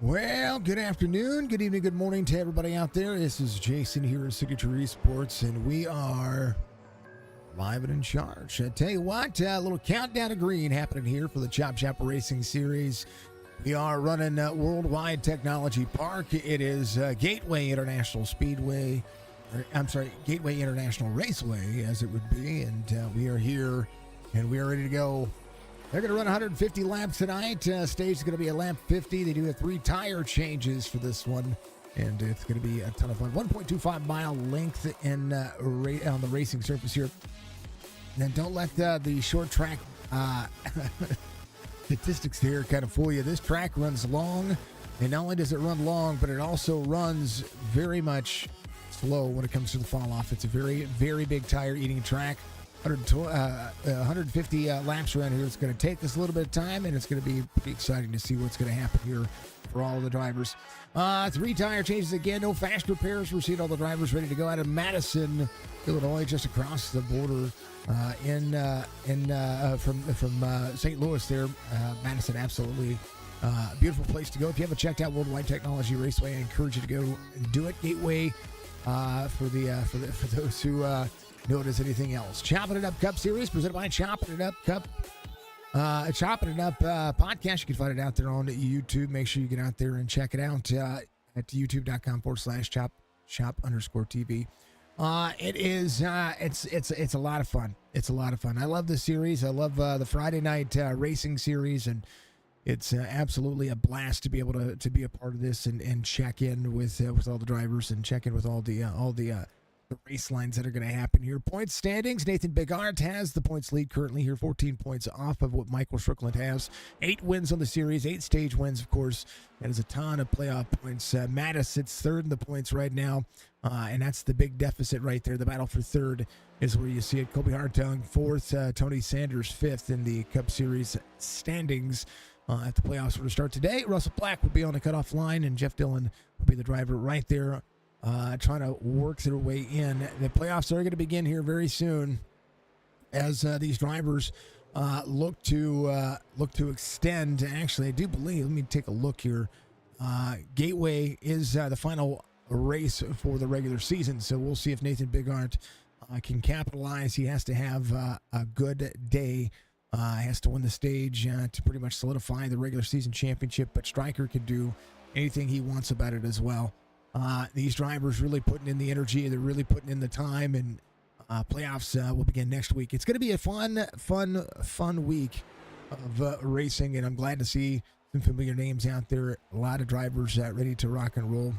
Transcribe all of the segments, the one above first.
Well, good afternoon, good evening, good morning to everybody out there. This is Jason here at Signature Esports, and we are live and in charge. I tell you what, a little countdown to green happening here for the Chopp'N Racing Series. We are running Worldwide Technology Park. It is Gateway International Speedway, Gateway International Raceway, as it would be, and we are here, and we are ready to go. They're going to run 150 laps tonight. Stage is going to be a lap 50. They do have 3 tire changes for this one, and it's going to be a ton of fun. 1.25 mile length on the racing surface here. And don't let the short track statistics here kind of fool you. This track runs long, and not only does it run long, but it also runs very much slow when it comes to the fall off. It's a very, very big tire eating track. 150 laps around here. It's going to take us a little bit of time, and it's going to be pretty exciting to see what's going to happen here for all of the drivers. 3 tire changes again. No fast repairs. We're seeing all the drivers ready to go out of Madison, Illinois, just across the border from St. Louis there. Madison, absolutely beautiful place to go. If you haven't checked out Worldwide Technology Raceway, I encourage you to go and do it. Gateway for those who know it as anything else. Chopp'N It Up Cup Series presented by Chopp'N It Up Cup. Chopp'N It Up podcast. You can find it out there on YouTube. Make sure you get out there and check it out at youtube.com/chop_TV. It is it's a lot of fun. It's a lot of fun. I love this series. I love the Friday night racing series, and it's absolutely a blast to be able to be a part of this and check in with all the drivers and check in with all the race lines that are going to happen here. Points standings. Nathan Bigart has the points lead currently here, 14 points off of what Michael Strickland has. 8 wins on the series, 8 stage wins, of course. That is a ton of playoff points. Mattis sits third in the points right now, and that's the big deficit right there. The battle for third is where you see it. Kobe Hartung fourth, Tony Sanders fifth in the Cup Series standings. If the playoffs were to start today, Russell Black would be on the cutoff line, and Jeff Dillon would be the driver right there, trying to work their way in. The playoffs are going to begin here very soon, as these drivers look to extend. Actually, I do believe. Let me take a look here. Gateway is the final race for the regular season, so we'll see if Nathan Bigart can capitalize. He has to have a good day. Has to win the stage to pretty much solidify the regular season championship, but Stryker could do anything he wants about it as well. These drivers really putting in the energy. They're really putting in the time, and playoffs will begin next week. It's going to be a fun week of racing, and I'm glad to see some familiar names out there. A lot of drivers ready to rock and roll.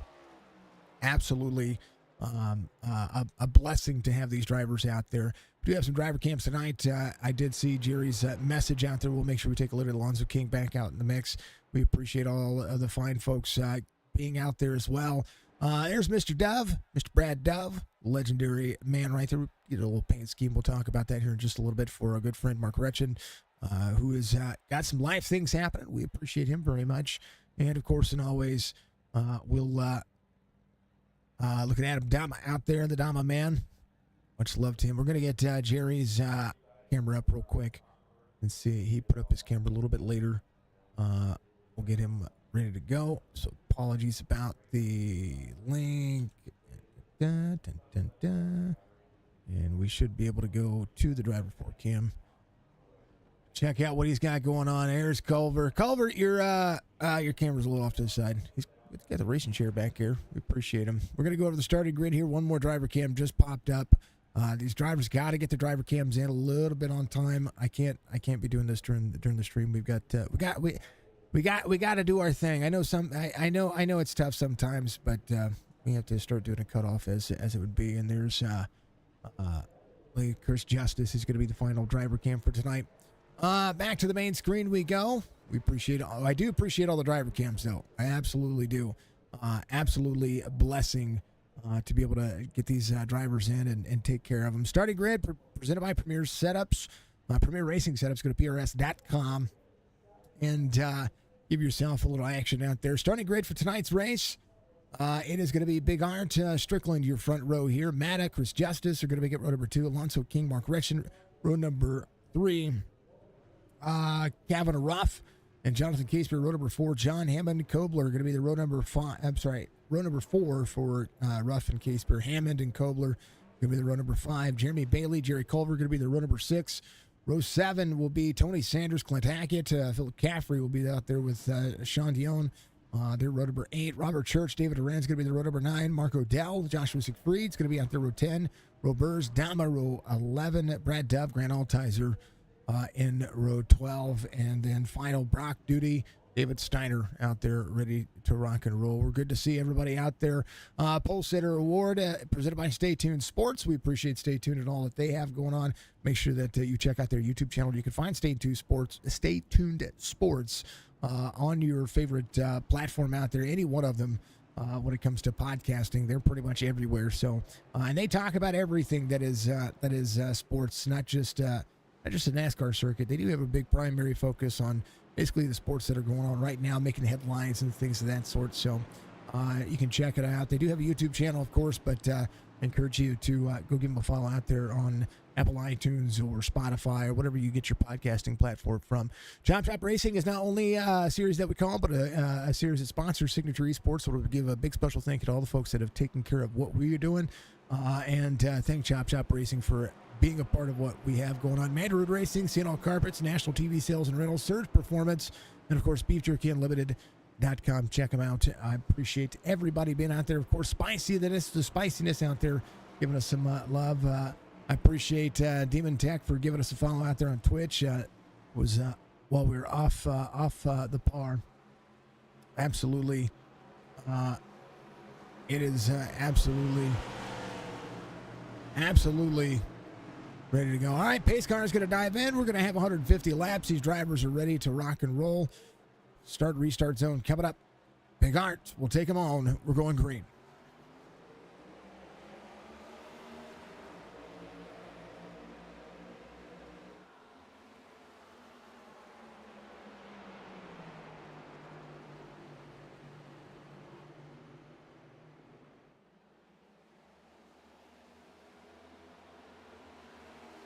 Absolutely a blessing to have these drivers out there. We do have some driver camps tonight. I did see Jerry's message out there. We'll make sure we take a look at Alonzo King back out in the mix. We appreciate all of the fine folks being out there as well. There's Mr. Dove, Mr. Brad Dove, legendary man right there. You know, a little paint scheme. We'll talk about that here in just a little bit for our good friend Mark Retchen, who has got some life things happening. We appreciate him very much. And, of course, and always, we'll look at Adam Dama out there, the Dama man. Much love to him. We're going to get Jerry's camera up real quick and see. He put up his camera a little bit later. We'll get him ready to go. So apologies about the link. And we should be able to go to the driver for cam. Check out what he's got going on. There's Culver. Culver, your camera's a little off to the side. He's got the racing chair back here. We appreciate him. We're going to go over the starting grid here. One more driver cam just popped up. These drivers got to get their driver cams in a little bit on time. I can't be doing this during the stream. We got to do our thing. I know I know it's tough sometimes, but we have to start doing a cutoff as it would be. And there's Chris Justice is going to be the final driver cam for tonight. Back to the main screen we go. We appreciate it. I do appreciate all the driver cams, though. I absolutely do. Absolutely a blessing to be able to get these drivers in and take care of them. Starting grid presented by Premier Setups. Premier Racing Setups. Go to prs.com and give yourself a little action out there. Starting grid for tonight's race. It is going to be Big Art, Strickland, your front row here. Matta, Chris Justice are going to be at row number 2. Alonzo King, Mark Retchen, row number 3. Kavanaugh Ruff And Jonathan Casebeer, row number 4. John Hammond Kobler going to be the row number 5. I'm sorry, row number 4 for Ruff and Casebeer. Hammond and Kobler going to be the row number 5. Jeremy Bailey, Jerry Culver going to be the row number 6. Row 7 will be Tony Sanders, Clint Hackett. Philip Caffrey will be out there with Sean Dion. They're row number 8. Robert Church, David Duran's going to be the row number 9. Mark Odell, Joshua Siegfried's going to be out there row 10. Row Burrs, Dama, row 11. Brad Dove, Grant Altizer in row 12. And then final Brock Duty, David Steiner out there ready to rock and roll. We're good to see everybody out there. Pole Sitter Award presented by Stay Tuned Sports. We appreciate Stay Tuned and all that they have going on. Make sure that you check out their YouTube channel. You can find Stay Tuned Sports on your favorite platform out there, any one of them. When it comes to podcasting, they're pretty much everywhere. So, and they talk about everything that is sports, not just the NASCAR circuit. They do have a big primary focus on basically the sports that are going on right now, making headlines and things of that sort. So you can check it out. They do have a YouTube channel, of course, but I encourage you to go give them a follow out there on Apple iTunes or Spotify or whatever you get your podcasting platform from. Chop Racing is not only a series that we call, but a series that sponsors Signature Esports. So we'll give a big special thank you to all the folks that have taken care of what we're doing. And thank Chop Racing for being a part of what we have going on. Mandarood Racing, CNL Carpets, National TV Sales and Rentals, Surge Performance, and of course Beef Jerky Unlimited.com. Check them out. I appreciate everybody being out there. Of course, the spiciness out there, giving us some love. I appreciate Demon Tech for giving us a follow out there on Twitch. Was while we were off the par. Absolutely, it is absolutely ready to go. All right, pace car is going to dive in. We're going to have 150 laps. These drivers are ready to rock and roll. Restart zone coming up. Big Art, we'll take them on. We're going green.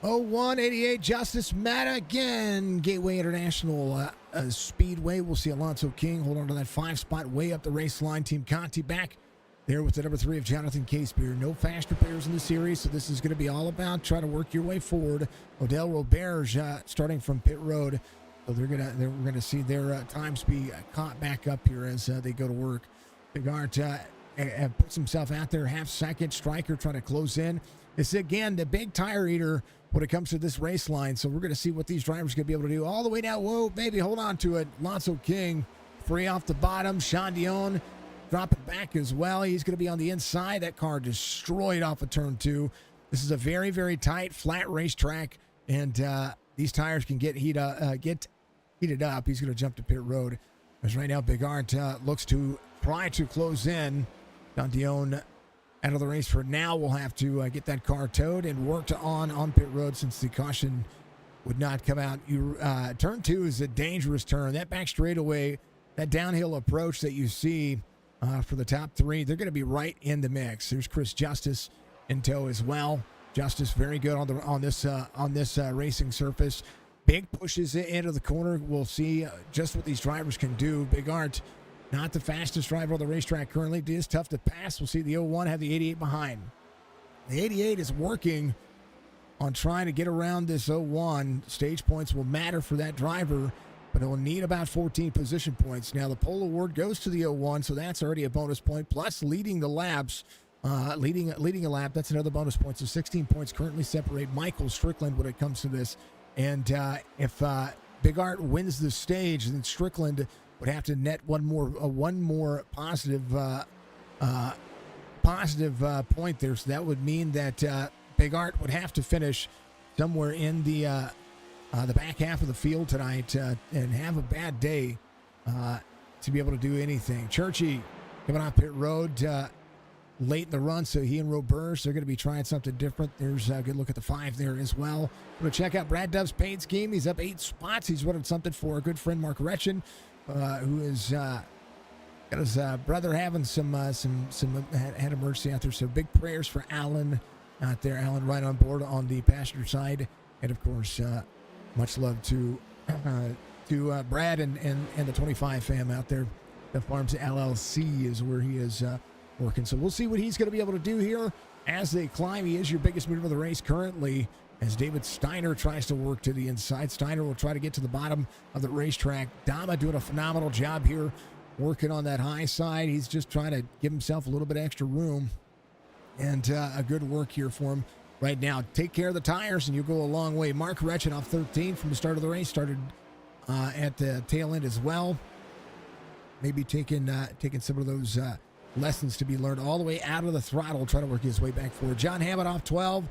Oh, 188 Justice Madigan, Gateway International Speedway. We'll see Alonso King hold on to that 5 spot way up the race line. Team Conti back there with the number 3 of Jonathan Casebeer. No fast repairs in the series, so this is going to be all about trying to work your way forward. Odell Roberge starting from pit road, so we're gonna see their times be caught back up here as they go to work. Bigart puts himself out there, half second. Stryker trying to close in. It's again the big tire eater when it comes to this race line. So we're going to see what these drivers are going to be able to do all the way down. Whoa, baby, hold on to it. Alonso King, 3 off the bottom. Sean Dion dropping back as well. He's going to be on the inside. That car destroyed off of turn 2. This is a very, very tight, flat racetrack, and these tires can get heated up. He's going to jump to pit road. As right now, Big Art looks to try to close in. Sean Dion out of the race for now. We'll have to get that car towed and worked on pit road since the caution would not come out. Turn 2 is a dangerous turn. That back straightaway, that downhill approach that you see for the top 3, they're going to be right in the mix. There's Chris Justice in tow as well. Justice very good on this racing surface. Big pushes into the corner. We'll see just what these drivers can do. Big Art, not the fastest driver on the racetrack currently. It is tough to pass. We'll see the 01 have the 88 behind. The 88 is working on trying to get around this 01. Stage points will matter for that driver, but it will need about 14 position points. Now, the pole award goes to the 01, so that's already a bonus point, plus leading the laps. Leading a lap, that's another bonus point. So 16 points currently separate Michael Strickland when it comes to this. And if Big Art wins the stage, then Strickland would have to net one more positive point there. So that would mean that Big Art would have to finish somewhere in the back half of the field tonight and have a bad day to be able to do anything. Churchy coming off pit road late in the run, so he and Roberge, they're going to be trying something different. There's a good look at the 5 there as well. We're going to check out Brad Dove's paint scheme. He's up 8 spots. He's running something for a good friend, Mark Retchen, who is got his brother having some had emergency out there. So big prayers for Alan out there. Alan right on board on the passenger side, and of course much love to to Brad and the 25 fam out there. The Farms LLC is where he is working. So we'll see what he's going to be able to do here as they climb. He is your biggest mover of the race currently, as David Steiner tries to work to the inside. Steiner will try to get to the bottom of the racetrack. Dama doing a phenomenal job here, working on that high side. He's just trying to give himself a little bit extra room, and a good work here for him right now. Take care of the tires, and you'll go a long way. Mark Retchin off 13 from the start of the race, started at the tail end as well. Maybe taking some of those lessons to be learned all the way out of the throttle, trying to work his way back forward. John Hammond off 12.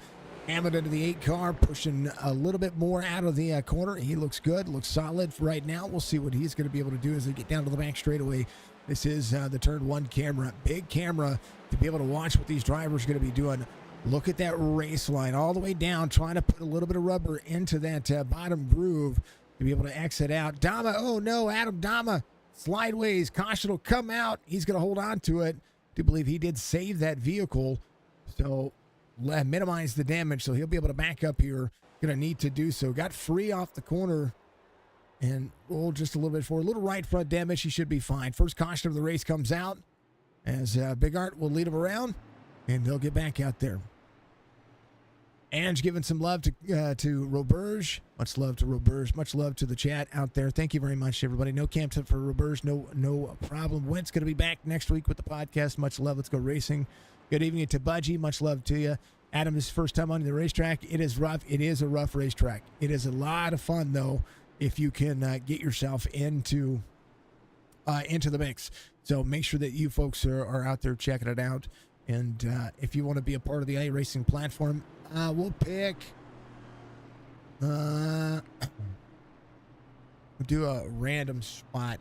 Hammond into the 8 car, pushing a little bit more out of the corner. He looks good, looks solid for right now. We'll see what he's going to be able to do as they get down to the back straightaway. This is the turn 1 camera, big camera to be able to watch what these drivers are going to be doing. Look at that race line all the way down, trying to put a little bit of rubber into that bottom groove to be able to exit out. Dama, oh no, Adam Dama, slideways, caution will come out. He's going to hold on to it. I do believe he did save that vehicle, so minimize the damage, so he'll be able to back up here. Going to need to do so. Got free off the corner and rolled just a little bit forward. A little right front damage. He should be fine. First caution of the race comes out as Big Art will lead him around, and they'll get back out there. Ange giving some love to Roberge. Much love to Roberge. Much love to the chat out there. Thank you very much, everybody. No camp tip for Roberge. No problem. Went's going to be back next week with the podcast. Much love. Let's go racing. Good evening to Budgie. Much love to you. Adam, this is first time on the racetrack. It is rough. It is a rough racetrack. It is a lot of fun, though, if you can get yourself into the mix. So make sure that you folks are out there checking it out. And if you want to be a part of the iRacing platform, we'll pick. We'll do a random spot.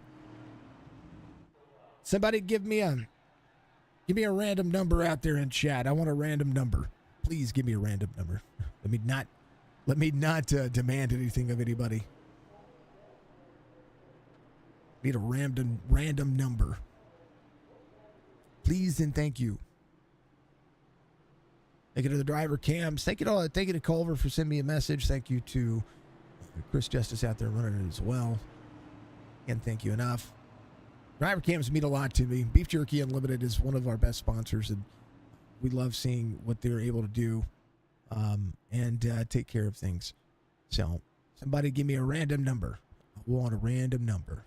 Somebody give me a random number out there in chat. I want a random number. Please give me a random number. Let me not demand anything of anybody. Need a random number. Please and thank you. Thank you to the driver cams. Thank you to Culver for sending me a message. Thank you to Chris Justice out there running it as well. Can't thank you enough. Driver cams mean a lot to me. Beef Jerky Unlimited is one of our best sponsors, and we love seeing what they're able to do and take care of things. So somebody give me a random number. I want a random number.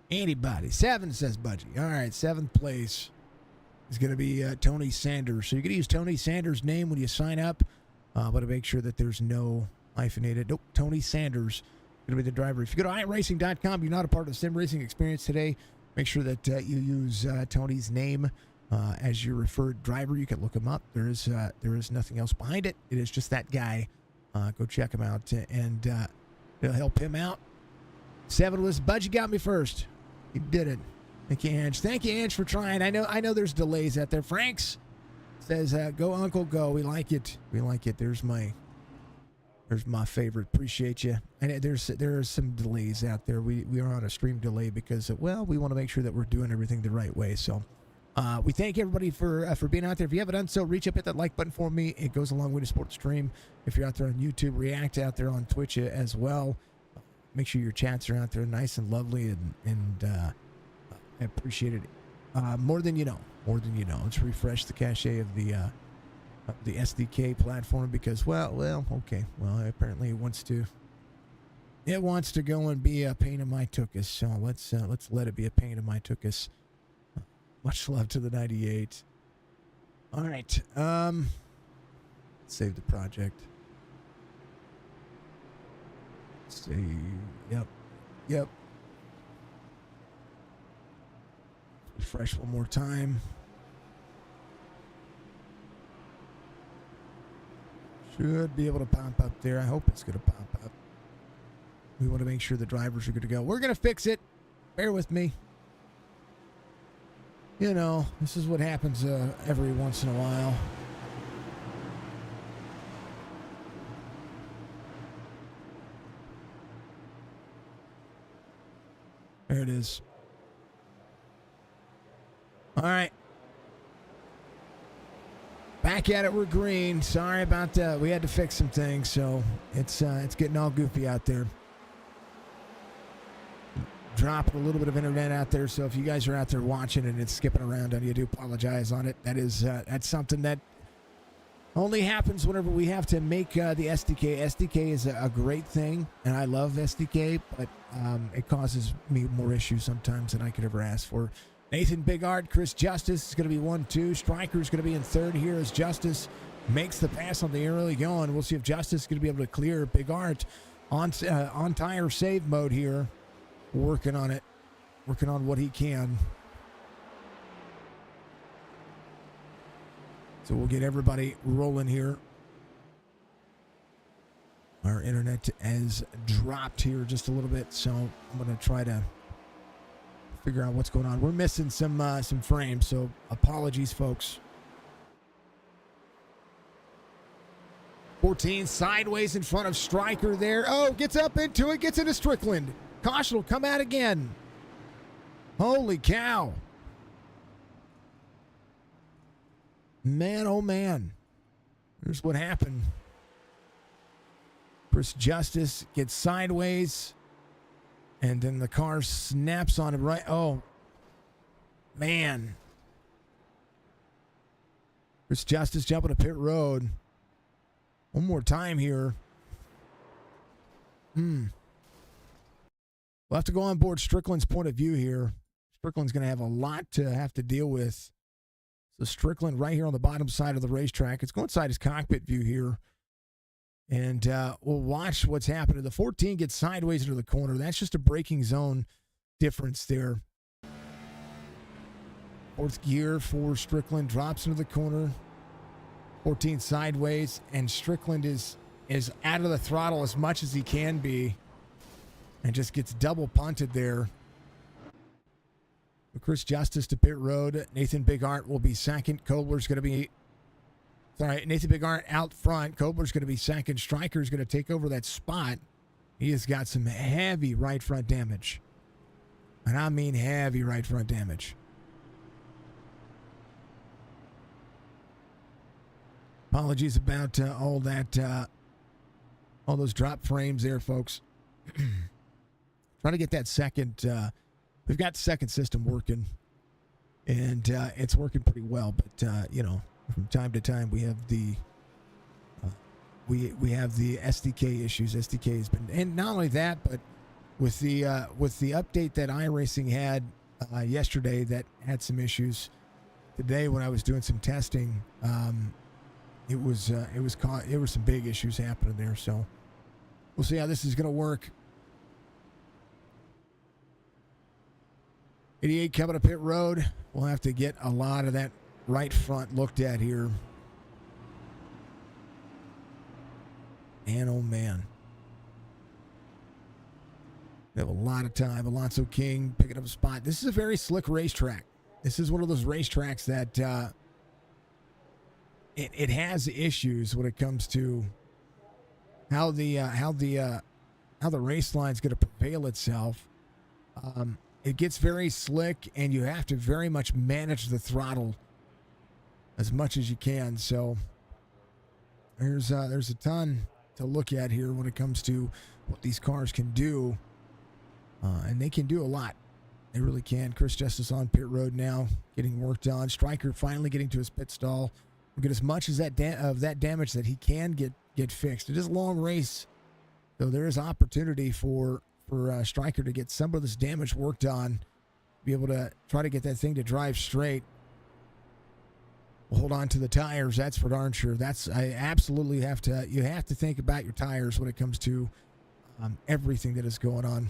Anybody. 7 says Budgie. All right, 7th place is going to be Tony Sanders. So you're going to use Tony Sanders' name when you sign up, but to make sure that there's no hyphenated. Nope, Tony Sanders going to be the driver. If you go to iRacing.com, you're not a part of the sim racing experience today, make sure that you use Tony's name as your referred driver. You can look him up. There is nothing else behind it. It is just that guy. Go check him out, and it'll help him out. 7 was Budgie got me first. He did it. Thank you, Ange. Thank you, Ange, for trying. I know there's delays out there. Franks says, go, Uncle, go. We like it. We like it. There's my favorite. Appreciate you. And there are some delays out there. We are on a stream delay because, we want to make sure that we're doing everything the right way. So we thank everybody for being out there. If you haven't done so, reach up, hit that like button for me. It goes a long way to support the stream. If you're out there on YouTube, react out there on Twitch as well. Make sure your chats are out there nice and lovely, and I appreciate it more than you know. Let's refresh the cache of the SDK platform because, apparently it wants to go and be a pain in my tuchus. So let's let it be a pain in my tuchus. Much love to the 98. All right, save the project. Save. Yep. Refresh one more time. Should be able to pop up there. I hope it's going to pop up. We want to make sure the drivers are good to go. We're going to fix it. Bear with me. You know, this is what happens every once in a while. There it is. All right. Back at it, we're green. Sorry about that. We had to fix some things, so it's getting all goofy out there. Dropping a little bit of internet out there, so if you guys are out there watching and it's skipping around and you do apologize on it, that's something that only happens whenever we have to make the SDK. SDK is a great thing, and I love SDK, but it causes me more issues sometimes than I could ever ask for. Nathan Bigart, Chris Justice is going to be 1-2. Stryker's going to be in third here as Justice makes the pass on the early going. We'll see if Justice is going to be able to clear Bigart on tire save mode here. Working on it. Working on what he can. So we'll get everybody rolling here. Our internet has dropped here just a little bit, so I'm going to try to figure out what's going on. We're missing some frames, so apologies, folks. 14 sideways in front of Stryker there. Oh, gets up into it, gets into Strickland. Caution will come out again. Holy cow. Man, oh man. Here's what happened. Chris Justice gets sideways, and then the car snaps on him right. Oh, man. Chris Justice jumping to pit road. One more time here. We'll have to go on board Strickland's point of view here. Strickland's going to have a lot to have to deal with. So Strickland right here on the bottom side of the racetrack. It's going inside his cockpit view here. And we'll watch what's happening. The 14 gets sideways into the corner. That's just a braking zone difference there. Fourth gear for Strickland. Drops into the corner. 14 sideways. And Strickland is out of the throttle as much as he can be. And just gets double punted there. Chris Justice to pit road. Nathan Bigart will be second. Kobler's going to be... Sorry, Nathan Bigart out front. Kobler's going to be second. Stryker's going to take over that spot. He has got some heavy right front damage. And I mean heavy right front damage. Apologies about all that, all those drop frames there, folks. Trying to get that second... we've got the second system working. And it's working pretty well. But, you know... From time to time, we have the we have the SDK issues. SDK has been, and not only that, but with the update that iRacing had yesterday that had some issues. Today, when I was doing some testing, there were some big issues happening there. So we'll see how this is going to work. 88 coming to pit road. We'll have to get a lot of that right front looked at here. And oh man. We have a lot of time. Alonso King picking up a spot. This is a very slick racetrack. This is one of those racetracks that it has issues when it comes to how the race line is going to prevail itself. It gets very slick, and you have to very much manage the throttle as much as you can. So there's a ton to look at here when it comes to what these cars can do, and they can do a lot. They really can. Chris Justice on pit road now, getting worked on. Stryker finally getting to his pit stall. We'll get as much as that damage that he can get fixed. It is a long race, so there is opportunity for Stryker to get some of this damage worked on, be able to try to get that thing to drive straight. Hold on to the tires. That's for darn sure. I absolutely you have to think about your tires when it comes to everything that is going on.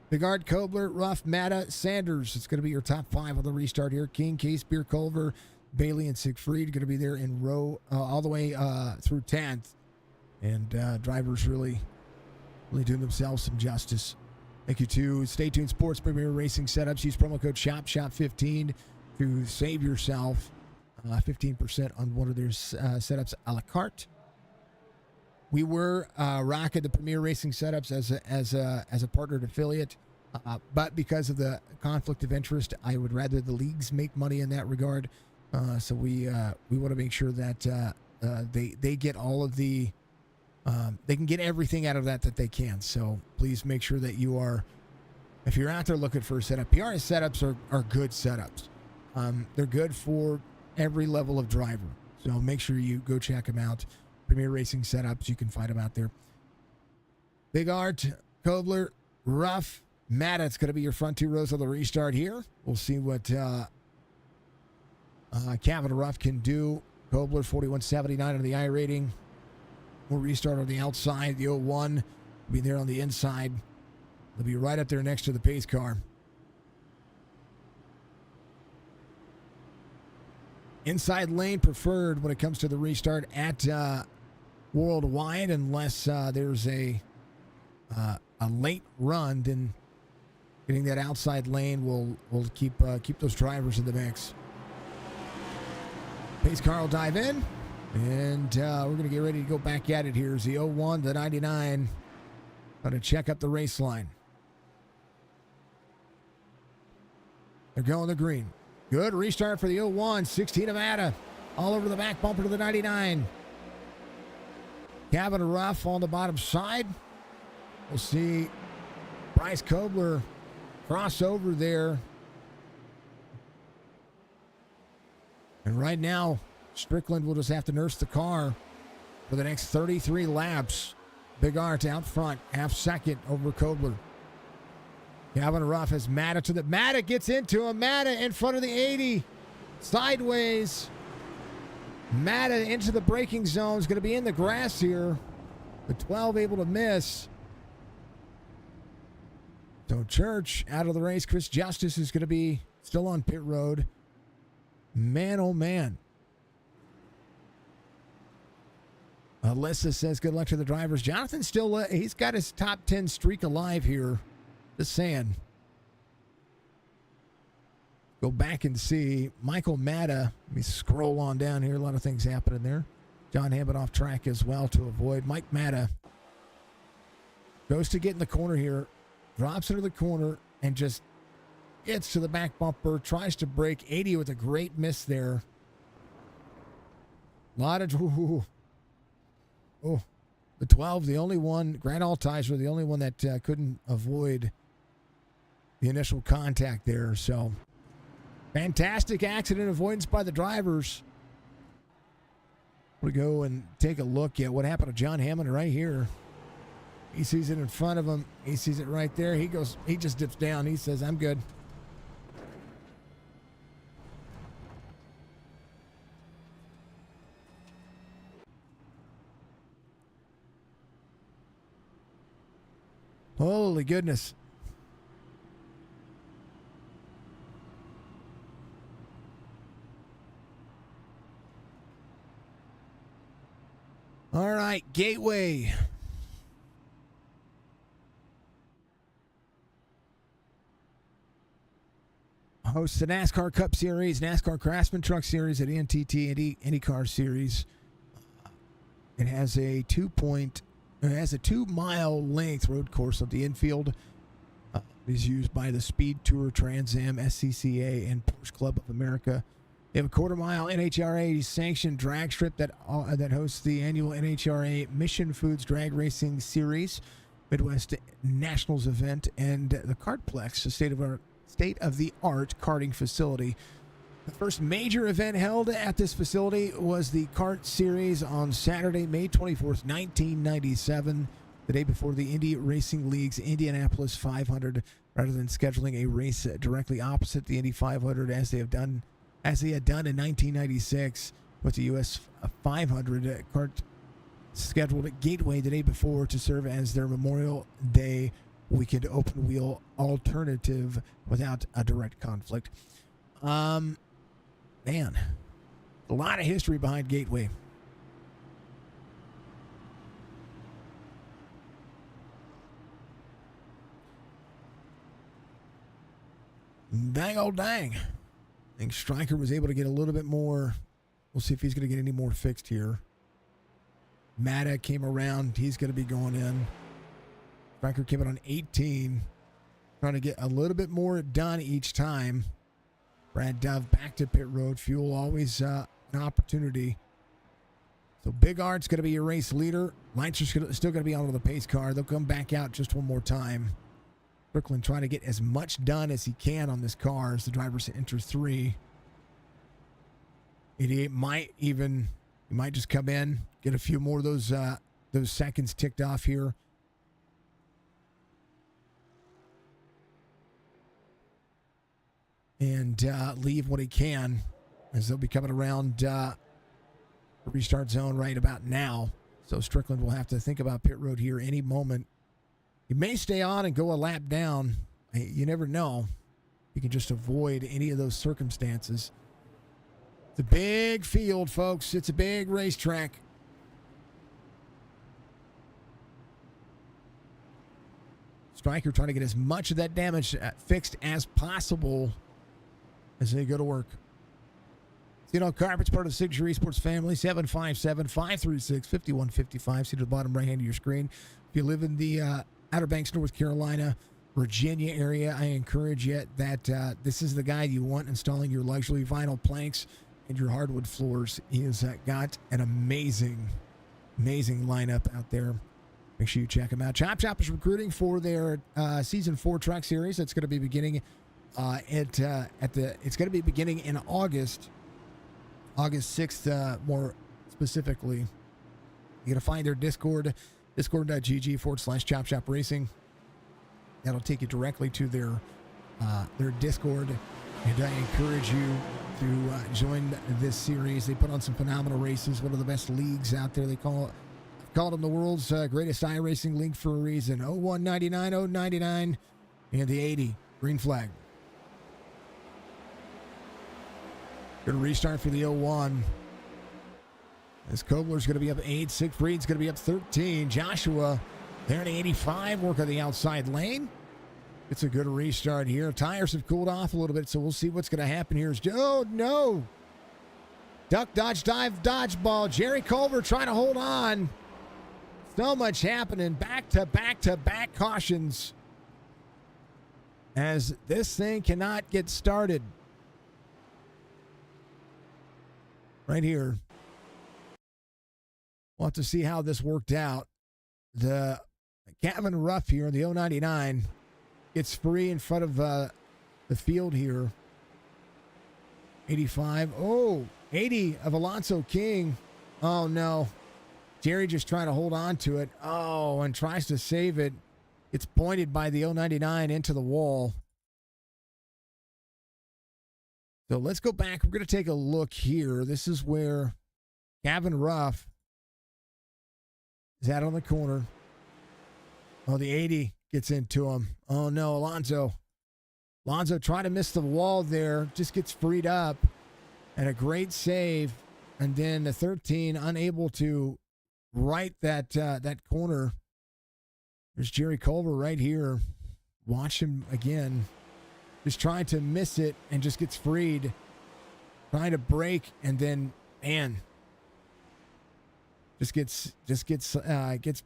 Bigart, Kobler, Ruff, Matta, Sanders. It's going to be your top 5 on the restart here. King, Case, Beer, Culver, Bailey, and Siegfried going to be there in row all the way through 10th. And drivers really doing themselves some justice. Thank you to Stay Tuned Sports Premier Racing Setups. Use promo code SHOP15 to save yourself 15% on one of their setups a la carte. We were rocking the Premier Racing Setups as a partnered affiliate, but because of the conflict of interest, I would rather the leagues make money in that regard. So we want to make sure that they get all of the they can get everything out of that they can. So please make sure that you are, if you're out there looking for a setup, PRS setups are good setups. They're good for every level of driver. So make sure you go check them out. Premier Racing Setups, you can find them out there. Big Art, Kobler, Ruff, Matta. It's going to be your front two rows of the restart here. We'll see what Kavanaugh Ruff can do. Kobler 4179 on the I rating. We'll restart on the outside. The 01 will be there on the inside. They'll be right up there next to the pace car. Inside lane preferred when it comes to the restart at Worldwide, unless there's a late run, then getting that outside lane will keep those drivers in the mix. Pace car will dive in, and we're going to get ready to go back at it. Here's the 01, the 99. Going to check up the race line. They're going the green. Good restart for the 01. 16 of Matta. All over the back bumper to the 99. Kavanaugh Ruff on the bottom side. We'll see Bryce Kobler cross over there. And right now, Strickland will just have to nurse the car for the next 33 laps. Big Art out front, half second over Kobler. Kavanaugh Ruff has Matta to the... Matta gets into him. Matta in front of the 80. Sideways. Matta into the braking zone. Is going to be in the grass here. The 12 able to miss. So Church out of the race. Chris Justice is going to be still on pit road. Man, oh man. Alyssa says good luck to the drivers. Jonathan still, he's got his top 10 streak alive here. Just saying. Go back and see Michael Matta. Let me scroll on down here. A lot of things happening there. John Hammond off track as well to avoid. Mike Matta goes to get in the corner here. Drops into the corner and just gets to the back bumper. Tries to break 80 with a great miss there. A lot of... The 12, the only one. Grant Altizer, the only one that couldn't avoid the initial contact there. So, fantastic accident avoidance by the drivers. We'll go and take a look at what happened to John Hammond right here. He sees it in front of him. He sees it right there. He just dips down. He says, I'm good. Holy goodness. All right, Gateway. Hosts the NASCAR Cup Series, NASCAR Craftsman Truck Series at NTT IndyCar Series. It has a 2-mile length road course of the infield. It is used by the Speed Tour, Trans Am, SCCA, and Porsche Club of America. They have a quarter-mile NHRA sanctioned drag strip that hosts the annual NHRA Mission Foods Drag Racing Series, Midwest Nationals event, and the Kartplex, a state-of-the-art karting facility. The first major event held at this facility was the Kart Series on Saturday, May 24th, 1997, the day before the Indy Racing League's Indianapolis 500, rather than scheduling a race directly opposite the Indy 500 as they had done in 1996 with the US 500 Kart scheduled at Gateway the day before to serve as their Memorial Day weekend open wheel alternative without a direct conflict. Man, a lot of history behind Gateway. Dang, oh dang. I think Stryker was able to get a little bit more. We'll see if he's going to get any more fixed here. Matta came around. He's going to be going in. Stryker came in on 18. Trying to get a little bit more done each time. Brad Dove back to pit road. Fuel always an opportunity. So Big Art's going to be your race leader. Lights are still going to be on with the pace car. They'll come back out just one more time. Strickland trying to get as much done as he can on this car as the drivers enter 3. 88 might just come in, get a few more of those seconds ticked off here. And leave what he can, as they'll be coming around the restart zone right about now. So Strickland will have to think about pit road here any moment. He may stay on and go a lap down. You never know. You can just avoid any of those circumstances. It's a big field, folks. It's a big racetrack. Stryker trying to get as much of that damage fixed as possible as they go to work. Carpet's part of the Signature Esports family. 757-536-5155. See to the bottom right hand of your screen. If you live in the Outer Banks, North Carolina, Virginia area, I encourage you that this is the guy you want installing your luxury vinyl planks and your hardwood floors. He has got an amazing lineup out there. Make sure you check him out. Chop is recruiting for their Season 4 Truck Series. That's going to be beginning it's going to be beginning in August 6th, more specifically. You're going to find their Discord, discord.gg/Chop Racing. That'll take you directly to their Discord. And I encourage you to join this series. They put on some phenomenal races. One of the best leagues out there. Called them the world's greatest iRacing league for a reason. 0199, 099, and the 80. Green flag. Going to restart for the 01. As Kobler's going to be up 8. Siegfried's going to be up 13. Joshua there in the 85. Work on the outside lane. It's a good restart here. Tires have cooled off a little bit, so we'll see what's going to happen here. Oh, no. Duck, dodge, dive, dodgeball. Jerry Culver trying to hold on. So much happening. Back-to-back cautions as this thing cannot get started. Right here. We'll have to see how this worked out. The Gavin Ruff here, the 099, gets free in front of the field here. 85. Oh, 80 of Alonso King. Oh, no. Jerry just trying to hold on to it. Oh, and tries to save it. It's pointed by the 099 into the wall. So let's go back. We're going to take a look here. This is where Gavin Ruff is out on the corner. Oh, the 80 gets into him. Oh, no, Alonso. Alonso trying to miss the wall there. Just gets freed up. And a great save. And then the 13 unable to right that corner. There's Jerry Culver right here. Watch him again. Just trying to miss it and just gets freed. Trying to break and then, man, just gets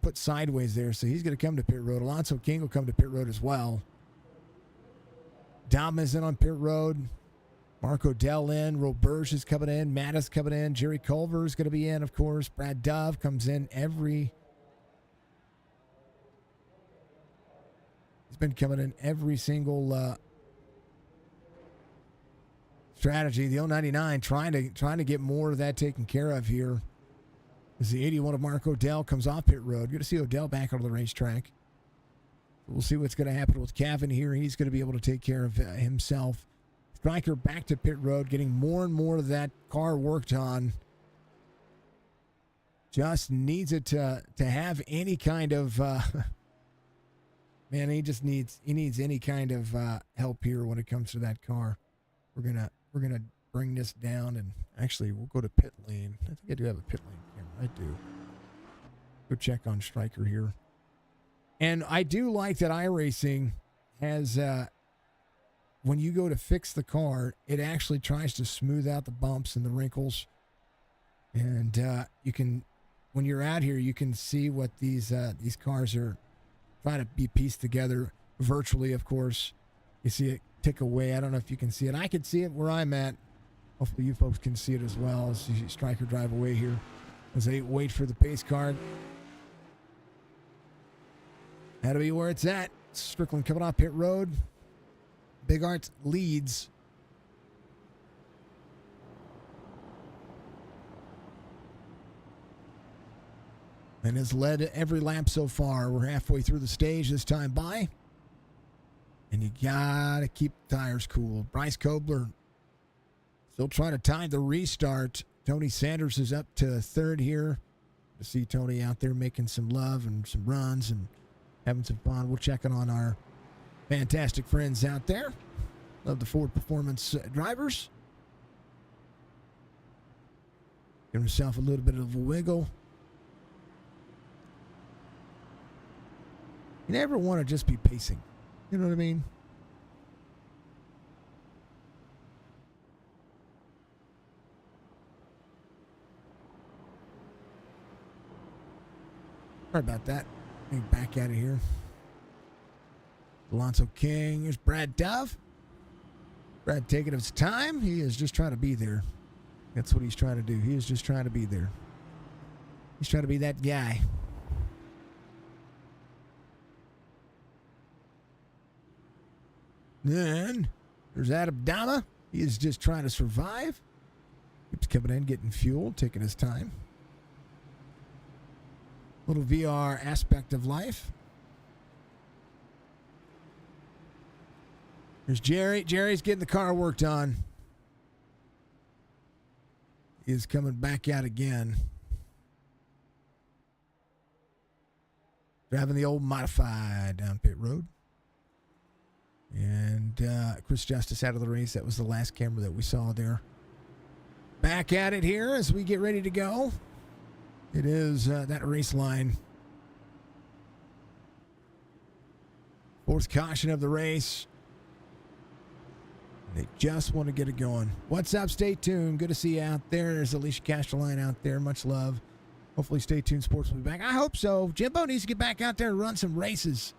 put sideways there. So he's going to come to pit road. Alonso King will come to pit road as well. Dom is in on pit road. Marco Dell in. Roberge is coming in. Mattis coming in. Jerry Culver is going to be in, of course. Brad Dove comes in He's been coming in every single strategy. The 099 trying to get more of that taken care of here. As the 81 of Mark Odell comes off pit road. Good to see Odell back on the racetrack. We'll see what's going to happen with Cavan here. He's going to be able to take care of himself. Stryker back to pit road, getting more and more of that car worked on. Just needs it to have any kind of man. He needs any kind of help here when it comes to that car. We're gonna bring this down, and actually we'll go to pit lane. I think I do have a pit lane camera. I do. Go check on Stryker here. And I do like that iRacing has, when you go to fix the car, it actually tries to smooth out the bumps and the wrinkles. And you can, when you're out here, you can see what these cars are trying to be pieced together virtually, of course. You see it tick away. I don't know if you can see it. I can see it where I'm at. Hopefully you folks can see it as well as you see Striker drive away here as they wait for the pace card. That'll be where it's at. Strickland coming off pit road. Big Art leads. And has led every lap so far. We're halfway through the stage this time by. And you gotta keep the tires cool. Bryce Kobler still trying to time the restart. Tony Sanders is up to third here. To see Tony out there making some love and some runs and having some fun. We're checking on our fantastic friends out there. Love the Ford Performance drivers. Give himself a little bit of a wiggle. You never want to just be pacing. You know what I mean? Sorry about that. Back out of here. Alonso King. Here's Brad Dove. Brad taking his time. He is just trying to be there. That's what he's trying to do. He is just trying to be there. He's trying to be that guy. Then there's Adam Dama. He is just trying to survive. Keeps coming in, getting fuel, taking his time. Little VR aspect of life. There's Jerry. Jerry's getting the car worked on. He is coming back out again. Driving the old modified down pit road. And Chris Justice out of the race. That was the last camera that we saw there. Back at it here as we get ready to go. It is that race line. Fourth caution of the race. They just want to get it going. What's up? Stay tuned. Good to see you out there. There's Alicia Castelline out there. Much love. Hopefully Stay Tuned Sports will be back. I hope so. Jimbo needs to get back out there and run some races.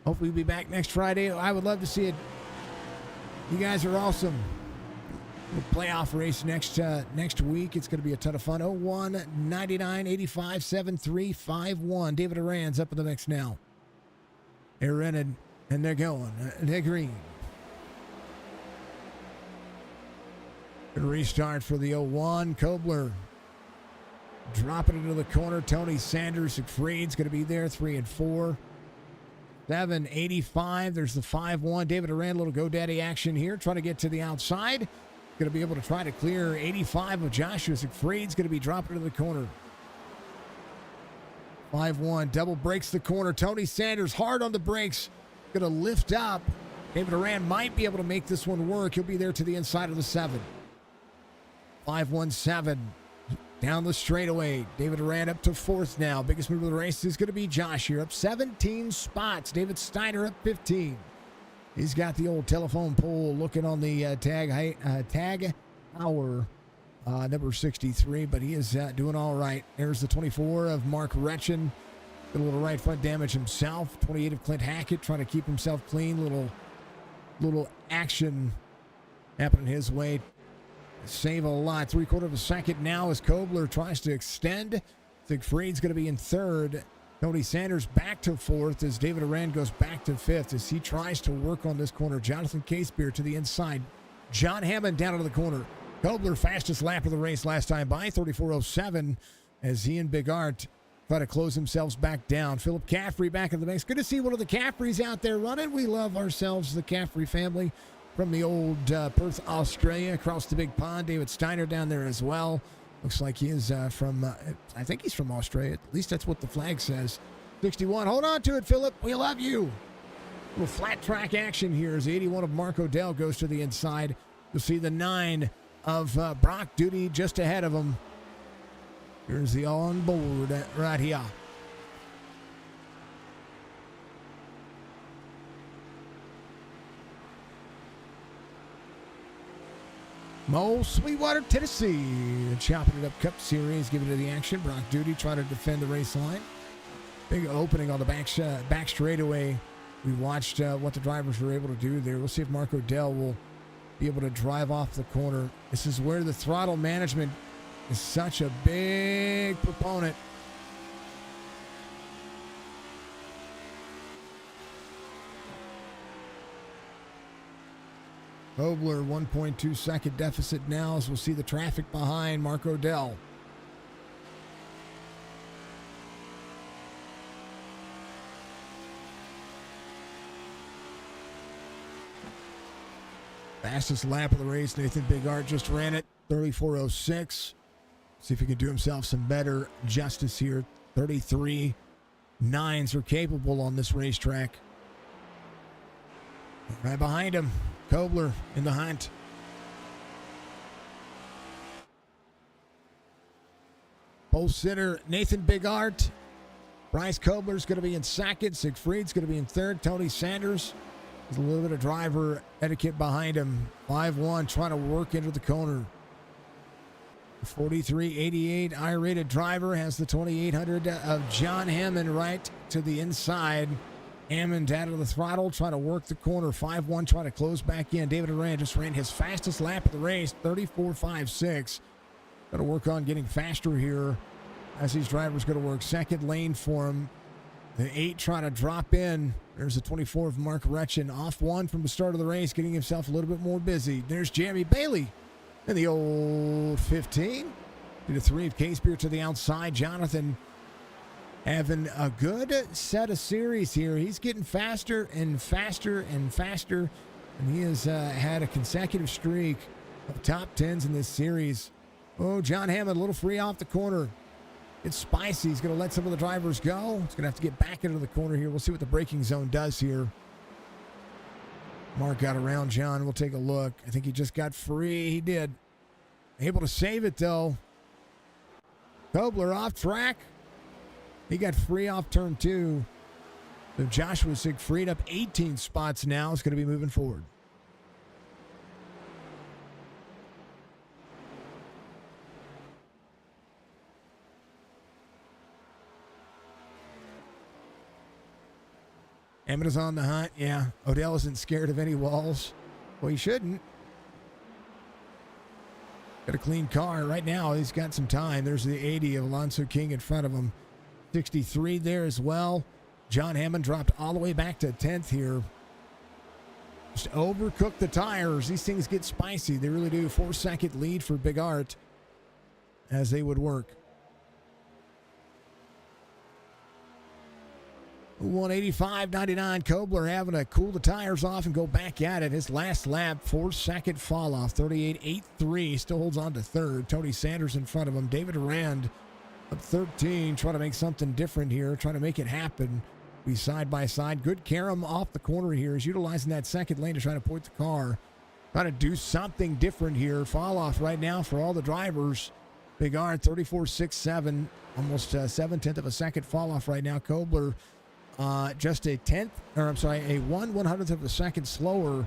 Hopefully we'll be back next Friday. I would love to see it. You guys are awesome. Playoff race next week. It's going to be a ton of fun. 01 99 85 7351. David Aran's up in the mix now. They're in and they're going. They're green. Good restart for the 01. Kobler dropping into the corner. Tony Sanders. Freed's going to be there. 3 and 4. 785. There's the 5-1. David Aran, a little GoDaddy action here. Trying to get to the outside. Going to be able to try to clear 85 of Joshua Freed's going to be dropping into the corner. 5-1. Double breaks the corner. Tony Sanders hard on the brakes. Going to lift up. David Aran might be able to make this one work. He'll be there to the inside of the 7. 5-1-7. Down the straightaway. David Aran up to 4th now. Biggest move of the race is going to be Josh here. Up 17 spots. David Steiner up 15. He's got the old telephone pole looking on the tag hour, number 63, but he is doing all right. There's the 24 of Mark Retchen. Got a little right front damage himself. 28 of Clint Hackett trying to keep himself clean. Little action happening his way. Save a lot. 3/4 of a second now as Kobler tries to extend. Freed's going to be in 3rd. Tony Sanders back to 4th as David Aran goes back to 5th as he tries to work on this corner. Jonathan Casebeer to the inside. John Hammond down into the corner. Kobler fastest lap of the race last time by 34.07 as he and Big Art try to close themselves back down. Philip Caffrey back in the mix. Good to see one of the Caffreys out there running. We love ourselves, the Caffrey family from the old Perth, Australia, across the big pond. David Steiner down there as well. Looks like he is from, I think he's from Australia. At least that's what the flag says. 61. Hold on to it, Philip. We love you. Little flat track action here as the 81 of Mark Odell goes to the inside. You'll see the 9 of Brock Duty just ahead of him. Here's the on board right here. Mo, Sweetwater, Tennessee. Chopping it up Cup Series, giving it the action. Brock Duty trying to defend the race line. Big opening on the back straightaway We watched what the drivers were able to do there. We'll see if Mark O'Dell will be able to drive off the corner. This is where the throttle management is such a big proponent. Kobler, 1.2 second deficit now as we'll see the traffic behind Mark O'Dell. Fastest lap of the race, Nathan Bigart just ran it, 34.06. See if he can do himself some better justice here. 33.9s are capable on this racetrack. Right behind him, Kobler in the hunt. Pole sitter, Nathan Bigart. Bryce Kobler's going to be in second. Siegfried's going to be in third. Tony Sanders. There's a little bit of driver etiquette behind him. 5-1 trying to work into the corner. 43.88 I-rated driver has the 2800 of John Hammond right to the inside. Hammond out of the throttle trying to work the corner. 5-1 trying to close back in. David Duran just ran his fastest lap of the race. 34.56. Got to work on getting faster here as these drivers going to work second lane for him. The 8 trying to drop in. There's the 24 of Mark Retchen. Off one from the start of the race, getting himself a little bit more busy. There's Jeremy Bailey in the old 15. Do the 3 of Casebeer to the outside. Jonathan having a good set of series here. He's getting faster and faster and faster. And he has had a consecutive streak of top 10s in this series. Oh, John Hammond a little free off the corner. It's spicy. He's going to let some of the drivers go. He's going to have to get back into the corner here. We'll see what the braking zone does here. Mark got around John. We'll take a look. I think he just got free. He did. Able to save it, though. Kobler off track. He got free off turn 2. So Joshua Siegfried up 18 spots now. Is going to be moving forward. Emmett is on the hunt. Yeah, Odell isn't scared of any walls. Well, he shouldn't. Got a clean car right now. He's got some time. There's the 80 of Alonso King in front of him. 63 there as well. John Hammond dropped all the way back to 10th here. Just overcooked the tires. These things get spicy. They really do. 4-second lead for Big Art as they would work. 185.99. Kobler having to cool the tires off and go back at it. His last lap, 4-second fall off. 38.83. Still holds on to third. Tony Sanders in front of him. David Rand up 13. Trying to make something different here. Trying to make it happen. Be side by side. Good Karam off the corner here. He's utilizing that second lane to try to point the car. Trying to do something different here. Fall off right now for all the drivers. Big Art 34.67. Almost 7/10 of a second fall off right now. Kobler just a 1/100th of a second slower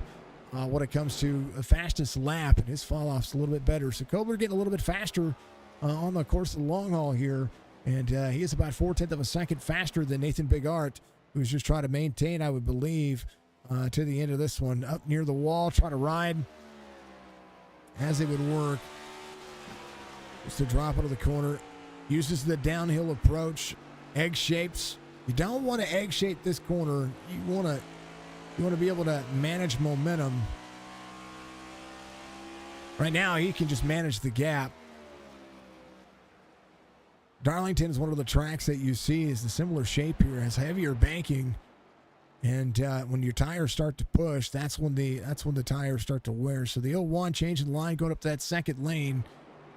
when it comes to the fastest lap, and his fall off's a little bit better. So Kobler getting a little bit faster on the course of the long haul here, and he is about 4/10 of a second faster than Nathan Big Art, who's just trying to maintain, I would believe, to the end of this one. Up near the wall, trying to ride as it would work. Just to drop out of the corner. Uses the downhill approach. Egg shapes. You don't want to egg shape this corner. You want to be able to manage momentum. Right now, he can just manage the gap. Darlington is one of the tracks that you see is the similar shape here. It has heavier banking, and when your tires start to push, that's when the tires start to wear. So the 01 changing the line, going up to that second lane,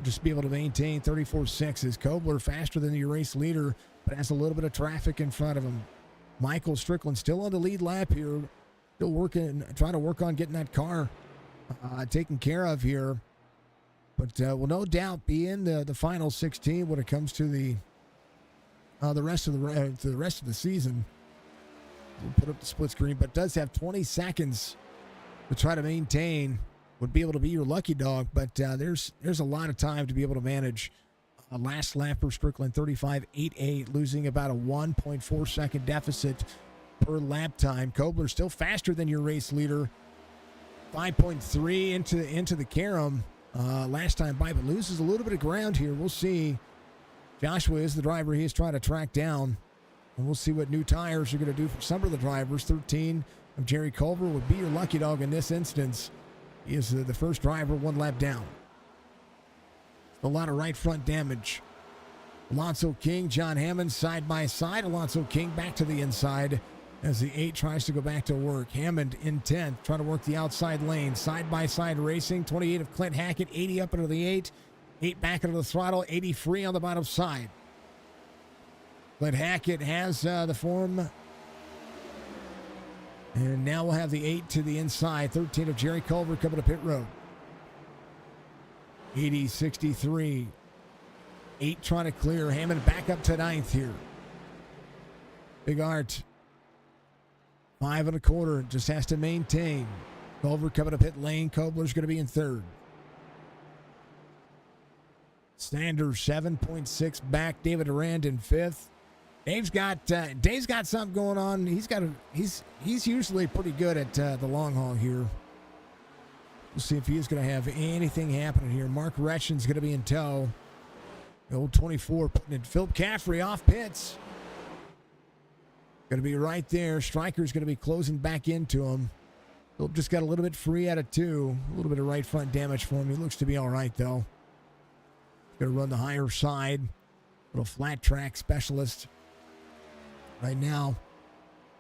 just be able to maintain 34.6. Is Kobler faster than the race leader, but has a little bit of traffic in front of him. Michael Strickland still on the lead lap here. Still trying to work on getting that car taken care of here. But will no doubt be in the final 16 when it comes to the rest of the season. We'll put up the split screen, but does have 20 seconds to try to maintain. Would be able to be your lucky dog, but there's a lot of time to be able to manage. Last lap for Strickland, 35.88, losing about a 1.4 second deficit. per lap time. Kobler still faster than your race leader. 5.3 into the carom last time by, but loses a little bit of ground here. We'll see. Joshua is the driver he is trying to track down, and we'll see what new tires are going to do for some of the drivers. 13 of Jerry Culver would be your lucky dog in this instance. He is the first driver 1 lap down. A lot of right front damage. Alonso King, John Hammond side by side. Alonso King back to the inside as the 8 tries to go back to work. Hammond in 10th, trying to work the outside lane. Side by side racing. 28 of Clint Hackett, 80 up into the 8. 8 back into the throttle, 80 free on the bottom side. Clint Hackett has the form. And now we'll have the 8 to the inside. 13 of Jerry Culver coming to pit road. 80, 63. 8 trying to clear. Hammond back up to 9th here. Big Art. 5 1/4. Just has to maintain. Culver coming to pit lane. Kobler's going to be in 3rd. Sanders 7.6 back. David Durand in 5th. Dave's got something going on. He's usually pretty good at the long haul here. We'll see if he's going to have anything happening here. Mark Retchen's going to be in tow. The old 24 putting in. Philip Caffrey off pits. Going to be right there. Stryker's going to be closing back into him. Philip just got a little bit free out of 2. A little bit of right front damage for him. He looks to be all right, though. Going to run the higher side. Little flat track specialist. Right now,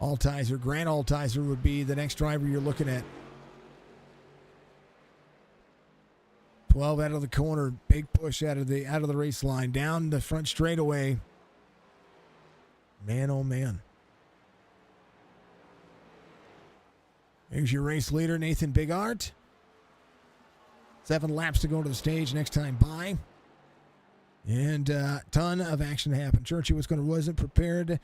Altizer, Grant Altizer would be the next driver you're looking at. 12 out of the corner, big push out of the race line, down the front straightaway. Man, oh man. Here's your race leader, Nathan Bigart. 7 laps to go to the stage next time by. And a ton of action happened. Churchy wasn't prepared,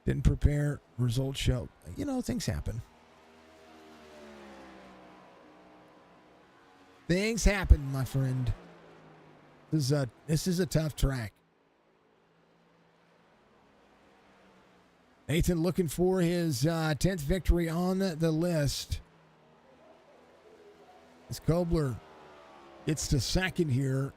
didn't prepare, results show. You know, things happen. Things happen, my friend. This is a tough track. Nathan looking for his 10th victory on the list. As Kobler gets to 2nd here.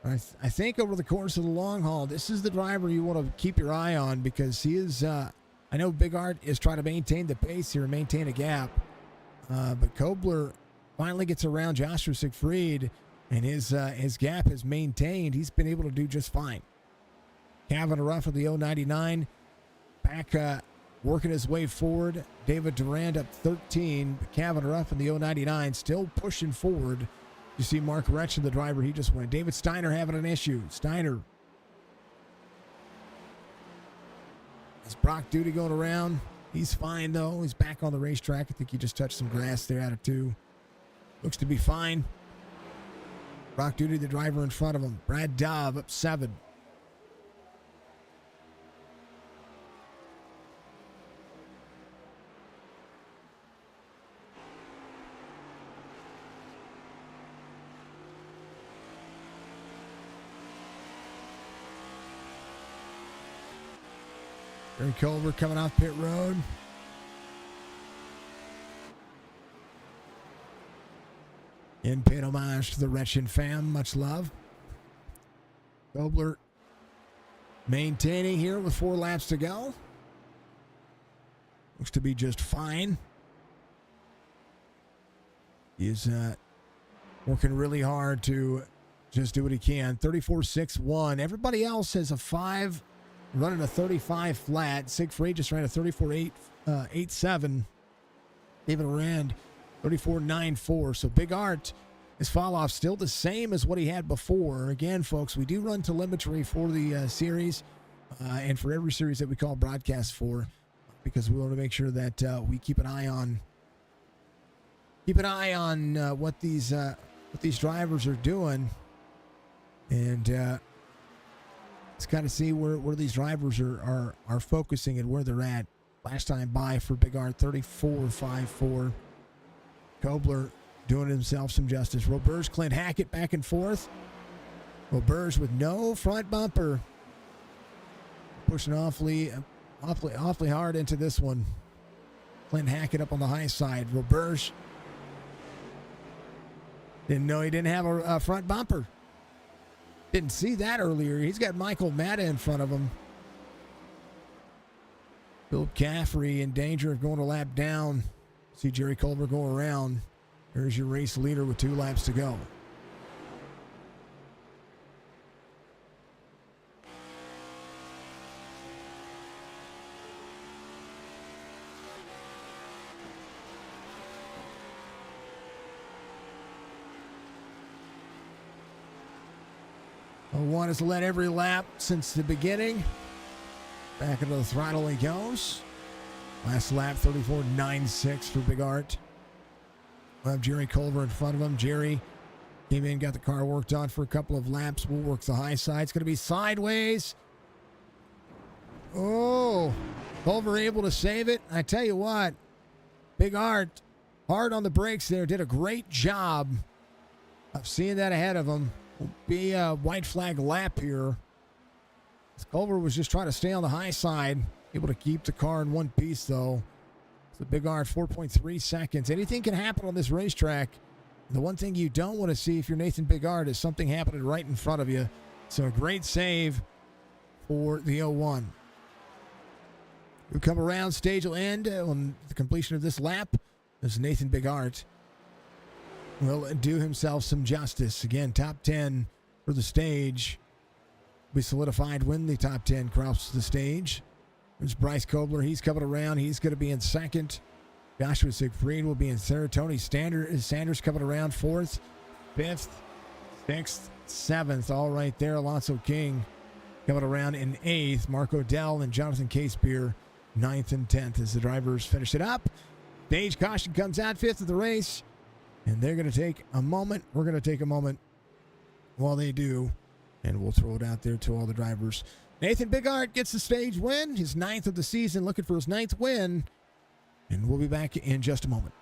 I think over the course of the long haul, this is the driver you want to keep your eye on because he is, I know Big Art is trying to maintain the pace here and maintain a gap. But Kobler finally gets around Joshua Siegfried, and his gap is maintained. He's been able to do just fine. Kavanaugh Ruff of the 099 back working his way forward. David Durand up 13. Kavanaugh Ruff in the 099 still pushing forward. You see Mark Retchen, the driver he just went. David Steiner having an issue. Steiner. Is Brock Duty going around? He's fine, though. He's back on the racetrack. I think he just touched some grass there out of 2. Looks to be fine. Brock Duty, the driver in front of him. Brad Dove up 7. Gary Culver coming off pit road. In pit homage to the Retchen fam. Much love. Kobler maintaining here with 4 laps to go. Looks to be just fine. He's working really hard to just do what he can. 34.61. Everybody else has a 5. Running a 35 flat. Siegfried just ran a 34.87. David Rand, 34.94. So Big Art, his fall off still the same as what he had before. Again, folks, we do run telemetry for the series and for every series that we call broadcast for, because we want to make sure that we keep an eye on what these drivers are doing, and let's kind of see where these drivers are focusing and where they're at. Last time by for Big Art, 34.54. Kobler doing himself some justice. Roberge, Clint Hackett back and forth. Roberge with no front bumper. Pushing awfully hard into this one. Clint Hackett up on the high side. Roberge didn't know he didn't have a front bumper. Didn't see that earlier. He's got Michael Matta in front of him. Philip Caffrey in danger of going a lap down. See Jerry Culver go around. There's your race leader with 2 laps to go. One has led every lap since the beginning. Back into the throttle he goes. Last lap, 34.96 for Big Art. We'll have Jerry Culver in front of him. Jerry came in, got the car worked on for a couple of laps. We'll work the high side. It's going to be sideways. Oh, Culver able to save it. I tell you what, Big Art, hard on the brakes there, did a great job of seeing that ahead of him. Will be a white flag lap here. Culver was just trying to stay on the high side, able to keep the car in one piece though. So Big Art, 4.3 seconds. Anything can happen on this racetrack. The one thing you don't want to see if you're Nathan Big Art is something happening right in front of you. So a great save for the 01. We'll come around, stage will end on the completion of this lap as Nathan Big Art will do himself some justice. Again, top 10 for the stage. Be solidified when the top 10 crosses the stage. There's Bryce Kobler. He's coming around. He's going to be in second. Joshua Siegfried will be in third. Tony Sanders coming around fourth, fifth, sixth, seventh. All right there. Alonso King coming around in eighth. Mark Odell and Jonathan Casebeer, ninth and 10th as the drivers finish it up. Stage caution comes out, fifth of the race. And they're going to take a moment. We're going to take a moment while they do. And we'll throw it out there to all the drivers. Nathan Big Art gets the stage win, his 9th of the season, looking for his 9th win. And we'll be back in just a moment.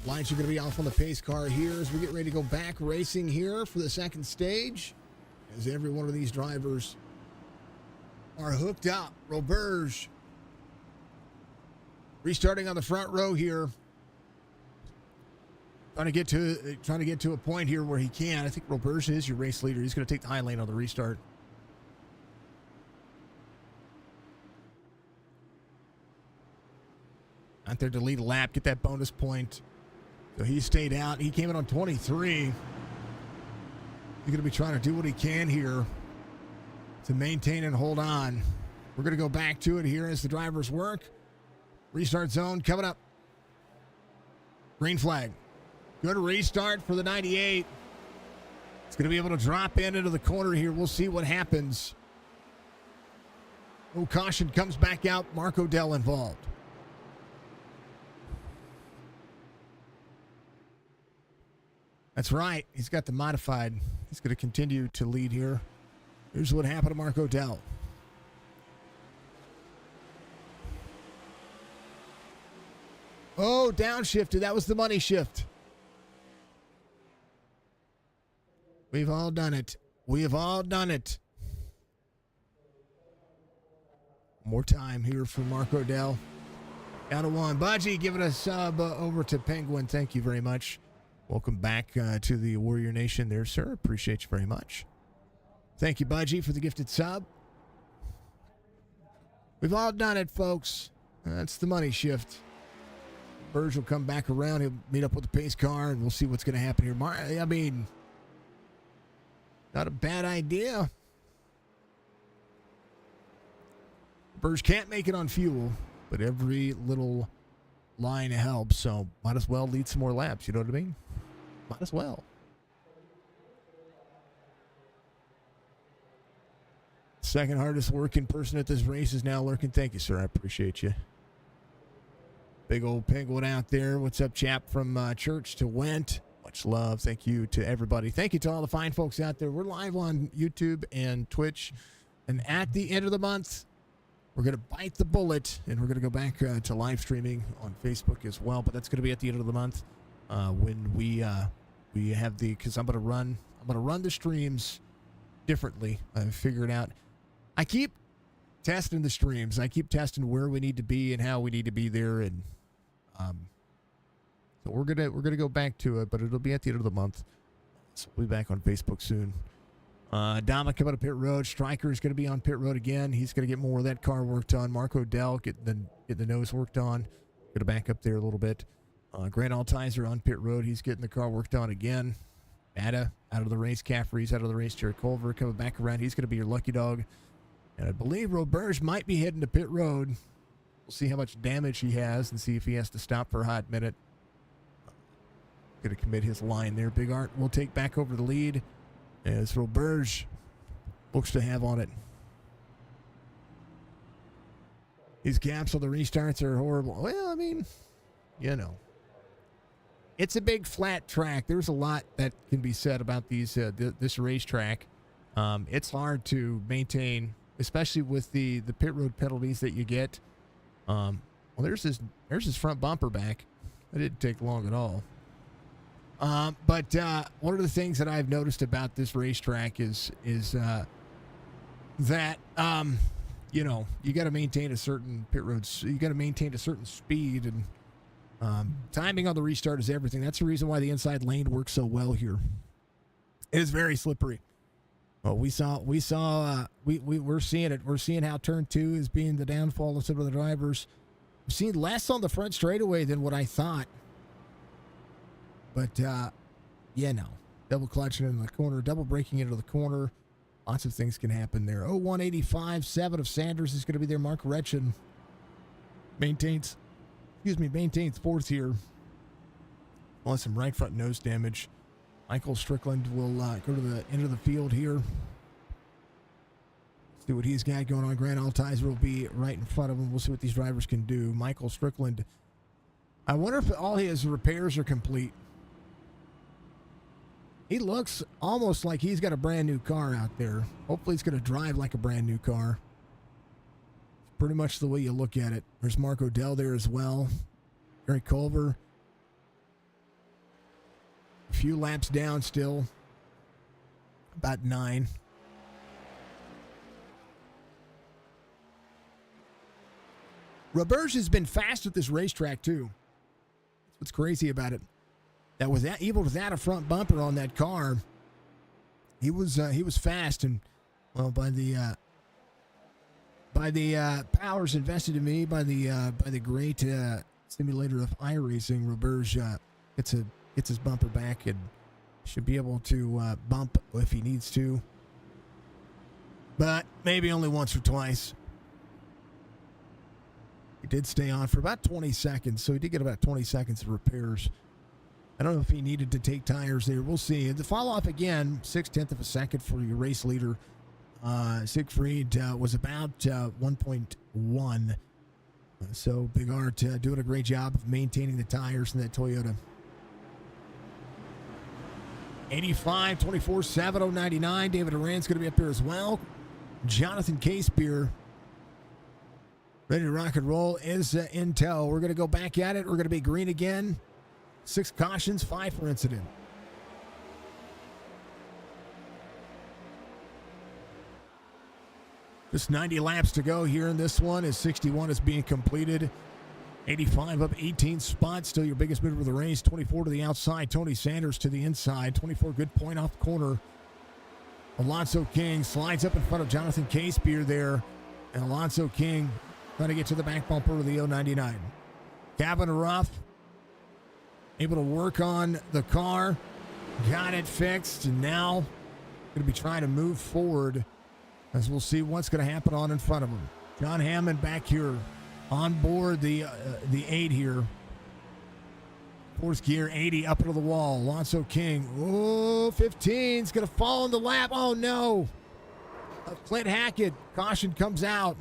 Lights are going to be off on the pace car here as we get ready to go back racing here for the second stage. As every one of these drivers are hooked up. Roberge restarting on the front row here. Trying to get to a point here where he can. I think Roberge is your race leader. He's going to take the high lane on the restart. Out there to lead a lap, get that bonus point. So he stayed out. He came in on 23. He's going to be trying to do what he can here to maintain and hold on. We're going to go back to it here as the drivers work. Restart zone coming up. Green flag. Good restart for the 98. It's going to be able to drop in into the corner here. We'll see what happens. No caution comes back out. Marco Dell involved. That's right. He's got the modified. He's going to continue to lead here. Here's what happened to Marco Dell. Oh, downshifted. That was the money shift. We've all done it. We have all done it. More time here for Marco Dell. Out of one. Budgie giving a sub over to Penguin. Thank you very much. Welcome back to the Warrior Nation there, sir. Appreciate you very much. Thank you, Budgie, for the gifted sub. We've all done it, folks. That's the money shift. Burge will come back around. He'll meet up with the pace car, and we'll see what's going to happen here. I mean, not a bad idea. Burge can't make it on fuel, but every little line helps, so might as well lead some more laps. You know what I mean? Might as well. Second hardest working person at this race is now lurking. Thank you, sir. I appreciate you. Big old Penguin out there. What's up, chap? From church to Went. Much love. Thank you to everybody. Thank you to all the fine folks out there. We're live on YouTube and Twitch. And at the end of the month, we're going to bite the bullet, and we're going to go back to live streaming on Facebook as well. But that's going to be at the end of the month when we have the, because I'm going to run the streams differently. I've figured out. I keep testing the streams. I keep testing where we need to be and how we need to be there, and so we're gonna go back to it, but it'll be at the end of the month. So we'll be back on Facebook soon. Dama coming to pit road. Striker is going to be on pit road again. He's going to get more of that car worked on. Marco Dell get the nose worked on. Going to back up there a little bit. Grant Altizer on pit road. He's getting the car worked on again. Ada out of the race. Caffrey's out of the race. Jared Culver coming back around. He's going to be your lucky dog. And I believe Roberge might be heading to pit road. We'll see how much damage he has and see if he has to stop for a hot minute. Going to commit his line there. Big Art will take back over the lead as Roberge looks to have on it. These gaps on the restarts are horrible. Well, I mean, you know, it's a big flat track. There's a lot that can be said about these this racetrack. It's hard to maintain, especially with the pit road penalties that you get. Well, there's his front bumper back. That didn't take long at all. But one of the things that I've noticed about this racetrack is that you know, you got to maintain a certain pit roads. You got to maintain a certain speed, and timing on the restart is everything. That's the reason why the inside lane works so well here. It is very slippery. Well, we're seeing it. We're seeing how turn 2 is being the downfall of some of the drivers. We've seen less on the front straightaway than what I thought. But, yeah, no. Double clutching into the corner, double braking into the corner. Lots of things can happen there. 185, 7 of Sanders is going to be there. Mark Retchen maintains fourth here. Well, some right front nose damage. Michael Strickland will go to the end of the field here. See what he's got going on. Grant Altizer will be right in front of him. We'll see what these drivers can do. Michael Strickland, I wonder if all his repairs are complete. He looks almost like he's got a brand new car out there. Hopefully he's going to drive like a brand new car. Pretty much the way you look at it. There's Marco Dell there as well. Eric Culver. few laps down still. About 9. Roberge has been fast at this racetrack, too. That's what's crazy about it. That was that even without a front bumper on that car. He was fast, and well, by the powers invested in me by the great simulator of iRacing, Roberge gets his bumper back and should be able to bump if he needs to, but maybe only once or twice. He did stay on for about 20 seconds, so he did get about 20 seconds of repairs. I don't know if he needed to take tires there. We'll see. The fall off again, 0.6 of a second for your race leader. Siegfried was about 1.1. So Big Art doing a great job of maintaining the tires in that Toyota. 85, 24, 7099. David Duran's going to be up there as well. Jonathan Casebeer, ready to rock and roll, is in tow. We're going to go back at it. We're going to be green again. 6 cautions, 5 for incident. Just 90 laps to go here in this one as 61 is being completed. 85 up 18 spots. Still your biggest mover of the race. 24 to the outside. Tony Sanders to the inside. 24 good point off the corner. Alonso King slides up in front of Jonathan Casebeer there. And Alonso King trying to get to the back bumper of the 099. Cabin rough. Able to work on the car. Got it fixed. And now going to be trying to move forward as we'll see what's going to happen on in front of him. John Hammond back here on board the 8 here. Fourth gear, 80 up into the wall. Alonso King. Oh, 15's going to fall in the lap. Oh, no. Clint Hackett. Caution comes out.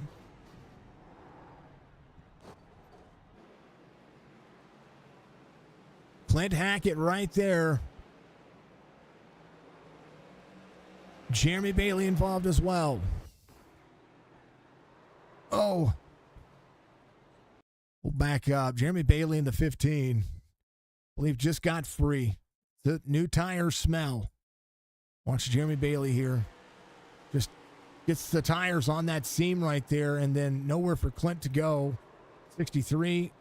Clint Hackett right there. Jeremy Bailey involved as well. Oh. We'll back up. Jeremy Bailey in the 15. I believe just got free. The new tire smell. Watch Jeremy Bailey here. Just gets the tires on that seam right there, and then nowhere for Clint to go. 63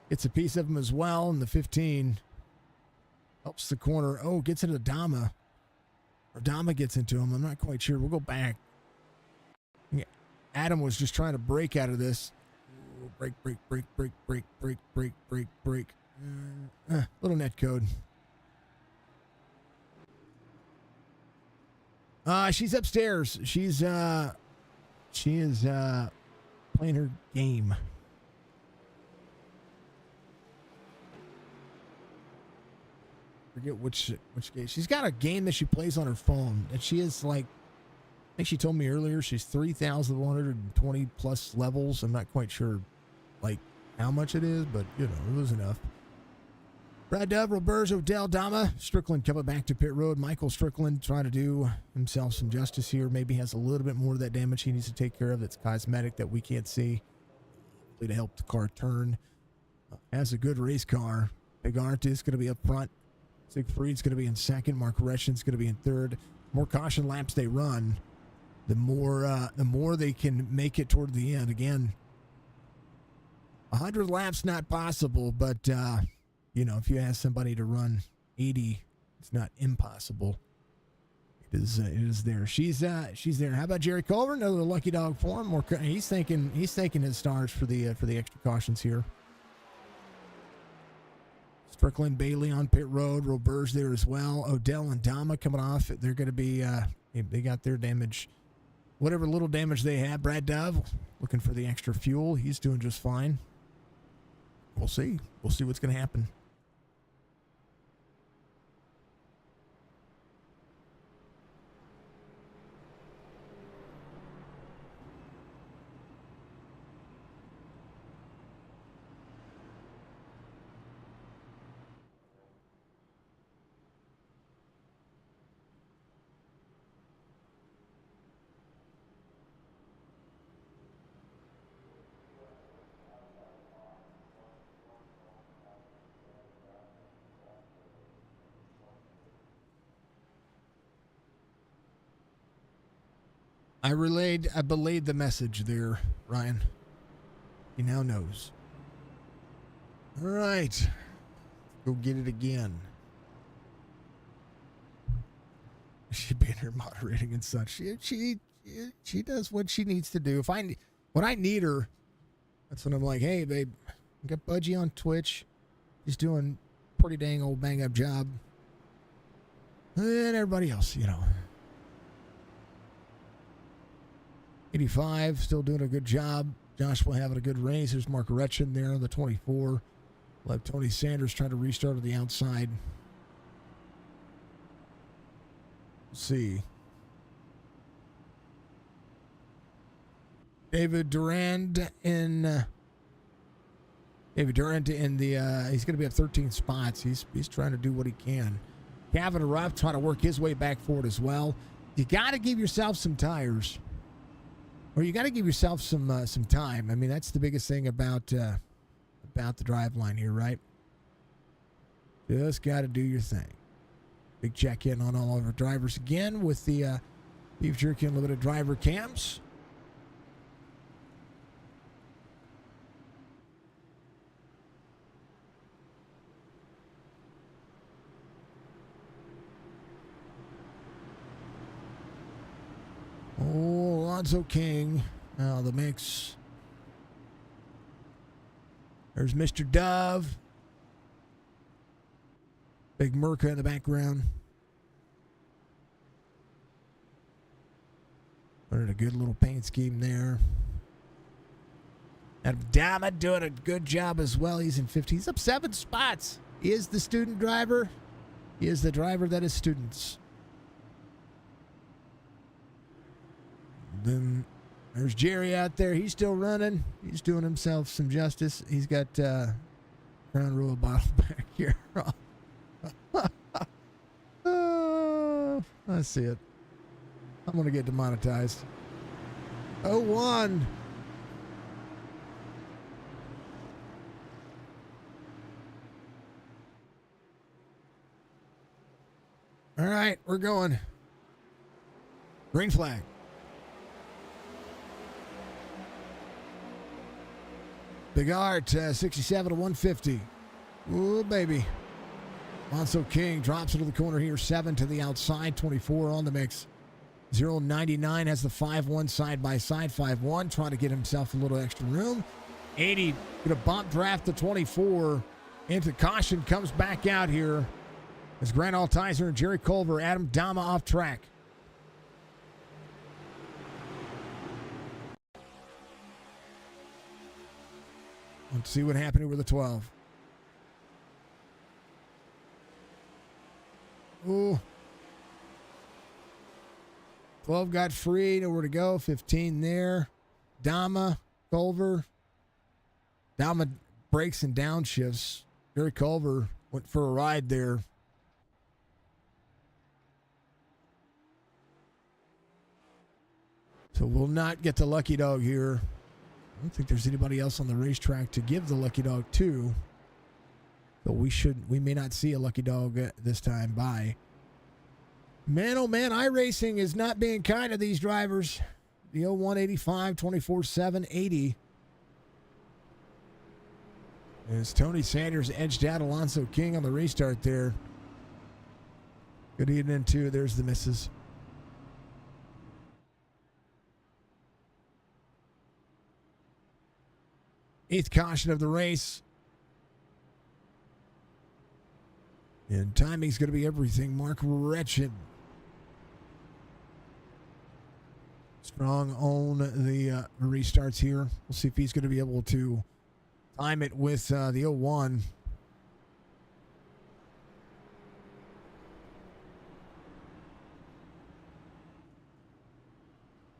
gets a piece of him as well, and the 15 helps the corner. Oh, gets into Dama. Or Dama gets into him. I'm not quite sure. We'll go back. Yeah. Adam was just trying to break out of this. Break. Little net code. She's upstairs. She is playing her game. Forget which game. She's got a game that she plays on her phone, and she is like, I think she told me earlier she's 3,120 plus levels. I'm not quite sure like how much it is, but you know, it was enough. Brad Dove, Roberge, Odell, Dama, Strickland coming back to pit road. Michael Strickland trying to do himself some justice here. Maybe has a little bit more of that damage he needs to take care of that's cosmetic that we can't see. Hopefully to help the car turn. Has a good race car. Big Art is going to be up front. Siegfried's going to be in second. Mark Reshen's going to be in third. More caution laps they run, the more they can make it toward the end. Again, 100 laps not possible, but you know, if you ask somebody to run 80, it's not impossible. It is there. She's there. How about Jerry Culver? Another lucky dog for him. He's thanking his stars for the extra cautions here. Strickland, Bailey on pit road. Roberge there as well. Odell and Dama coming off. They're going to be, they got their damage. Whatever little damage they have. Brad Dove looking for the extra fuel. He's doing just fine. We'll see. We'll see what's going to happen. I belayed the message there, Ryan. He now knows. All right. Go get it again. She being here moderating and such. She does what she needs to do. When I need her, that's when I'm like, hey, babe, I got Budgie on Twitch. He's doing a pretty dang old bang up job. And everybody else, 85, still doing a good job. Joshua having a good race. There's Mark Retchin there on the 24. We'll have Tony Sanders trying to restart on the outside. Let's see. David Durand in the he's going to be at 13 spots. He's trying to do what he can. Gavin Ruff trying to work his way back forward as well. You got to give yourself some tires, or you got to give yourself some time. I mean, that's the biggest thing about the drive line here, right? Just got to do your thing. Big check in on all of our drivers again with the Beef Jerky Unlimited driver cams. Oh, Alonzo King. Now the mix. There's Mr. Dove. Big Merca in the background. Learned a good little paint scheme there. And Dama doing a good job as well. He's in 15. He's up 7 spots. He is the student driver. He is the driver that is students. Then there's Jerry out there. He's still running. He's doing himself some justice. He's got Crown Royal bottle back here. I see it. I'm going to get demonetized. 0-1. All right, we're going. Green flag. Big Art, 67 to 150. Ooh, baby. Alonso King drops into the corner here. 7 to the outside. 24 on the mix. 0.99 has the 5-1 side by side. 5-1 trying to get himself a little extra room. 80 gonna bump draft the 24 into caution. Comes back out here as Grant Altizer and Jerry Culver. Adam Dama off track. Let's see what happened over the 12. Ooh. 12 got free, nowhere to go. 15 there. Dama, Culver. Dama breaks and downshifts. Jerry Culver went for a ride there. So we'll not get the lucky dog here. I don't think there's anybody else on the racetrack to give the lucky dog to. So we may not see a lucky dog this time by. Man, oh man, iRacing is not being kind to these drivers. The 0185, 24-7, 80. As Tony Sanders edged out Alonso King on the restart there. Good evening, too. There's the misses. Eighth caution of the race. And timing's going to be everything. Mark Retchin. Strong on the restarts here. We'll see if he's going to be able to time it with the 01.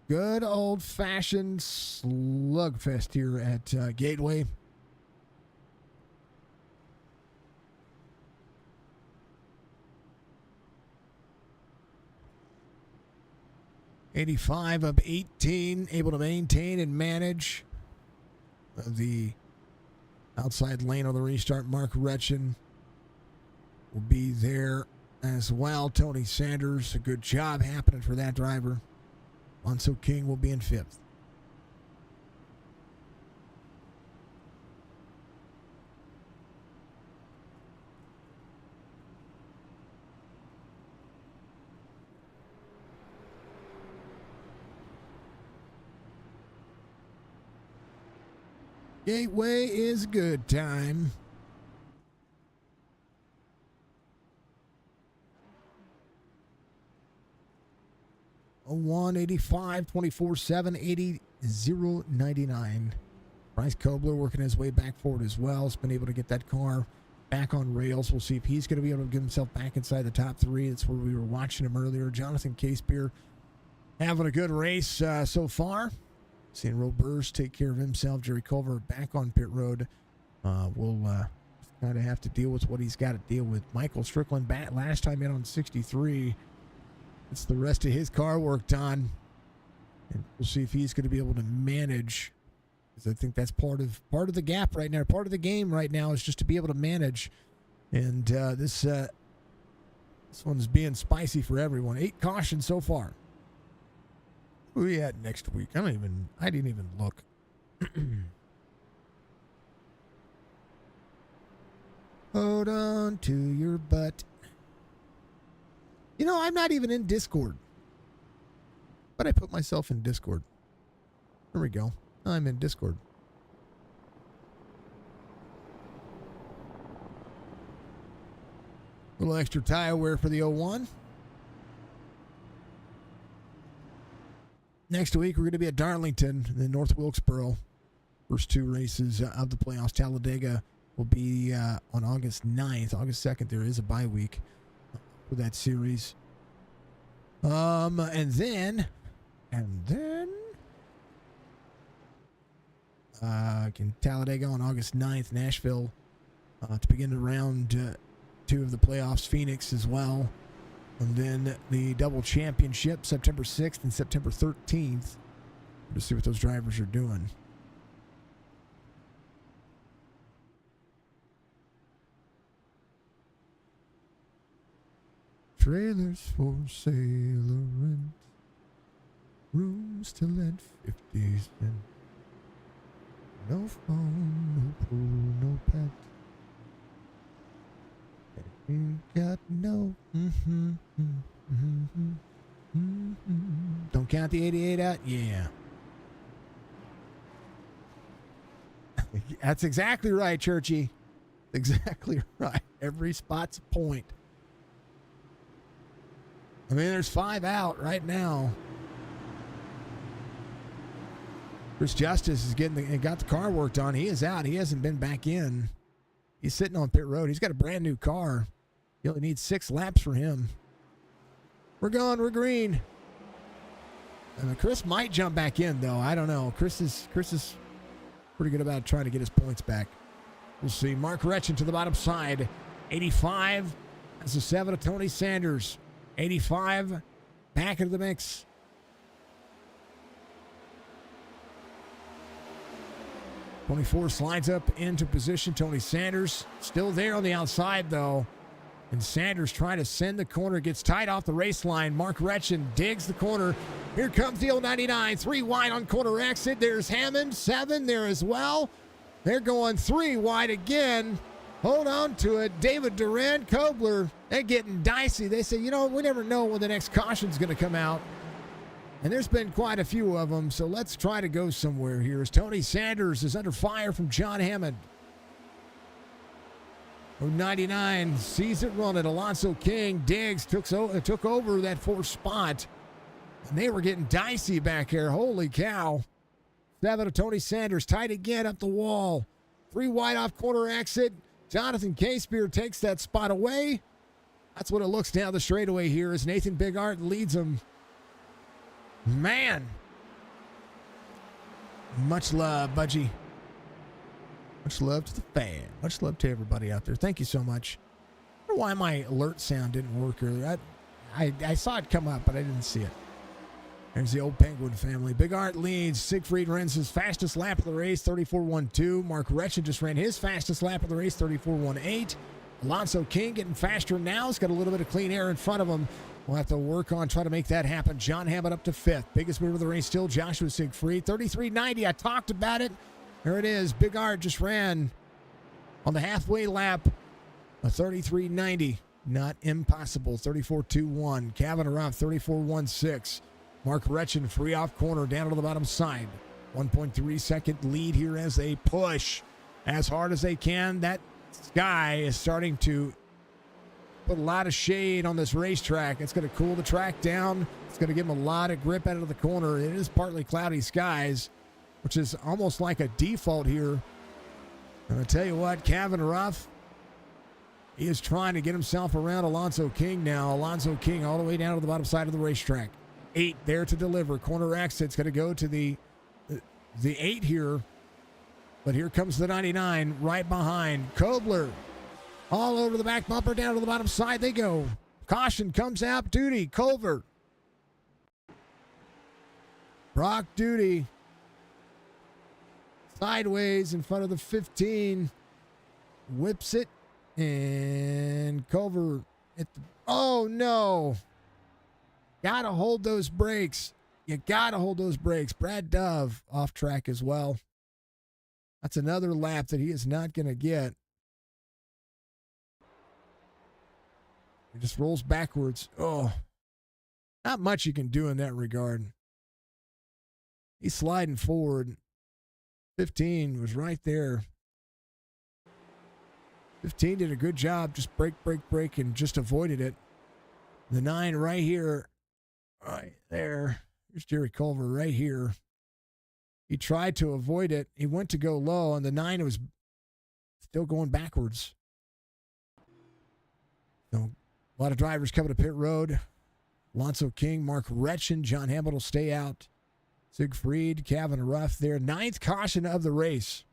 Good old-fashioned slugfest here at Gateway. '85 up 18, able to maintain and manage the outside lane on the restart. Mark Retchin will be there as well. Tony Sanders, a good job happening for that driver. Alonso King will be in 5th. Gateway is good time. Oh, 185, 24, 7, 80, 0, 99. Bryce Kobler working his way back forward as well. Has been able to get that car back on rails. We'll see if he's going to be able to get himself back inside the top 3. That's where we were watching him earlier. Jonathan Casebeer having a good race so far. Seeing Robers take care of himself. Jerry Culver back on pit road. We'll kind of have to deal with what he's got to deal with. Michael Strickland back last time in on 63. It's the rest of his car worked on. And we'll see if he's going to be able to manage. Because I think that's part of the gap right now. Part of the game right now is just to be able to manage. And this one's being spicy for everyone. 8 cautions so far. Who are we at next week? I didn't even look. Hold on to your butt. You know, I'm not even in Discord. But I put myself in Discord. There we go. I'm in Discord. A little extra tire wear for the 01. Next week, we're going to be at Darlington, then North Wilkesboro. First 2 races of the playoffs. Talladega will be on August 9th. August 2nd, there is a bye week for that series. And then Talladega on August 9th. Nashville to begin the round 2 of the playoffs. Phoenix as well. And then the double championship, September 6th and September 13th. To see what those drivers are doing. Trailers for sale or rent. Rooms to let 50 cents. No phone, no pool, no pet. Ain't got no. Don't count the 88 out? Yeah. That's exactly right, Churchy. Exactly right. Every spot's a point. I mean, there's 5 out right now. Chris Justice is got the car worked on. He is out. He hasn't been back in. He's sitting on pit road. He's got a brand new car. You only need 6 laps for him. We're going. We're green. And Chris might jump back in, though. I don't know. Chris is pretty good about trying to get his points back. We'll see. Mark Retchen to the bottom side. 85. That's a 7 of Tony Sanders. 85. Back into the mix. '24 slides up into position. Tony Sanders still there on the outside, though. And Sanders trying to send the corner. Gets tight off the race line. Mark Retchen digs the corner. Here comes the 099. 3 wide on corner exit. There's Hammond. 7 there as well. They're going 3 wide again. Hold on to it. David Duran, Kobler. They're getting dicey. They say, you know, we never know when the next caution's going to come out. And there's been quite a few of them, so let's try to go somewhere here as Tony Sanders is under fire from John Hammond. 099 sees it running. Alonso King digs, took over that 4th spot. And they were getting dicey back here. Holy cow. 7 of Tony Sanders, tight again up the wall. 3 wide off corner exit. Jonathan Casebeer takes that spot away. That's what it looks down the straightaway here as Nathan Bigart leads them. Man. Much love, Budgie. Much love to the fan. Much love to everybody out there. Thank you so much. I don't know why my alert sound didn't work earlier. I saw it come up, but I didn't see it. There's the old Penguin family. Bigart leads. Siegfried runs his fastest lap of the race, 34.12. Mark Retchen just ran his fastest lap of the race, 34.18. Alonso King getting faster now. He's got a little bit of clean air in front of him. We'll have to work on trying to make that happen. John Hammond up to 5th. Biggest mover of the race still Joshua Siegfried. 33.90. I talked about it. There it is. Big Art just ran on the halfway lap. A 33.90. Not impossible. 34.21. Kevin Ruff, 34.16. Mark Retchen, free off corner down to the bottom side. 1.3 second lead here as they push as hard as they can. That sky is starting to put a lot of shade on this racetrack. It's going to cool the track down. It's going to give them a lot of grip out of the corner. It is partly cloudy skies, which is almost like a default here. And I tell you what, Kevin Ruff, he is trying to get himself around Alonzo King now. Alonzo King all the way down to the bottom side of the racetrack. 8 there to deliver. Corner exit's going to go to the 8 here. But here comes the 99 right behind. Kobler all over the back bumper, down to the bottom side they go. Caution comes out. Duty, Culver. Brock Duty. Sideways in front of the 15. Whips it. And Culver at the... Oh, no. Gotta hold those brakes. You gotta hold those brakes. Brad Dove off track as well. That's another lap that he is not going to get. He just rolls backwards. Oh, not much you can do in that regard. He's sliding forward. 15 was right there. 15 did a good job. Just brake, and just avoided it. The 9 right here. Right there. Here's Jerry Culver right here. He tried to avoid it. He went to go low, and the 9 was still going backwards. So, a lot of drivers coming to pit road. Alonzo King, Mark Retchen, John Hammond will stay out. Siegfried, Kevin Ruff there. 9th caution of the race.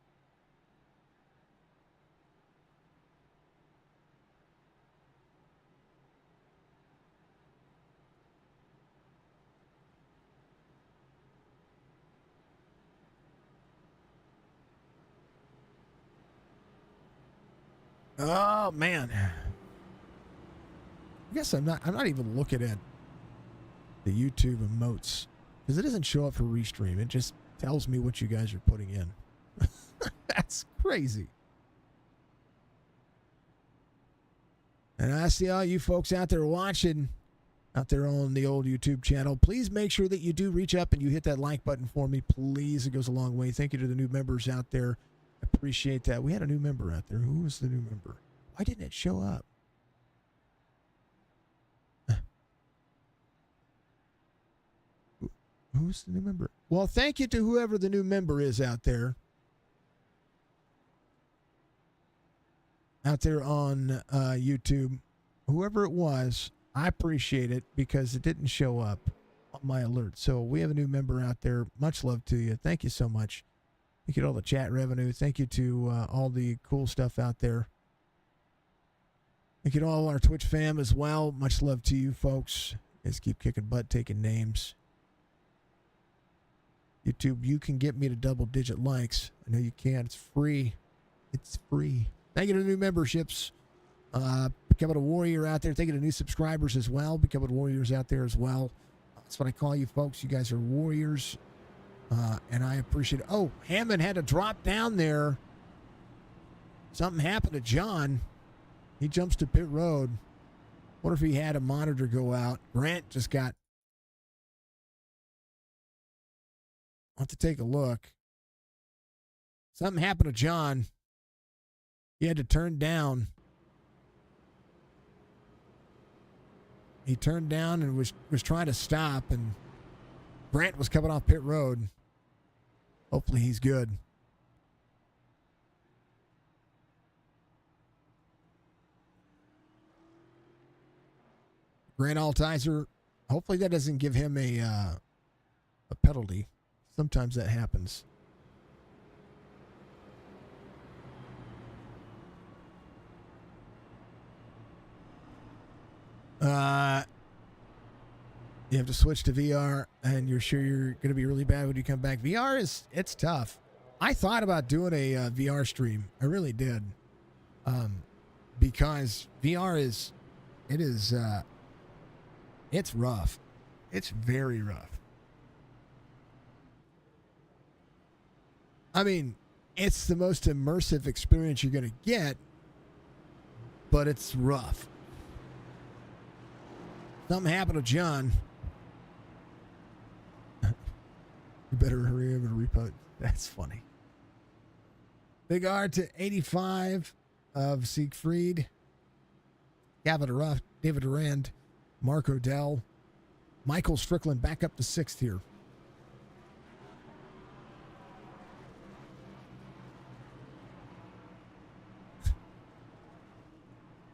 Oh, man. I guess I'm not even looking at the YouTube emotes because it doesn't show up for restream. It just tells me what you guys are putting in. That's crazy. And I see all you folks out there watching out there on the old YouTube channel. Please make sure that you do reach up and you hit that like button for me. Please. It goes a long way. Thank you to the new members out there. Appreciate that. We had a new member out there. Who was the new member? Why didn't it show up? Who's the new member? Well, thank you to whoever the new member is out there. Out there on YouTube. Whoever it was, I appreciate it because it didn't show up on my alert. So we have a new member out there. Much love to you. Thank you so much. Thank you to all the chat revenue. Thank you to all the cool stuff out there. Thank you to all our Twitch fam as well. Much love to you folks. Guys keep kicking butt, taking names. YouTube, you can get me to double-digit likes. I know you can. It's free. It's free. Thank you to the new memberships. Becoming a warrior out there. Thank you to new subscribers as well. Becoming warriors out there as well. That's what I call you folks. You guys are warriors. And I appreciate it. Oh, Hammond had to drop down there. Something happened to John. He jumps to pit road. What if he had a monitor go out? Grant just got... I'll have to take a look. Something happened to John. He had to turn down. He turned down and was trying to stop, and Grant was coming off pit road. Hopefully he's good. Grant Altizer, hopefully that doesn't give him a penalty. Sometimes that happens. You have to switch to VR, and you're sure you're going to be really bad when you come back. VR it's tough. I thought about doing a VR stream. I really did. Because VR is It's rough. It's very rough. I mean, it's the most immersive experience you're going to get, but it's rough. Something happened to John. You better hurry over to repo. That's funny. Big R to 85 of Siegfried. Gavin Ruff, David Durand, Mark Odell, Michael Strickland back up to 6th here.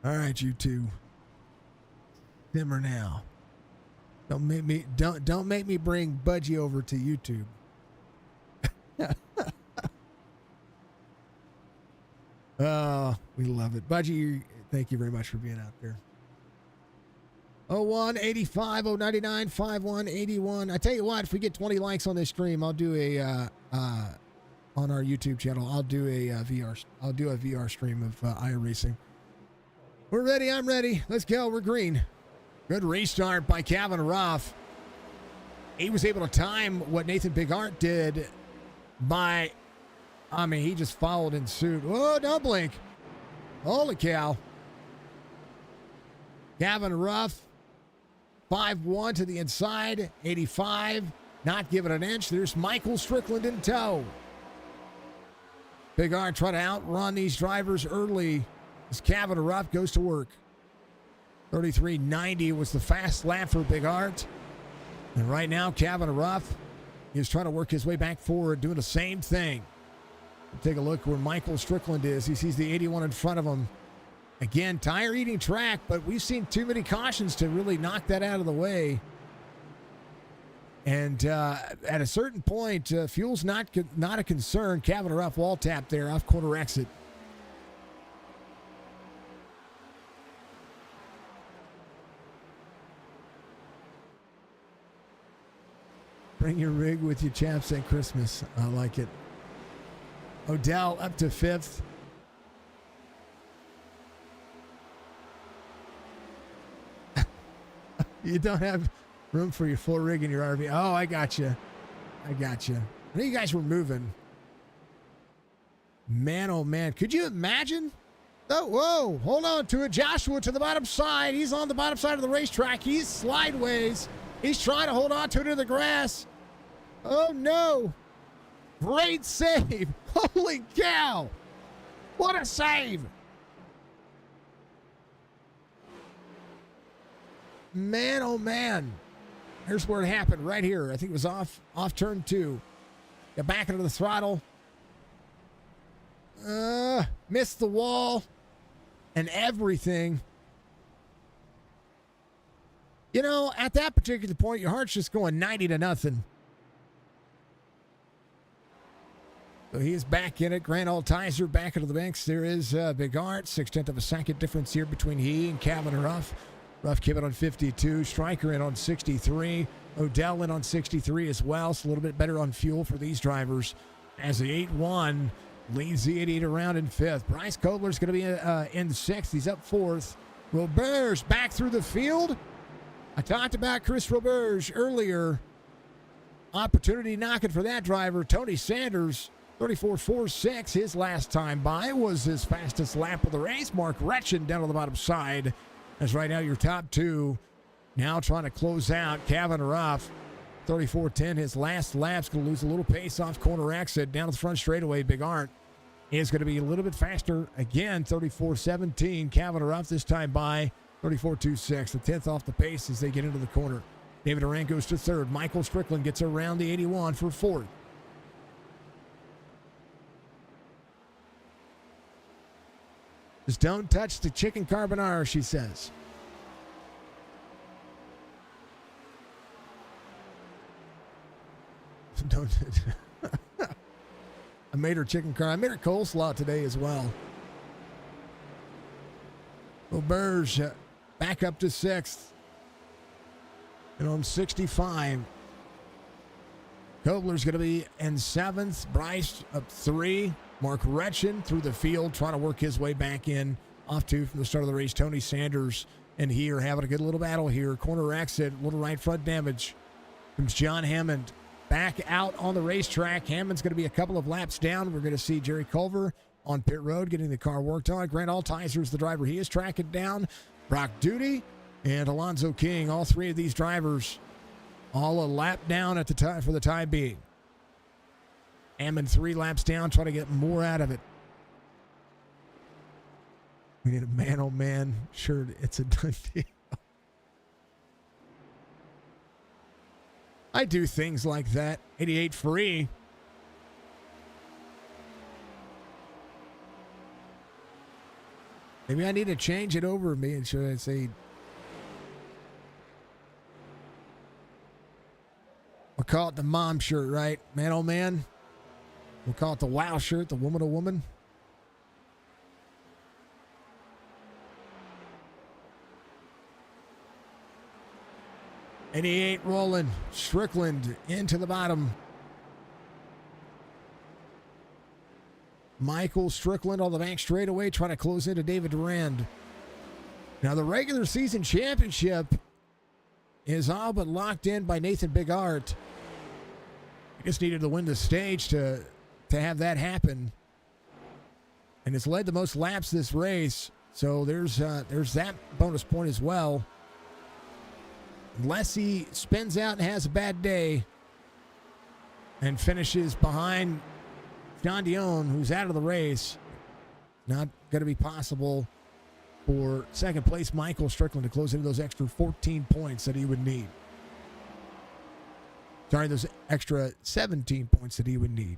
All right, you two. Simmer now. Don't make me bring Budgie over to YouTube. Oh, we love it. Budgie, thank you very much for being out there. 01, 85, 099, 51, 81. I tell you what, if we get 20 likes on this stream, I'll do a on our YouTube channel. I'll do a VR stream of iRacing. We're ready. I'm ready. Let's go. We're green. Good restart by Kevin Ruff. He was able to time what Nathan Bigart did by, I mean, he just followed in suit. Oh, don't blink. Holy cow. Gavin Ruff, 5-1 to the inside, 85, not giving an inch. There's Michael Strickland in tow. Bigart trying to outrun these drivers early as Gavin Ruff goes to work. 33.90 was the fast lap for Bigart. And right now, Gavin Ruff is trying to work his way back forward, doing the same thing. Take a look where Michael Strickland is. He sees the 81 in front of him. Again, tire-eating track, but we've seen too many cautions to really knock that out of the way. And at a certain point, fuel's not a concern. Gavin Ruff wall tap there, off corner exit. Bring your rig with you, chaps, at Christmas. I like it. Odell up to 5th. You don't have room for your full rig in your RV. Oh, I got you. I know you guys were moving. Man, oh man. Could you imagine? Oh, whoa. Hold on to it. Joshua to the bottom side. He's on the bottom side of the racetrack. He's slideways. He's trying to hold on to it in the grass. Oh, no. Great save. Holy cow. What a save. Man, oh, man. Here's where it happened right here. I think it was off turn 2. Got back into the throttle. Missed the wall and everything. You know, at that particular point, your heart's just going 90-0. So he is back in it. Grant Altizer back into the mix. There is Bigart, 0.6 of a second difference here between he and Kevin Ruff. Ruff came in on 52. Stryker in on 63. Odell in on 63 as well. So a little bit better on fuel for these drivers as the 8-1 leads the 88 around in 5th. Bryce Kobler's going to be in 6th. He's up 4th. Roberge back through the field. I talked about Chris Roberge earlier. Opportunity knocking for that driver. Tony Sanders, 34.46. His last time by was his fastest lap of the race. Mark Retchen down on the bottom side. As right now your top 2 now trying to close out. Kevin Ruff, 34.10. His last lap's going to lose a little pace off corner exit. Down the front straightaway, Bigart is going to be a little bit faster. Again, 34.17. Kevin Ruff this time by 34.26. The 10th off the pace as they get into the corner. David Durant goes to 3rd. Michael Strickland gets around the 81 for 4th. Just don't touch the chicken carbonara, she says. Don't. I made her chicken carbonara. I made her coleslaw today as well. Roberge back up to 6th. And on 65. Kobler's going to be in 7th. Bryce up 3. Mark Retchen through the field, trying to work his way back in. Off 2 from the start of the race. Tony Sanders and he are having a good little battle here. Corner exit, little right front damage. Comes John Hammond back out on the racetrack. Hammond's going to be a couple of laps down. We're going to see Jerry Culver on pit road getting the car worked on. Grant Altizer is the driver. He is tracking down. Brock Duty and Alonzo King, all three of these drivers, all a lap down at the time for the time being. Hammond 3 laps down, trying to get more out of it. We need a man-oh-man shirt. It's a done deal. I do things like that. 88 free. Maybe I need to change it over. Me, should I say? We'll call it the mom shirt, right? Man, oh man. We'll call it the wow shirt, the woman, oh woman. '88 rolling. Strickland into the bottom. Michael Strickland on the bank straightaway, trying to close into David Durand. Now, the regular season championship is all but locked in by Nathan Bigart. He just needed to win the stage to have that happen. And it's led the most laps this race. So there's that bonus point as well. Unless he spins out and has a bad day and finishes behind John Dion, who's out of the race, not going to be possible for second place Michael Strickland to close into those extra 14 points that he would need. Sorry, those extra 17 points that he would need.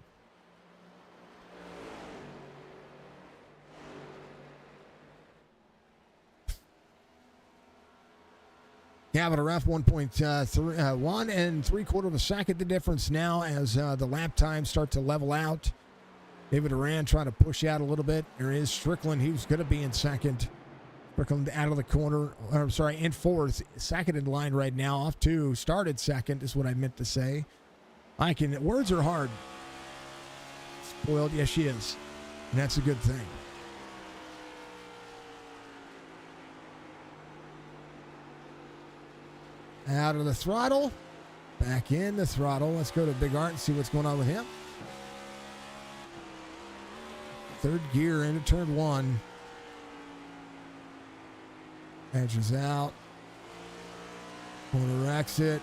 Having a rough 1 and 3/4 of a second the difference now as the lap times start to level out. David Duran trying to push out a little bit. There is Strickland. He was going to be in second. Strickland out of the corner. In fourth. Second in line right now. Off two. Started second is what I meant to say. Words are hard. Spoiled. Yes, she is. And that's a good thing. Out of the throttle. Back in the throttle. Let's go to Big Art and see what's going on with him. Third gear into turn one. Edges out. Corner exit.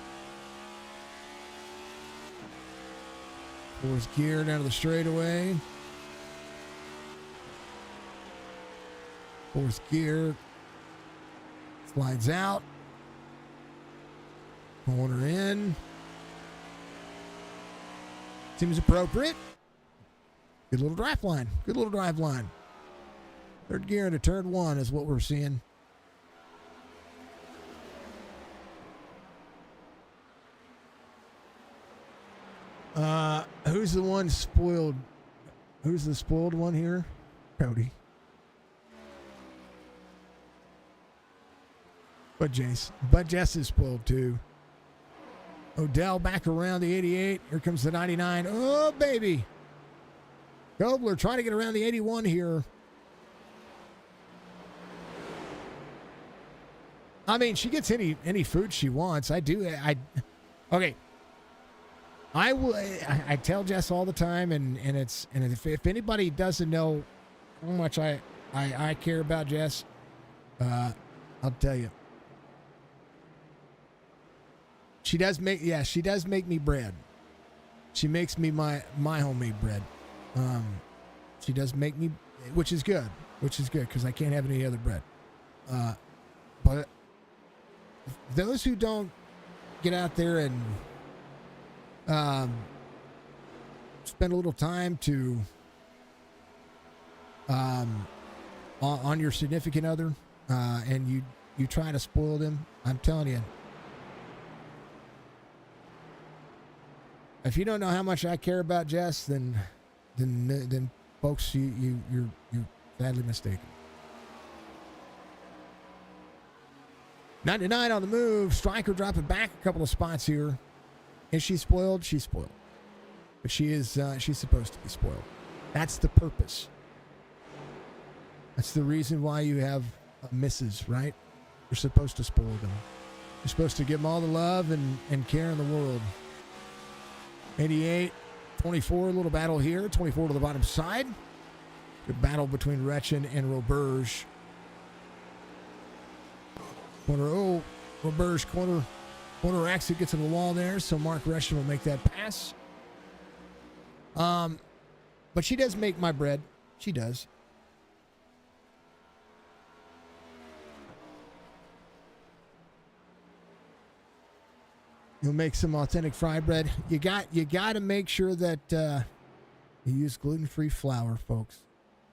Fourth gear down to the straightaway. Fourth gear. Slides out. Corner in. Seems appropriate. Good little drive line. Good little drive line. Third gear into turn one is what we're seeing. Who's the one spoiled? Who's the spoiled one here? Cody. But Jess is spoiled too. Odell back around the 88. Here comes the 99. Oh, baby. Gobler trying to get around the 81 here. I mean, she gets any food she wants. Okay. I tell Jess all the time, and if anybody doesn't know how much I care about Jess, I'll tell you. She does make me bread. She makes me my homemade bread. She does make me, which is good because I can't have any other bread. But those who don't get out there and spend a little time to on your significant other, and you try to spoil them, I'm telling you. If you don't know how much I care about Jess, then folks, you're badly mistaken. 99 on the move. Stryker dropping back a couple of spots here. Is she spoiled? She's spoiled. But she's supposed to be spoiled. That's the purpose. That's the reason why you have misses, right? You're supposed to spoil them. You're supposed to give them all the love and care in the world. 88, 24, a little battle here. 24 to the bottom side. Good battle between Retchen and Roberge. Roberge corner exit gets in the wall there, so Mark Retchen will make that pass. But she does make my bread. She does. You'll make some authentic fry bread. You got to make sure that you use gluten-free flour, folks.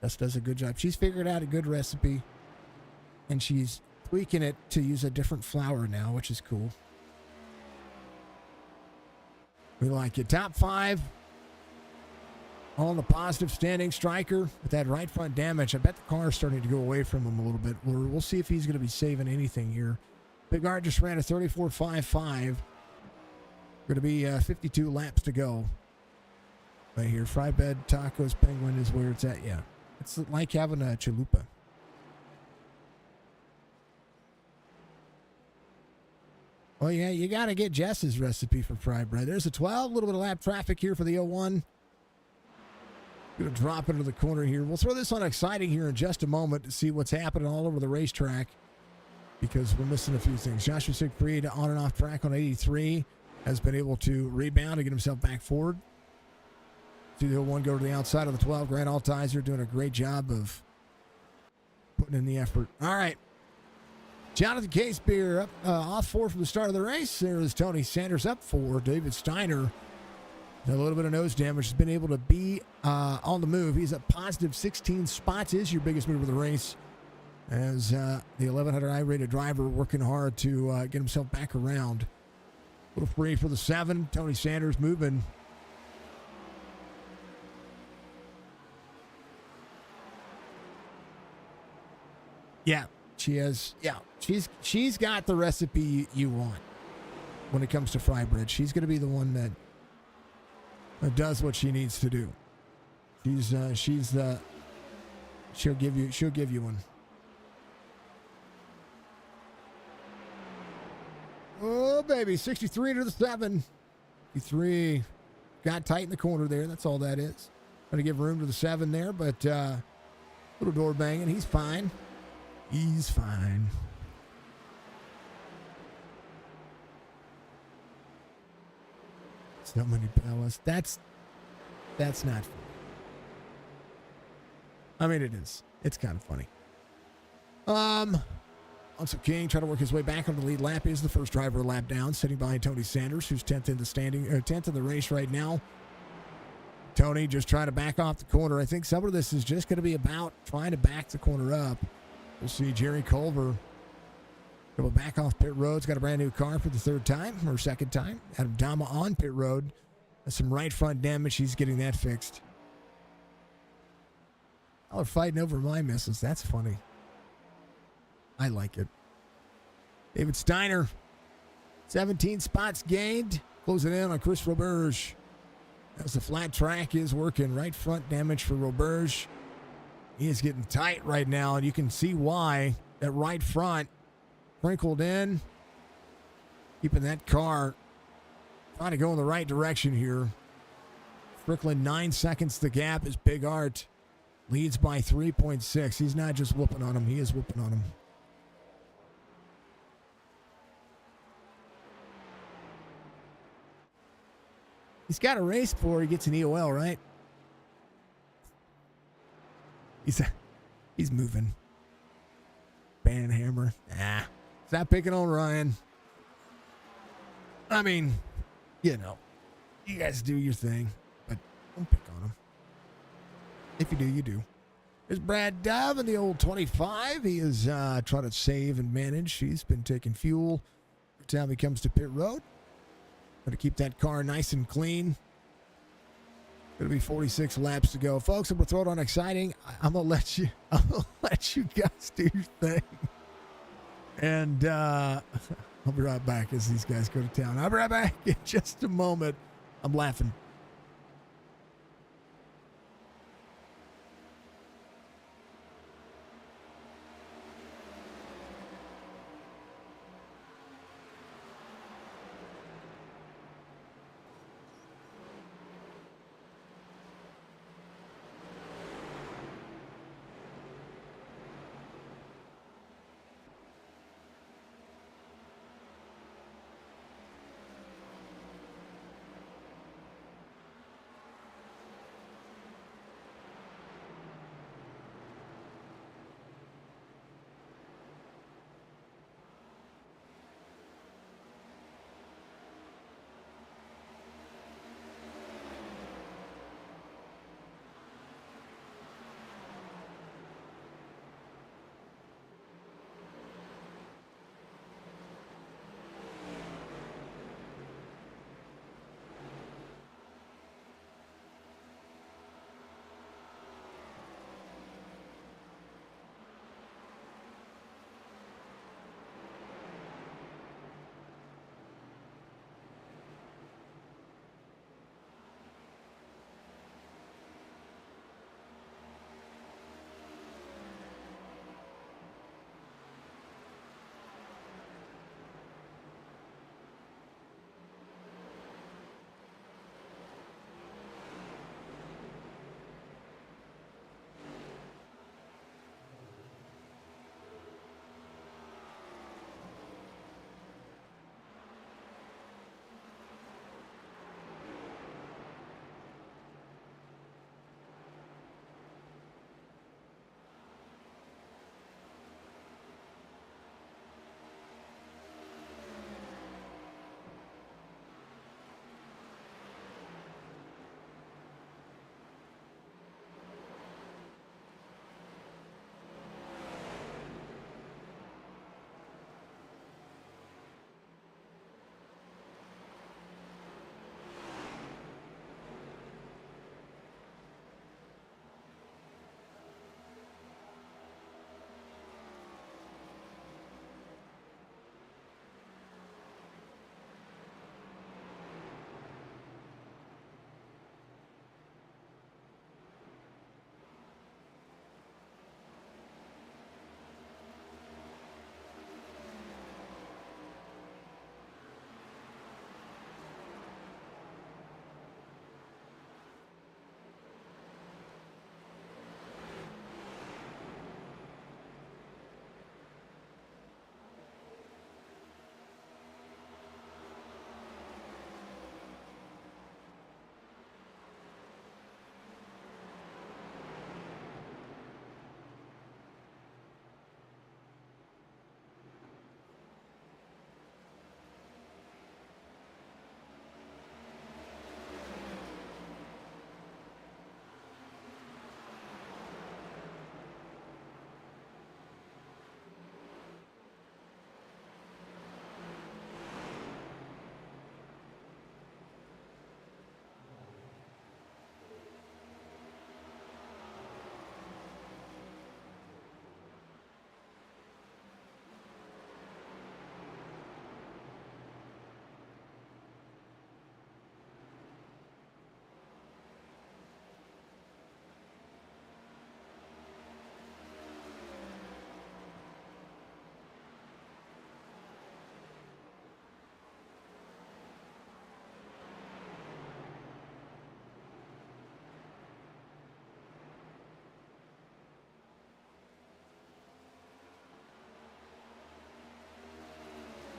Jess does a good job. She's figured out a good recipe, and she's tweaking it to use a different flour now, which is cool. We like it. Top 5. All in the positive standing. Striker with that right front damage. I bet the car's starting to go away from him a little bit. We'll see if he's going to be saving anything here. Big Art just ran a 34.55. Going to be 52 laps to go. Right here. Fry Bed, Tacos, Penguin is where it's at. Yeah. It's like having a chalupa. Oh, yeah. You got to get Jess's recipe for fry bread. There's a 12. A little bit of lap traffic here for the 01. Going to drop into the corner here. We'll throw this on exciting here in just a moment to see what's happening all over the racetrack because we're missing a few things. Joshua Siegfried on and off track on 83 has been able to rebound and get himself back forward. See the 01 go to the outside of the 12. Grant Altizer doing a great job of putting in the effort. All right. Jonathan Casebeer up off 4 from the start of the race. There is Tony Sanders up 4. David Steiner. A little bit of nose damage. Has been able to be on the move. He's at positive 16 spots. Is your biggest move of the race. As the 1100 I-rated driver working hard to get himself back around. A little free for the 7. Tony Sanders moving. Yeah, she has. Yeah, she's got the recipe you want when it comes to fry bread. She's going to be the one that does what she needs to do. She'll give you one. Oh baby, 63 to the 7. 63 got tight in the corner there. That's all that is. Going to give room to the 7 there, but little door banging. He's fine. He's fine. So many palace. That's not funny. I mean, it is. It's kind of funny. Also King trying to work his way back on the lead lap. Is the first driver a lap down, sitting behind Tony Sanders, who's 10th in the standing, 10th in the race right now. Tony just trying to back off the corner. I think some of this is just going to be about trying to back the corner up. We'll see Jerry Culver go back off pit road. He's got a brand new car for the 3rd time or 2nd time. Adam Dama on pit road. Has some right front damage. He's getting that fixed. Y'all are fighting over my misses. That's funny. I like it. David Steiner, 17 spots gained. Closing in on Chris Roberge. As the flat track is working. Right front damage for Roberge. He is getting tight right now, and you can see why. That right front sprinkled in. Keeping that car trying to go in the right direction here. Strickland 9 seconds the gap is Big Art. Leads by 3.6. He's not just whooping on him. He is whooping on him. He's got a race before he gets an EOL, right? He's moving. Banhammer. Stop picking on Ryan. I mean, you know, you guys do your thing, but don't pick on him. If you do, you do. There's Brad Dove in the old 25. He is trying to save and manage. He's been taking fuel every time he comes to pit road. Going to keep that car nice and clean. Going to be 46 laps to go. Folks, I'm going to throw it on exciting. I'm going to let you guys do your thing. And I'll be right back as these guys go to town. I'll be right back in just a moment. I'm laughing.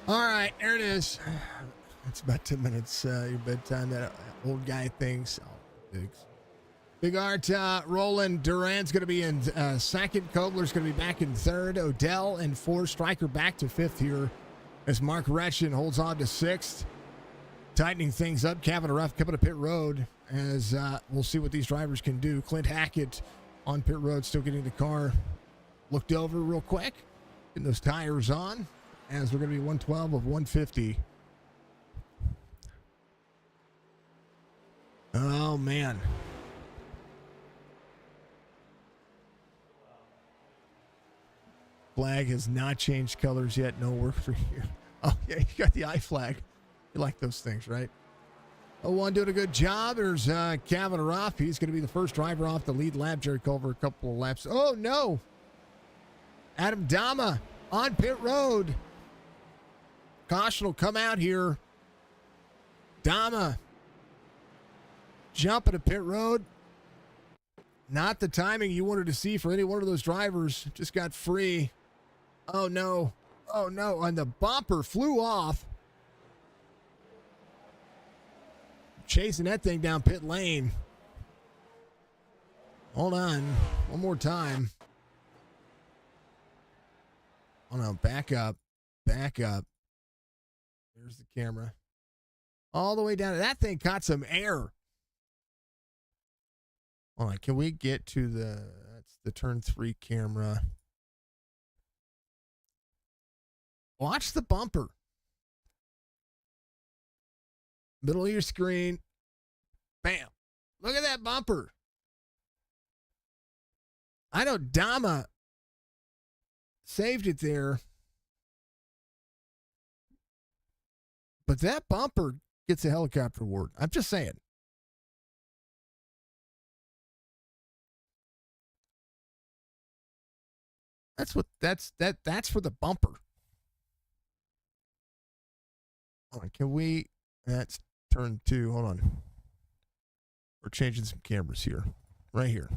All right, there it is. It's about 10 minutes. Your bedtime. That old guy thinks. Oh, Big Art, Roland Duran's going to be in second. Kobler's going to be back in third. Odell in fourth. Stryker back to fifth here as Mark Retchen holds on to sixth. Tightening things up. Kevin Ruff coming to pit road as we'll see what these drivers can do. Clint Hackett on pit road, still getting the car looked over real quick. Getting those tires on as we're going to be 112 of 150. Oh, man. Flag has not changed colors yet. No work for you. Oh, yeah, you got the I flag. You like those things, right? Oh, one doing a good job. There's Kevin Ruff. He's going to be the first driver off the lead lap. Jerry Culver a couple of laps. Oh, no. Adam Dama on pit road. Caution will come out here. Dama jumping to pit road. Not the timing you wanted to see for any one of those drivers. Just got free. Oh, no. Oh, no. And the bumper flew off. Chasing that thing down pit lane. Hold on. One more time. Oh, no. Back up. Back up. There's the camera. All the way down. That thing caught some air. Hold on. Can we get to that's the turn 3 camera. Watch the bumper. Middle of your screen. Bam. Look at that bumper. I know Dama saved it there. But that bumper gets a helicopter award. I'm just saying. That's for the bumper. Hold on, can we that's turn 2. Hold on. We're changing some cameras here. Right here.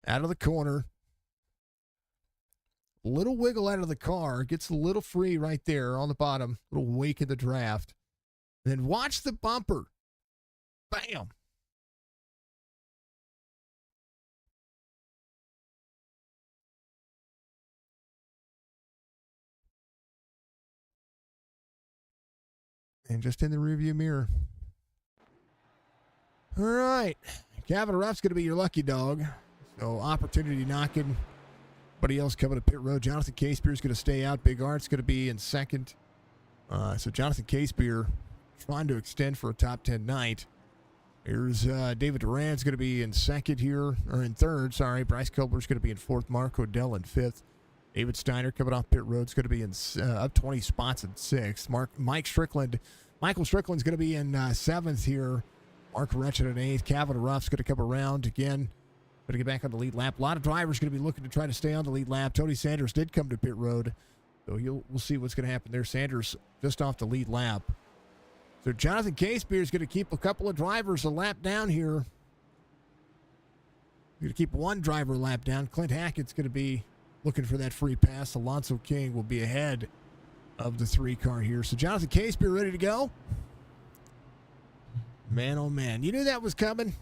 Out of the corner. Little wiggle out of the car. Gets a little free right there on the bottom. Little wake of the draft. And then watch the bumper. Bam. And just in the rearview mirror. All right. Kevin Ruff's going to be your lucky dog. So opportunity knocking. Everybody else coming to pit road. Jonathan Casebeer is going to stay out. Big Art's going to be in second. So Jonathan Casebeer trying to extend for a top 10 night. Here's David Duran's going to be in second here, or in third, sorry. Bryce Kobler's going to be in fourth. Mark Odell in fifth. David Steiner coming off pit road is going to be in up 20 spots in sixth. Michael Strickland's going to be in seventh here. Mark Retchen in eighth. Kevin Ruff's going to come around again. Going to get back on the lead lap. A lot of drivers going to be looking to try to stay on the lead lap. Tony Sanders did come to pit road, so we'll see what's going to happen there. Sanders just off the lead lap. So Jonathan Casebeer is going to keep a couple of drivers a lap down here. Going to keep one driver a lap down. Clint Hackett's going to be looking for that free pass. Alonso King will be ahead of the 3 car here. So Jonathan Casebeer ready to go? Man, oh man. You knew that was coming.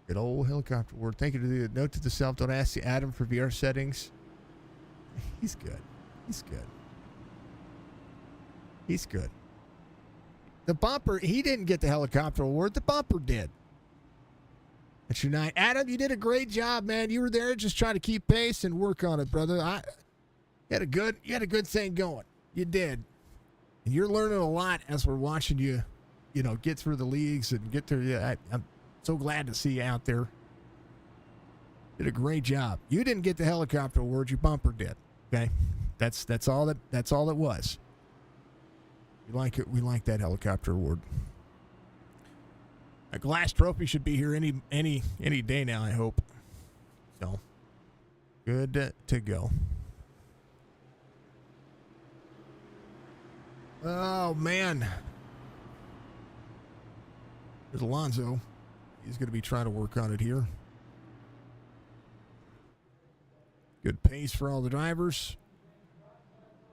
Good old helicopter word. Thank you to the note to the self. Don't ask the Adam for VR settings. He's good. He's good. He's good. The bumper, he didn't get the helicopter award. The bumper did. That's your night. Adam, you did a great job, man. You were there just trying to keep pace and work on it, brother. You had a good thing going. You did. And you're learning a lot as we're watching you, get through the leagues and get through. Yeah, I'm so glad to see you out there. Did a great job. You didn't get the helicopter award. Your bumper did. Okay, that's all it was. We like it. We like that helicopter award. A glass trophy should be here any day now, I hope. So good to go. Oh man. There's Alonso. He's going to be trying to work on it here. Good pace for all the drivers.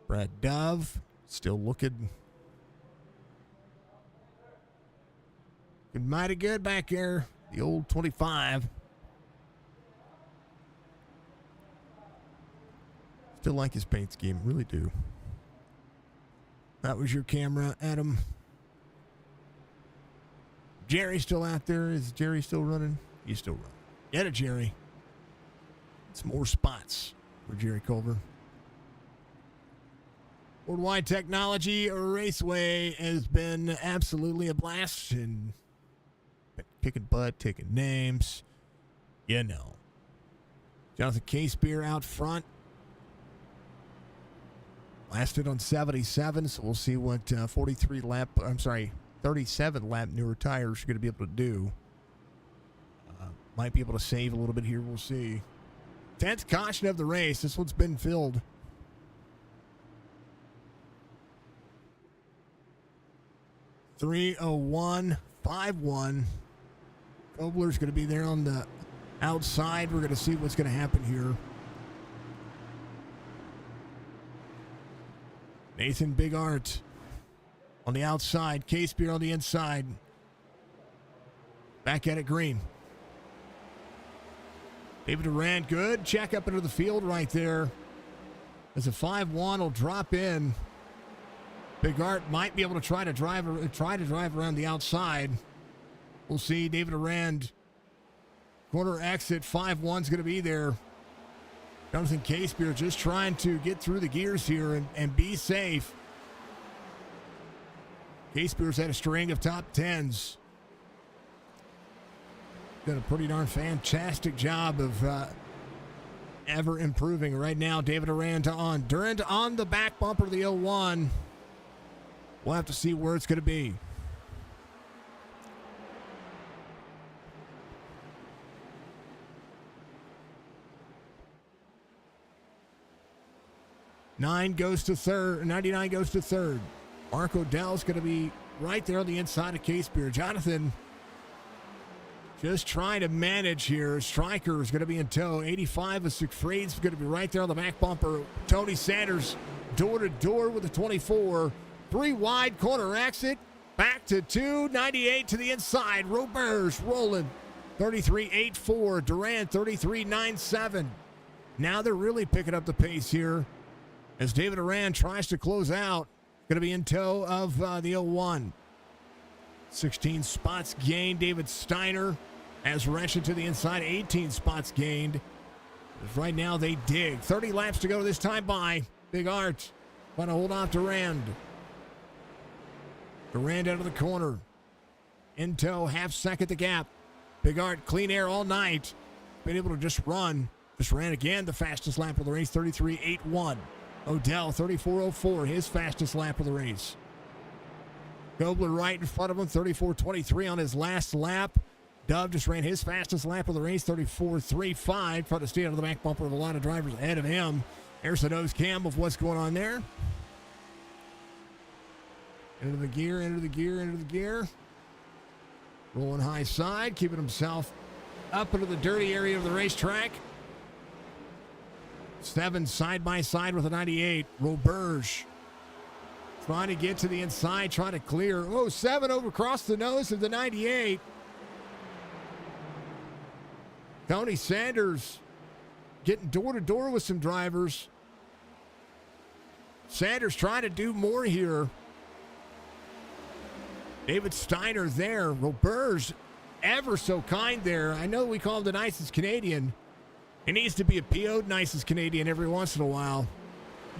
Brad Dove still looking mighty good back there. The old 25. Still like his paint scheme. Really do. That was your camera, Adam. Jerry's still out there. Is Jerry still running? He's still running. Get it, Jerry. It's more spots for Jerry Culver. Worldwide Technology Raceway has been absolutely a blast, and kicking butt, taking names. You know. Jonathan Casebeer out front. Lasted on 77, so we'll see what 37 lap newer tires are going to be able to do. Might be able to save a little bit here. We'll see. 10th caution of the race. This one's been filled. .301.51. Kobler's going to be there on the outside. We're going to see what's going to happen here. Nathan Big Art on the outside. Casebeer on the inside. Back at it, green. David Durant, good check up into the field right there. As a 5-1 will drop in. Big Art might be able to try to drive around the outside. We'll see. David Durant, corner exit. 5-1's going to be there. Jonathan Casebeer just trying to get through the gears here and be safe. Casebeer's had a string of top 10s. Done a pretty darn fantastic job of ever improving. Right now, David Durant on the back bumper of the 01. We'll have to see where it's going to be. '99 goes to third. Mark Odell's going to be right there on the inside of Casebeer. Jonathan just trying to manage here. Stryker is going to be in tow. 85 of Siegfried's going to be right there on the back bumper. Tony Sanders door to door with the 24. 3 wide corner exit. Back to 298 to the inside. Roberts rolling. 33.84. Durant 33.97. Now they're really picking up the pace here as David Durant tries to close out. Going to be in tow of the 01. 16 spots gained. David Steiner has wrenched to the inside. 18 spots gained. Right now they dig. 30 laps to go this time by. Big Art trying to hold off Durand. Durand out of the corner. In tow, half second the gap. Big Art, clean air all night. Been able to just run. Just ran again the fastest lap of the race, 33.81. Odell, 34.04, his fastest lap of the race. Gobler right in front of him, 34.23 on his last lap. Dove just ran his fastest lap of the race, 34.35. Trying to stay out of the back bumper of a lot of drivers ahead of him. There's the nose cam of what's going on there. Into the gear. Rolling high side, keeping himself up into the dirty area of the racetrack. 7 side by side with a 98. Roberge trying to get to the inside, trying to clear. 7 over across the nose of the 98. Tony Sanders getting door to door with some drivers. Sanders trying to do more here. David Steiner there. Roberge ever so kind there. I know we call him the nicest Canadian. He needs to be a PO'd nicest Canadian every once in a while.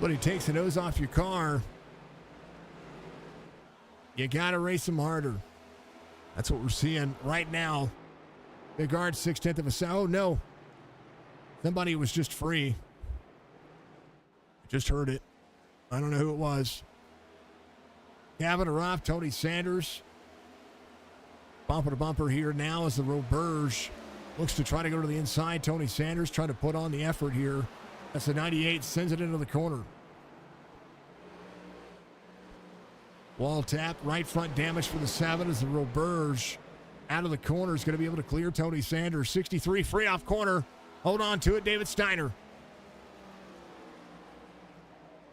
But he takes the nose off your car. You got to race him harder. That's what we're seeing right now. Big Art, 6/10 of a second. Oh, no. Somebody was just free. Just heard it. I don't know who it was. Gavin Aroff, Tony Sanders. Bumper to bumper here now as the Roberge looks to try to go to the inside. Tony Sanders trying to put on the effort here. That's the 98, sends it into the corner. Wall tap, right front damage for the 7 as the Roberge out of the corner is going to be able to clear Tony Sanders. 63 free off corner. Hold on to it, David Steiner.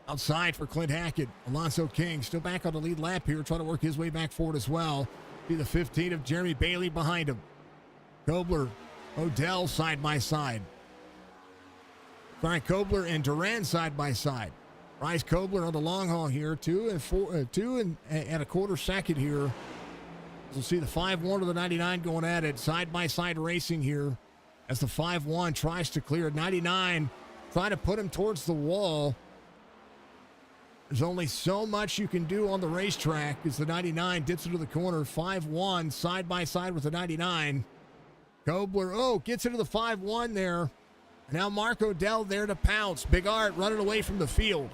Outside for Clint Hackett. Alonso King still back on the lead lap here, trying to work his way back forward as well. Be the 15 of Jeremy Bailey behind him. Kobler, Odell side by side. Brian Kobler and Duran side by side. Bryce Kobler on the long haul here, 2 and a quarter second here. We'll see the 5-1 to the 99 going at it. Side by side racing here as the 5-1 tries to clear 99, trying to put him towards the wall. There's only so much you can do on the racetrack as the 99 dips into the corner. 5-1 side by side with the 99. Kobler, gets into the 5-1 there. Now Marco Dell there to pounce. Big Art running away from the field.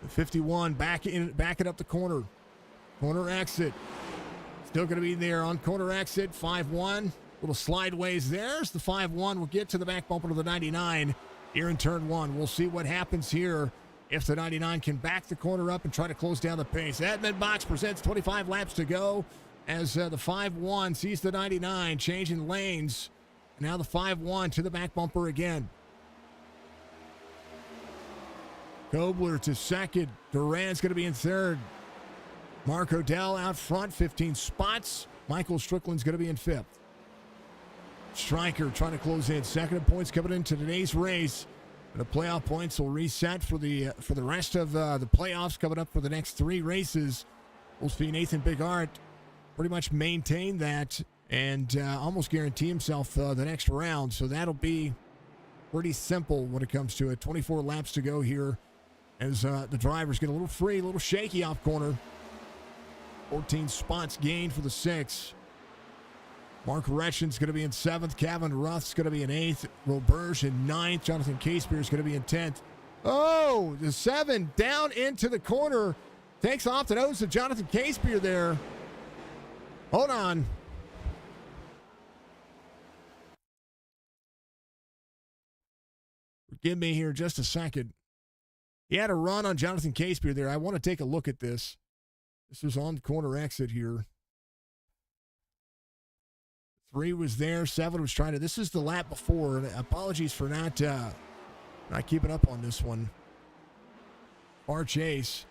The 51 backing up the corner. Corner exit. Still going to be there on corner exit. 5-1. Little slideways there's the 5-1. We'll get to the back bumper to the 99 here in turn 1. We'll see what happens here if the 99 can back the corner up and try to close down the pace. Admin Box presents 25 laps to go as the 5-1 sees the 99 changing lanes. Now the 5-1 to the back bumper again. Kobler to second. Duran's going to be in third. Mark Odell out front, 15 spots. Michael Strickland's going to be in fifth. Stryker trying to close in. Second in points coming into today's race. The playoff points will reset for the rest of the playoffs coming up for the next 3 races. We'll see Nathan Bigart pretty much maintain that and almost guarantee himself the next round. So that'll be pretty simple when it comes to it. 24 laps to go here as the drivers get a little free, a little shaky off corner. 14 spots gained for the 6. Mark Retchen's going to be in 7th. Kevin Ruth's going to be in 8th. Roberge in 9th. Jonathan Casebeer is going to be in 10th. Oh, the 7 down into the corner. Takes off the nose of Jonathan Casebeer there. Hold on. Give me here just a second. He had a run on Jonathan Casebeer there. I want to take a look at this. This was on the corner exit here. 3 was there. 7 was trying to. This is the lap before. And apologies for not keeping up on this one. Far chase.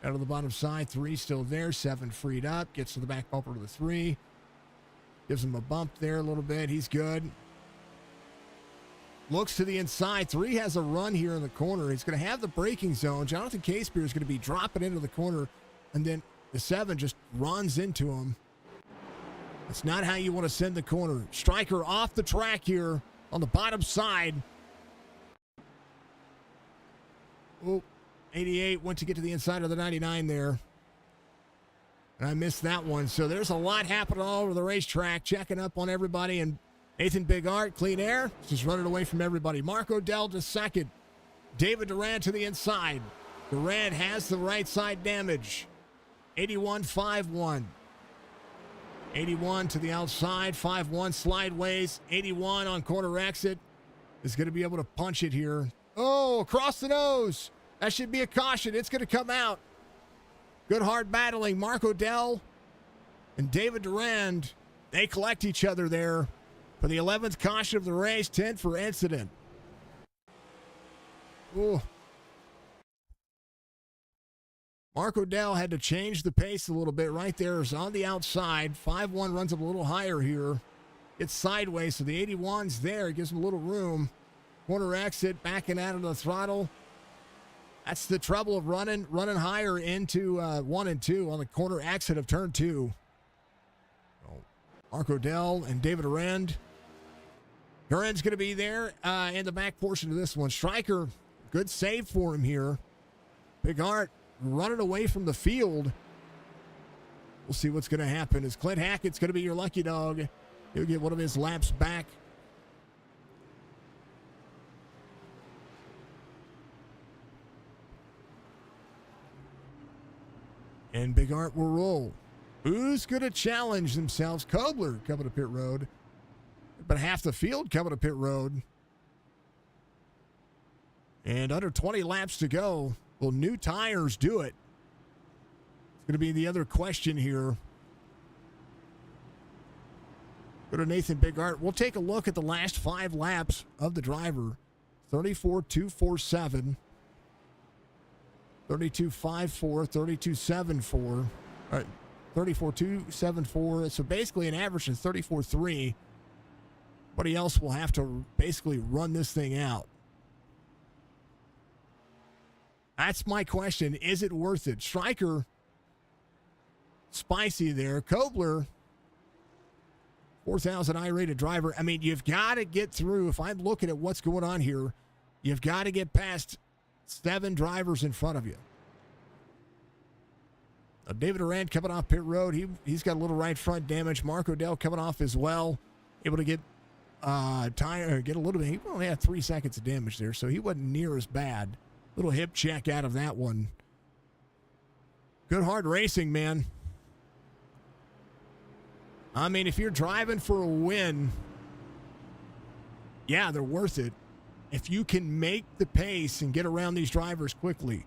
Out of the bottom side. 3 still there. 7 freed up. Gets to the back bumper to the 3. Gives him a bump there a little bit. He's good. Looks to the inside. 3 has a run here in the corner. He's going to have the braking zone. Jonathan Casebeer is going to be dropping into the corner. And then the 7 just runs into him. That's not how you want to send the corner. Stryker off the track here on the bottom side. Oh, 88 went to get to the inside of the 99 there. And I missed that one. So there's a lot happening all over the racetrack. Checking up on everybody. And Nathan Bigart, clean air, just running away from everybody. Mark Odell to second. David Durant to the inside. Durant has the right side damage. 81-5-1. 81 to the outside. 5-1 slideways. 81 on corner exit. Is going to be able to punch it here. Oh, across the nose. That should be a caution. It's going to come out. Good hard battling. Mark Odell and David Durand. They collect each other there for the 11th caution of the race. 10 for incident. Ooh. Mark Odell had to change the pace a little bit right there. Is on the outside. 5-1 runs up a little higher here. It's sideways, so the 81's there. It gives him a little room. Corner exit, backing out of the throttle. That's the trouble of running higher into 1 and 2 on the corner exit of turn 2. Mark Odell and David Arend. Durand's going to be there in the back portion of this one. Stryker, good save for him here. Big Art running away from the field. We'll see what's going to happen. As Clint Hackett's going to be your lucky dog. He'll get one of his laps back. And Big Art will roll. Who's going to challenge themselves? Kobler coming to pit road. But half the field coming to pit road. And under 20 laps to go. Will new tires do it? It's going to be the other question here. Go to Nathan Bigart. We'll take a look at the last 5 laps of the driver. 34.247, 32.54, 32.74, 34.274. So basically an average of 34.3. Everybody else will have to basically run this thing out. That's my question. Is it worth it? Stryker, spicy there. Kobler, 4,000 I-rated driver. I mean, you've got to get through. If I'm looking at what's going on here, you've got to get past 7 drivers in front of you. David Durant coming off pit road. He's got a little right front damage. Mark O'Dell coming off as well. Able to get get a little bit. He only had 3 seconds of damage there, so he wasn't near as bad. Little hip check out of that one. Good hard racing, man. I mean, if you're driving for a win, yeah, they're worth it. If you can make the pace and get around these drivers quickly.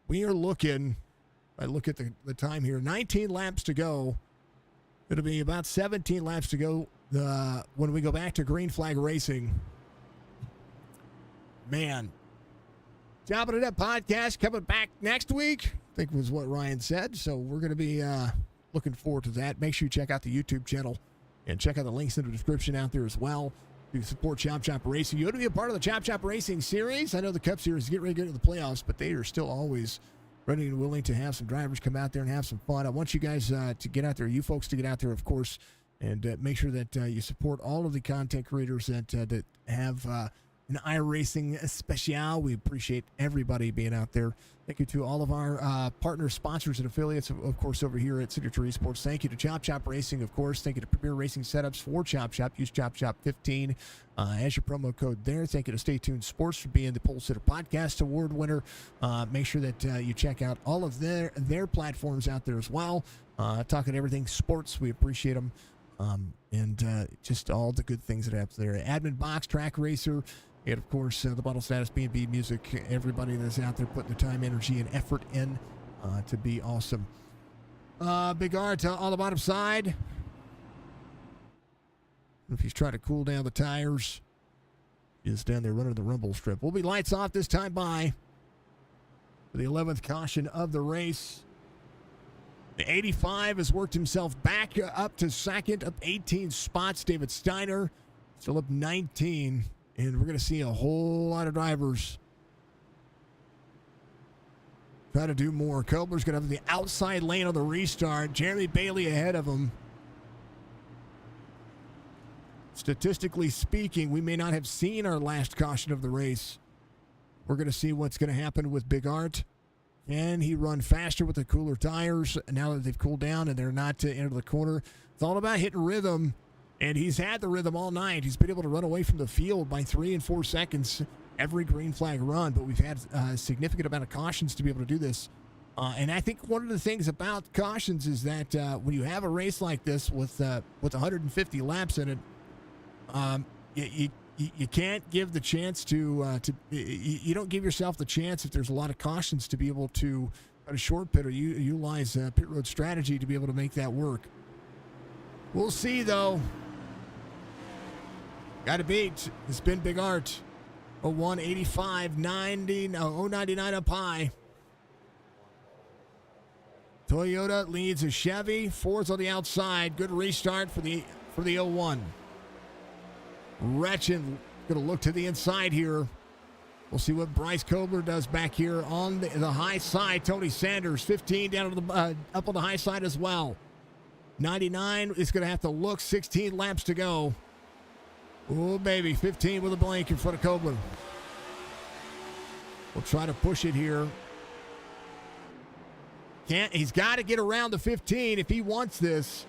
We are looking, I look at the time here, 19 laps to go. It'll be about 17 laps to go when we go back to green flag racing. Man. Chopp'N It Up podcast coming back next week, I think was what Ryan said. So we're going to be looking forward to that. Make sure you check out the YouTube channel and check out the links in the description out there as well. You can support Chopp'N Racing. You want to be a part of the Chopp'N Racing series. I know the Cup Series is getting ready to get into the playoffs, but they are still always ready and willing to have some drivers come out there and have some fun. I want you guys to get out there, you folks to get out there, of course, and make sure that you support all of the content creators that have an iRacing special. We appreciate everybody being out there. Thank you to all of our partners, sponsors, and affiliates, of course, over here at Signature Esports. Thank you to Chopp'N Racing, of course. Thank you to Premier Racing Setups for Chop Shop. Use ChopShop15 as your promo code there. Thank you to Stay Tuned Sports for being the Pole Sitter Podcast Award winner. Make sure that you check out all of their platforms out there as well. Talking everything sports, we appreciate them. And just all the good things that happen there. Admin Box, Track Racer, and, of course, the Bottle Status, B&B Music, everybody that's out there putting the time, energy, and effort in to be awesome. Big Art on the bottom side. If he's trying to cool down the tires, he's down there running the rumble strip. We'll be lights off this time by for the 11th caution of the race. The 85 has worked himself back up to second, up 18 spots. David Steiner still up 19. And we're going to see a whole lot of drivers try to do more. Kobler's going to have the outside lane on the restart. Jeremy Bailey ahead of him. Statistically speaking, we may not have seen our last caution of the race. We're going to see what's going to happen with Big Art. Can he run faster with the cooler tires now that they've cooled down and they're not to enter the corner? It's all about hitting rhythm. And he's had the rhythm all night. He's been able to run away from the field by 3 and 4 seconds every green flag run. But we've had a significant amount of cautions to be able to do this. And I think one of the things about cautions is that when you have a race like this with 150 laps in it, you can't give the chance to you don't give yourself the chance if there's a lot of cautions to be able to a short pit or utilize pit road strategy to be able to make that work. We'll see, though. Got to beat. It's been Big Art. 01, 85, 90, no, 099 up high. Toyota leads a Chevy. Ford's on the outside. Good restart for the 01. Wretchen going to look to the inside here. We'll see what Bryce Kobler does back here on the high side. Tony Sanders, 15 down to the up on the high side as well. 99 is going to have to look. 16 laps to go. Oh, baby. 15 with a blank in front of Kobler. We'll try to push it here. He's got to get around the 15 if he wants this.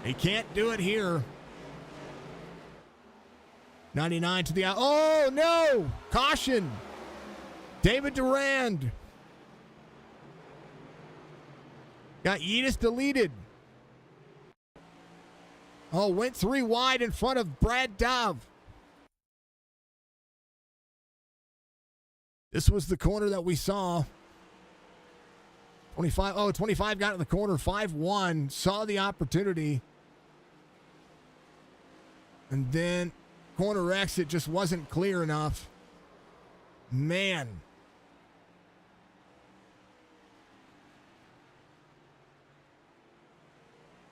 He can't do it here. 99 to the out. Oh, no. Caution. David Durand. Got Yetis deleted. Oh, went 3 wide in front of Brad Dove. This was the corner that we saw. 25. Oh, 25 got in the corner. 5-1. Saw the opportunity. And then corner exit just wasn't clear enough. Man.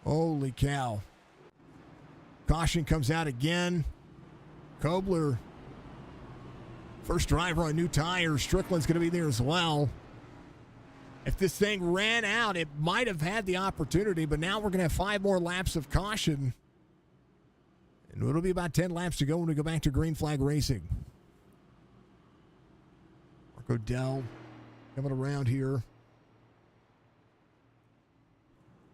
Holy cow. Caution comes out again. Kobler, first driver on new tires. Strickland's going to be there as well. If this thing ran out, it might have had the opportunity, but now we're going to have 5 more laps of caution. And it'll be about 10 laps to go when we go back to green flag racing. Marco Dell coming around here.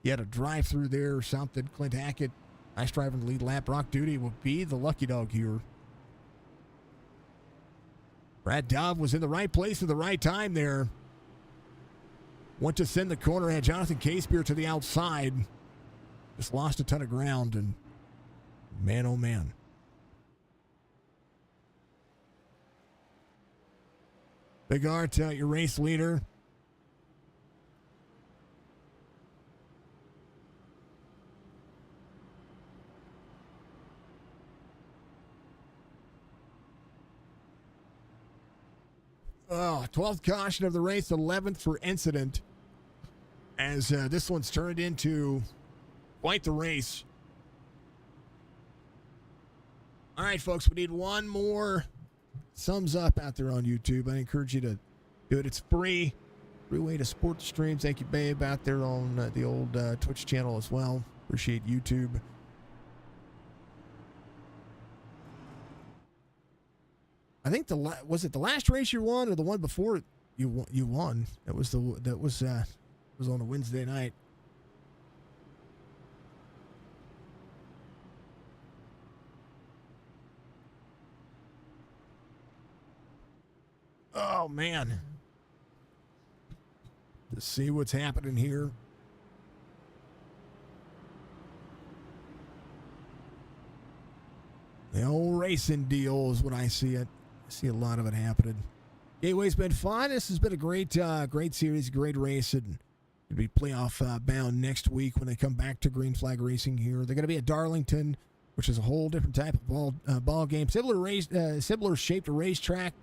He had a drive-through there or something. Clint Hackett, nice driver in the lead lap. Brock Duty will be the lucky dog here. Brad Dove was in the right place at the right time there. Went to send the corner, had Jonathan Casebeer to the outside. Just lost a ton of ground, and man, oh man. Big Art, your race leader. Oh, 12th caution of the race, 11th for incident. As this one's turned into quite the race. All right, folks, we need one more thumbs up out there on YouTube. I encourage you to do it. It's free. Free way to support the stream. Thank you, babe, out there on the old Twitch channel as well. Appreciate YouTube. I think was it the last race you won or the one before you won? That was on a Wednesday night. Oh man. To see what's happening here. The old racing deal is what I see it. I see a lot of it happening. Gateway's been fun. This has been a great series, great race, and it'll be playoff bound next week when they come back to green flag racing here. They're going to be at Darlington, which is a whole different type of ball game. Similar shaped racetrack,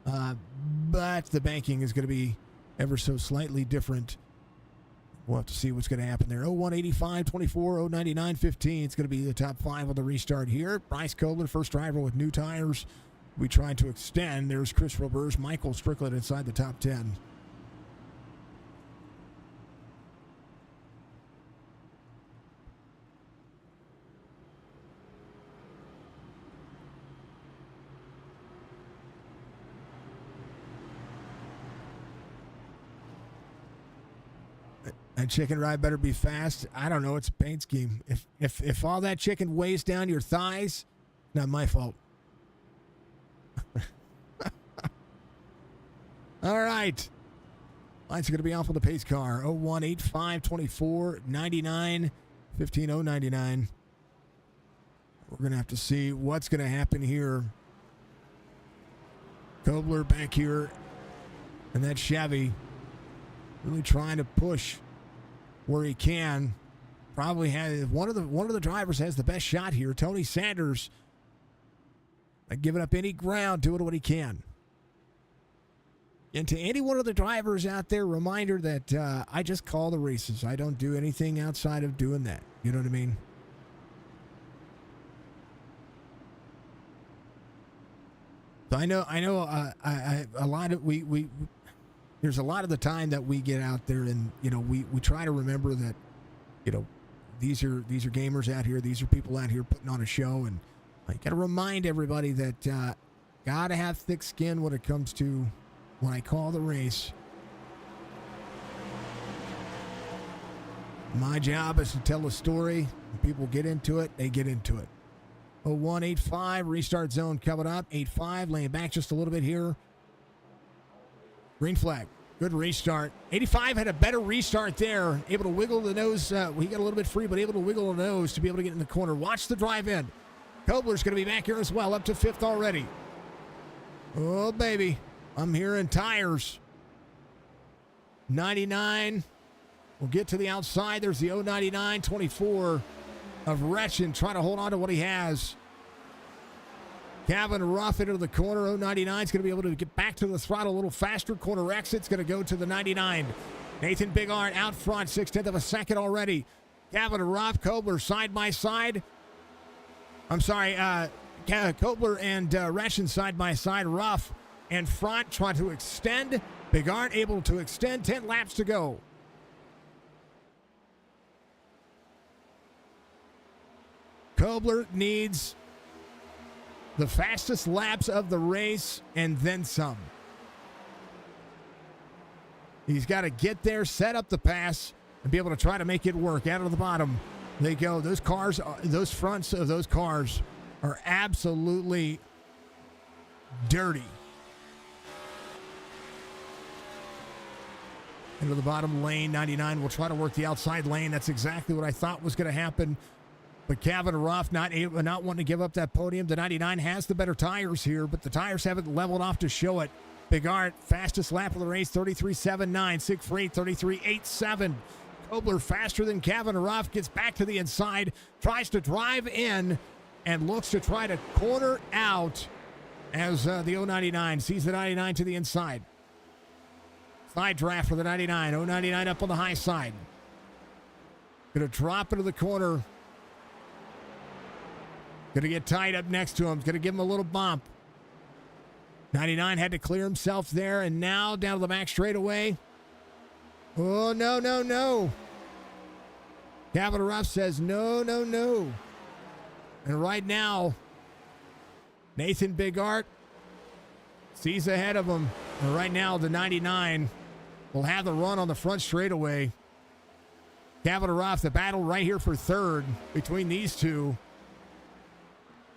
but the banking is going to be ever so slightly different. We'll have to see what's going to happen there. 0185, 24, 099, 15. It's going to be the top 5 on the restart here. Bryce Kobler, first driver with new tires. We tried to extend. There's Chris Roberts, Michael Strickland inside the top 10. That chicken ride better be fast. I don't know. It's a paint scheme. If all that chicken weighs down your thighs, not my fault. All right. Lights are going to be off on the pace car. 0185 24 99 15 099. We're going to have to see what's going to happen here. Kobler back here. And that Chevy really trying to push where he can. Probably has one of the drivers has the best shot here. Tony Sanders, not giving up any ground, doing what he can. And to any one of the drivers out there, reminder that I just call the races. I don't do anything outside of doing that. You know what I mean? So I know. A lot of we there's a lot of the time that we get out there, and we try to remember that these are gamers out here. These are people out here putting on a show, and I got to remind everybody that gotta have thick skin when it comes to when I call the race. My job is to tell a story. When people get into it, they get into it. 0185, restart zone coming up. 85, laying back just a little bit here. Green flag. Good restart. 85 had a better restart there. Able to wiggle the nose. He got a little bit free, but able to wiggle the nose to be able to get in the corner. Watch the drive in. Kobler's going to be back here as well, up to 5th already. Oh, baby. I'm hearing tires. 99 will get to the outside. There's the 099, 24 of Retchen trying to hold on to what he has. Kevin Ruff into the corner. 099 is going to be able to get back to the throttle a little faster. Corner exit's going to go to the 99. Nathan Bigart out front, 6/10 of a second already. Kevin Ruff, Kobler side by side. I'm sorry, Kobler and Retchen side by side. Ruff and front trying to extend. Bigart able to extend. 10 laps to go. Kobler needs the fastest laps of the race and then some. He's got to get there, set up the pass, and be able to try to make it work. Out of the bottom they go. Those cars, those fronts of those cars are absolutely dirty. Into the bottom lane, 99 will try to work the outside lane. That's exactly what I thought was going to happen. But Kevin Ruff not wanting to give up that podium. The 99 has the better tires here, but the tires haven't leveled off to show it. Bigart, fastest lap of the race, 33.79. Siegfried, 33.87. Kobler faster than Kevin Ruff, gets back to the inside, tries to drive in, and looks to try to corner out as the 099 sees the 99 to the inside. Side draft for the 99. 099 up on the high side. Going to drop into the corner. Going to get tied up next to him. Going to give him a little bump. 99 had to clear himself there, and now down to the back straightaway. Oh, no, no, no. Kevin Ruff says no, no, no. And right now, Nathan Bigart sees ahead of him. And right now, the 99 will have the run on the front straightaway. Kevin Ruff, the battle right here for third between these two.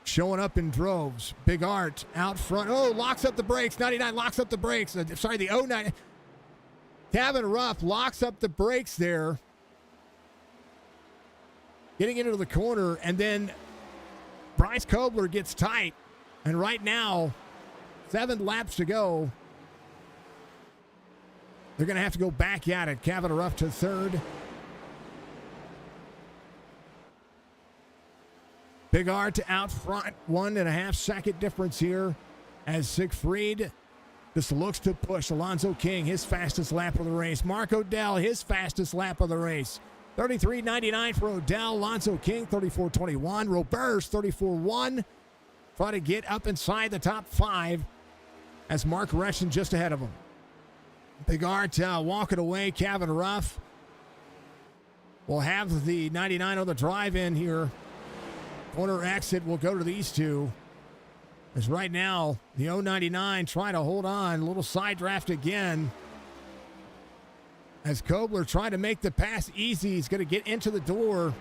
Showing up in droves. Bigart out front. Oh, locks up the brakes. 99 locks up the brakes. Sorry, the 09. Kevin Ruff locks up the brakes there. Getting into the corner, and then Bryce Kobler gets tight. And right now, 7 laps to go. They're going to have to go back at it. Kevin Ruff to third. Bigart out front, 1.5 second difference here as Siegfried just looks to push. Alonzo King, his fastest lap of the race. Mark Odell, his fastest lap of the race. 33.99 for Odell. Alonzo King, 34.21. Roberts, 34.1. Try to get up inside the top 5 as Mark Retchen just ahead of him. Bigart walking away. Kevin Ruff will have the 99 on the drive-in here. Corner exit will go to these two. As right now, the 099 trying to hold on. A little side draft again. As Kobler trying to make the pass easy. He's going to get into the door.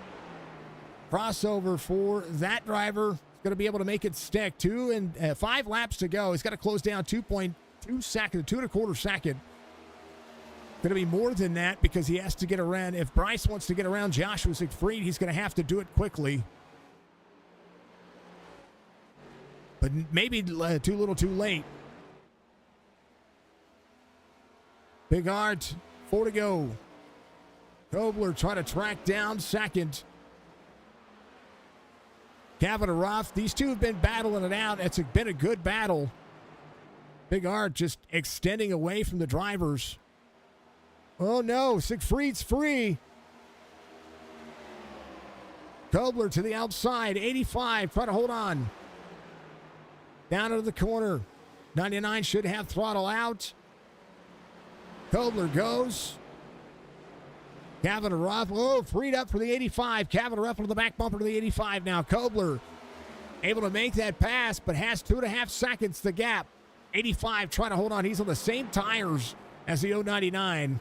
Crossover for that driver. He's going to be able to make it stick. 5 laps to go. He's got to close down 2.2 seconds, 2.25 seconds. Going to be more than that because he has to get around. If Bryce wants to get around Joshua Siegfried, he's going to have to do it quickly. But maybe too little too late. Bigart, 4 to go. Kobler trying to track down second. Kevin Ruff, these two have been battling it out. It's been a good battle. Bigart just extending away from the drivers. Oh no, Siegfried's free. Kobler to the outside, 85, trying to hold on. Down into the corner. 99 should have throttle out. Kobler goes. Kevin Ruff, freed up for the 85. Kevin Ruff into the back bumper to the 85 now. Kobler able to make that pass, but has 2.5 seconds the gap. 85 trying to hold on. He's on the same tires as the 099.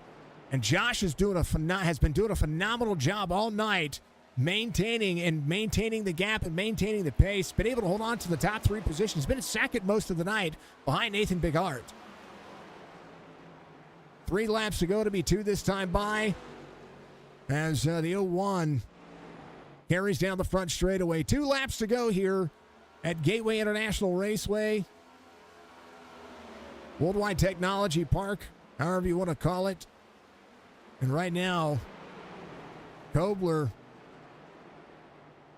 And Josh is has been doing a phenomenal job all night maintaining the gap and maintaining the pace. Been able to hold on to the top 3 positions. Been in second most of the night behind Nathan Bigart. 3 laps to go to be 2 this time by. As the 01 carries down the front straightaway. 2 laps to go here at Gateway International Raceway. Worldwide Technology Park, however you want to call it. And right now, Kobler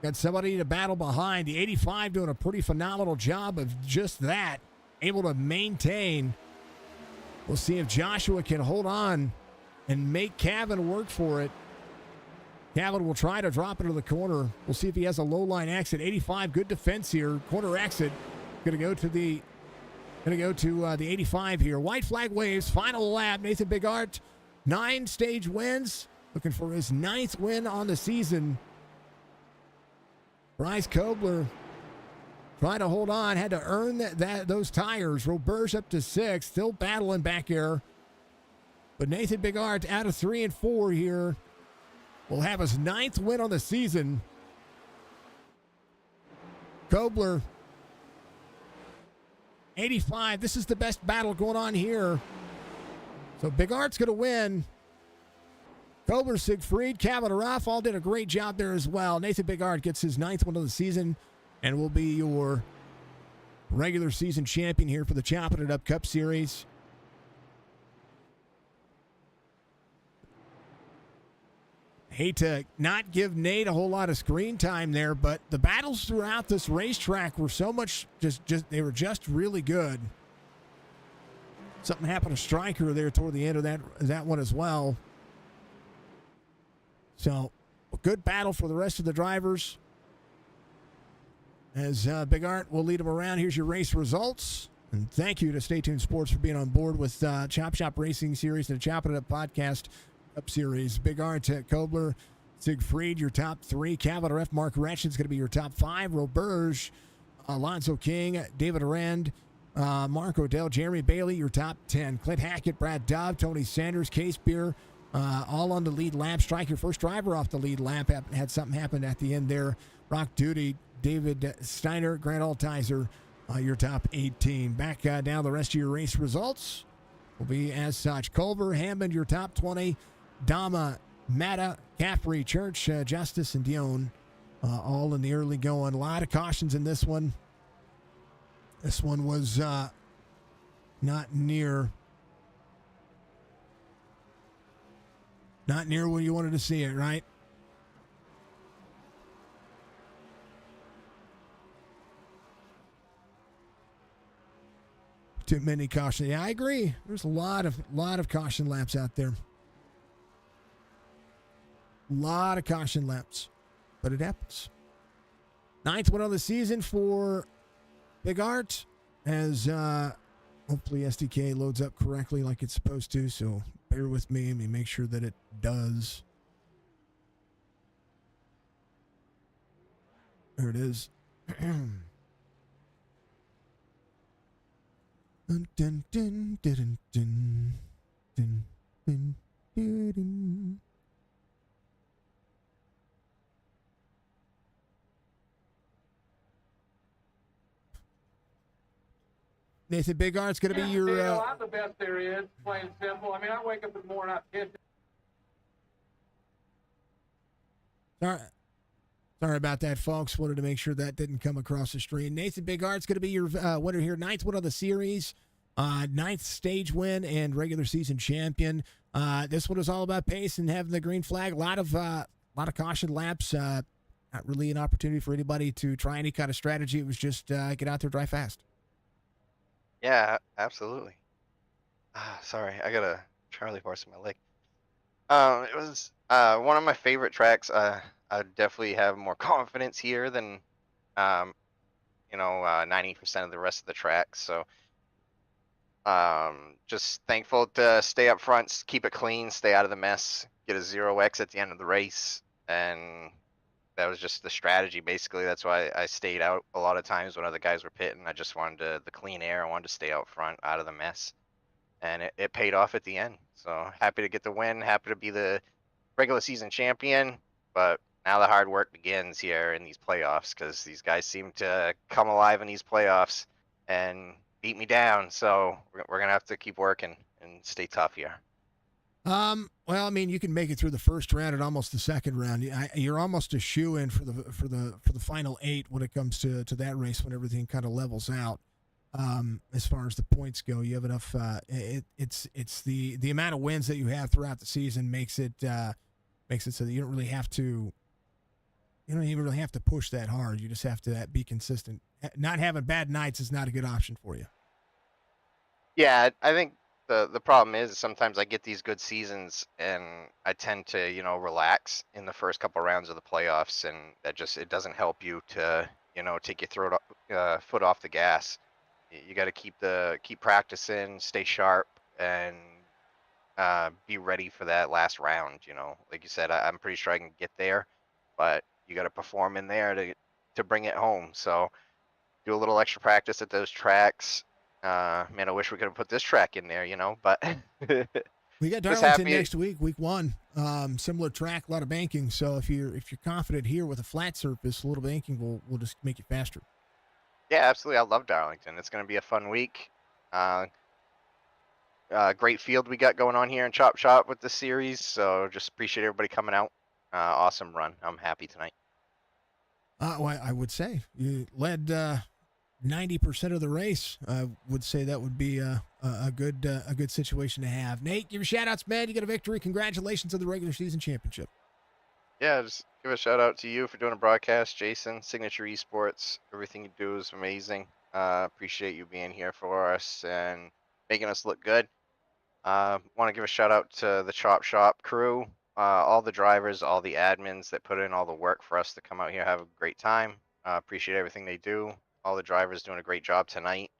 got somebody to battle behind. The 85 doing a pretty phenomenal job of just that, able to maintain. We'll see if Joshua can hold on and make Cavan work for it. Cavan will try to drop into the corner. We'll see if he has a low line exit. 85, good defense here. Corner exit. Going to go to the 85 here. White flag waves. Final lap. Nathan Bigart, 9 stage wins. Looking for his 9th win on the season. Bryce Kobler trying to hold on. Had to earn those tires. Roberge up to 6. Still battling back here. But Nathan Bigart out of 3 and 4 here. Will have his 9th win on the season. Kobler, 85. This is the best battle going on here. So Bigart's going to win. Kobler, Siegfried, Cavan, all did a great job there as well. Nathan Bigart gets his 9th win of the season and will be your regular season champion here for the Chopp'N It Up Cup Series. Hate to not give Nate a whole lot of screen time there, but the battles throughout this racetrack were so much they were just really good. Something happened to Stryker there toward the end of that one as well. So, a good battle for the rest of the drivers. As Bigart will lead them around. Here's your race results. And thank you to Stay Tuned Sports for being on board with Chop Shop Racing Series and the Chopp'N It Up Podcast Cup Series. Bigart, Kobler, Siegfried, your top 3. Cavan Ref, Mark Retchen's going to be your top 5. Roberge, Alonzo King, David Arand, Mark Odell, Jeremy Bailey, your top 10. Clint Hackett, Brad Dove, Tony Sanders, Case Beer, all on the lead lap. Strike, your first driver off the lead lap. Had something happen at the end there. Rock Duty, David Steiner, Grant Altizer, your top 18. Back down the rest of your race results will be as such. Culver, Hammond, your top 20. Dama, Matta, Caffrey, Church, Justice, and Dion, all in the early going. A lot of cautions in this one. This one was not near where you wanted to see it, right? Too many caution. Yeah, I agree. There's a lot of caution laps out there. A lot of caution laps, but it happens. 9th win of the season for Bigart, as hopefully SDK loads up correctly like it's supposed to, so bear with me. Let me make sure that it does. There it is. Dun, dun, dun, dun, dun, dun, dun, dun, dun. Nathan Bigart's going to be your... I'm the best there is, plain and simple. I mean, I wake up in the morning, I pitch. Sorry about that, folks. Wanted to make sure that didn't come across the stream. Nathan Bigart's going to be your winner here. 9th win of the series. 9th stage win and regular season champion. This one is all about pace and having the green flag. A lot of caution laps. Not really an opportunity for anybody to try any kind of strategy. It was just get out there, drive fast. Yeah, absolutely. Sorry, I got a Charlie horse in my leg. It was one of my favorite tracks. I definitely have more confidence here than 90% of the rest of the tracks. So just thankful to stay up front, keep it clean, stay out of the mess, get a 0x at the end of the race, and that was just the strategy, basically. That's why I stayed out a lot of times when other guys were pitting. I just wanted the clean air. I wanted to stay out front, out of the mess. And it paid off at the end. So happy to get the win, happy to be the regular season champion. But now the hard work begins here in these playoffs, because these guys seem to come alive in these playoffs and beat me down. So we're going to have to keep working and stay tough here. Well, I mean, you can make it through the first round and almost the second round. You're almost a shoe-in for the final 8 when it comes to that race, when everything kind of levels out. as far as the points go. You have enough. It's the amount of wins that you have throughout the season makes it so that you don't really have to. You don't even really have to push that hard. You just have to be consistent. Not having bad nights is not a good option for you. Yeah, I think the problem is sometimes I get these good seasons and I tend to, relax in the first couple rounds of the playoffs, and it doesn't help you to, take your foot off the gas. You got to keep practicing, stay sharp, and be ready for that last round. Like you said, I'm pretty sure I can get there, but you got to perform in there to bring it home. So do a little extra practice at those tracks. Man, I wish we could have put this track in there, but We got just Darlington happy. next week 1. Similar track, a lot of banking. So if you're confident here with a flat surface, a little banking will just make it faster. Yeah, absolutely. I love Darlington. It's going to be a fun week. Great field we got going on here in Chop Shop with the series. So just appreciate everybody coming out. Awesome run. I'm happy tonight. Well, I would say you led 90% of the race. I would say that would be a good situation to have. Nate, give your shout outs, man. You got a victory. Congratulations on the regular season championship. Yeah, just give a shout out to you for doing a broadcast, Jason. Signature Esports. Everything you do is amazing. Appreciate you being here for us and making us look good. Want to give a shout out to the Chop Shop crew, all the drivers, all the admins that put in all the work for us to come out here, have a great time. Appreciate everything they do. All the drivers doing a great job tonight.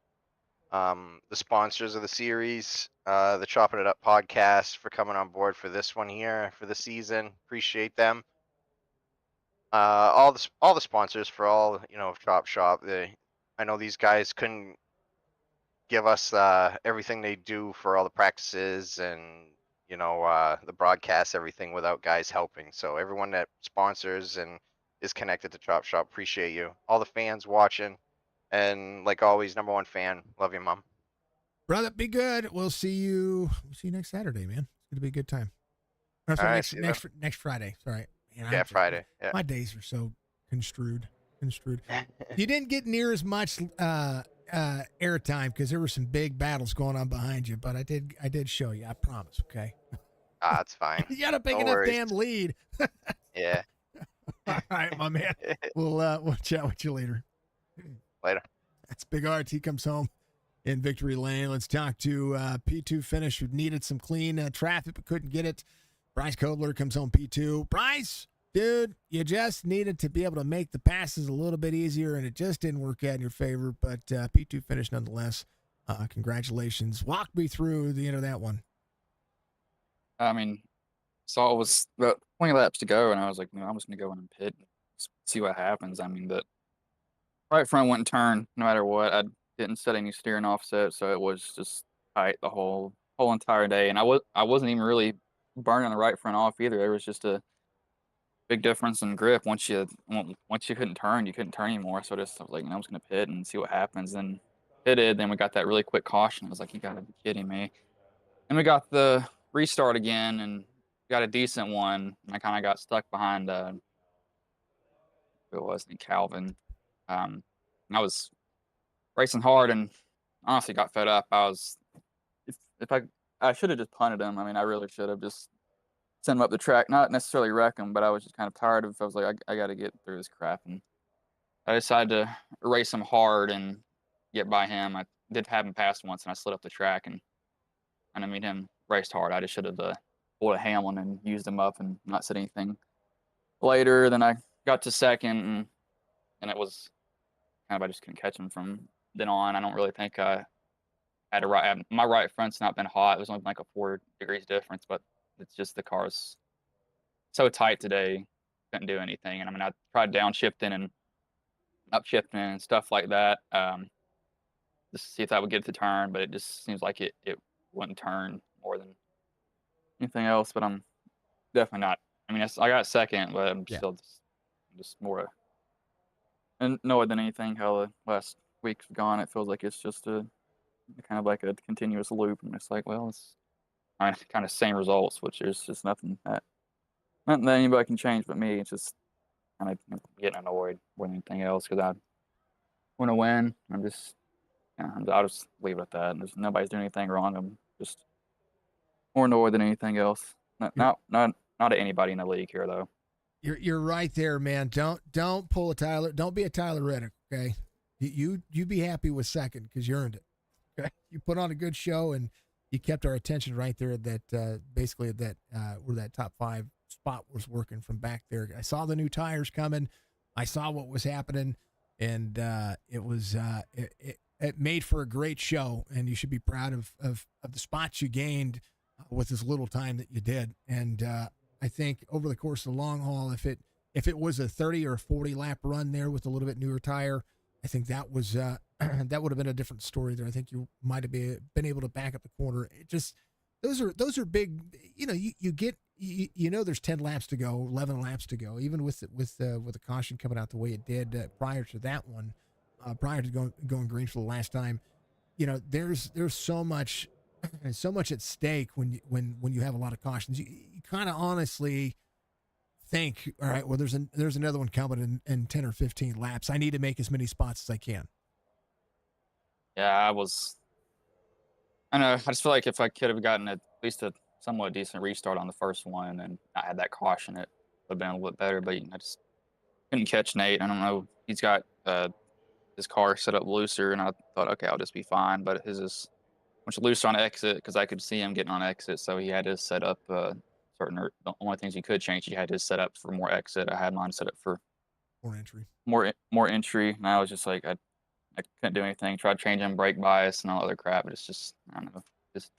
The sponsors of the series, the Chopping It Up podcast for coming on board for this one here for the season. Appreciate them. All the sponsors for all of Chop Shop. I know these guys couldn't give us everything they do for all the practices and the broadcasts, everything without guys helping. So everyone that sponsors and is connected to Chop Shop, appreciate you. All the fans watching, and like always, number one fan, love you, Mom. Brother, be good. We'll see you next Saturday, man. It's gonna be a good time. Or, All sorry, right, see you then. next Friday. Sorry, man. Yeah, Friday. Yeah. My days are so construed. You didn't get near as much airtime because there were some big battles going on behind you, but I did show you. I promise. Okay. That's fine. You got a big No enough worries. damn lead. Yeah. All right, my man. We'll chat with you later. Later. That's Big Art. He comes home in victory lane. Let's talk to P2 finish who needed some clean traffic but couldn't get it. Bryce Kobler comes home P2. Bryce, dude, you just needed to be able to make the passes a little bit easier, and it just didn't work out in your favor. But P2 finish nonetheless. Congratulations. Walk me through the end of that one. I mean, saw it was about 20 laps to go, and I was like, no, I'm just gonna go in and pit and see what happens. I mean, that right front wouldn't turn no matter what. I didn't set any steering offset, so it was just tight the whole entire day. And I wasn't even really burning the right front off either. There was just a big difference in grip. Once you couldn't turn, you couldn't turn anymore. So I was like, I'm just gonna pit and see what happens. And pitted. Then we got that really quick caution. I was like, you gotta be kidding me. And we got the restart again and got a decent one. And I kind of got stuck behind who it was, I think Calvin. And I was racing hard and honestly got fed up. If I should have just punted him. I mean, I really should have just sent him up the track, not necessarily wreck him, but I was just kind of tired of. I was like, I got to get through this crap, and I decided to race him hard and get by him. I did have him pass once, and I slid up the track, and I made him raced hard. I just should have pulled a Hamlin and used him up and not said anything later. Then I got to second, and it was kind of I just couldn't catch him from then on. I don't really think I had my right front's not been hot. It was only like a 4 degrees difference, but it's just the car's so tight today, couldn't do anything. And I mean, I tried downshifting and upshifting and stuff like that, just to see if that would get it to turn, but it just seems like it wouldn't turn more than anything else. But I'm definitely not. I mean, I got second, but I'm still just more annoyed than anything how the last week's gone. It feels like it's just a kind of like a continuous loop. And it's like, well, it's kind of same results, which is just nothing that anybody can change but me. It's just kind of getting annoyed more than anything else because I want to win. I'm just Yeah, I'll just leave it at that. There's nobody's doing anything wrong. I'm just more annoyed than anything else. Not You're not not not at anybody in the league here though. you're right there, man. Don't pull a Tyler. Don't be a Tyler Reddick. Okay, you be happy with second because you earned it. Okay, you put on a good show and you kept our attention right there. That basically that where that top 5 spot was working from back there. I saw the new tires coming. I saw what was happening, and it was it made for a great show. And you should be proud of the spots you gained with as little time that you did. And I think over the course of the long haul, if it was a 30 or 40 lap run there with a little bit newer tire, I think that was that would have been a different story there. I think you might have been able to back up the corner. It just those are big. You know, you get you know there's 10 laps to go, 11 laps to go, even with the caution coming out the way it did prior to that one, prior to going green for the last time. You know, there's so much at stake when you have a lot of cautions. You kind of honestly think, all right, well, there's another one coming in 10 or 15 laps. I need to make as many spots as I can. Yeah, I know. I just feel like if I could have gotten at least a somewhat decent restart on the first one and I had that caution, it would have been a little bit better. But I just couldn't catch Nate. I don't know. He's got his car set up looser, and I thought, okay, I'll just be fine. But his is much looser on exit because I could see him getting on exit. So he had to set up the only things he could change. He had his set up for more exit. I had mine set up for More entry. more entry. And I was just like, I couldn't do anything. Tried changing brake bias and all other crap, but it's just I don't know. Just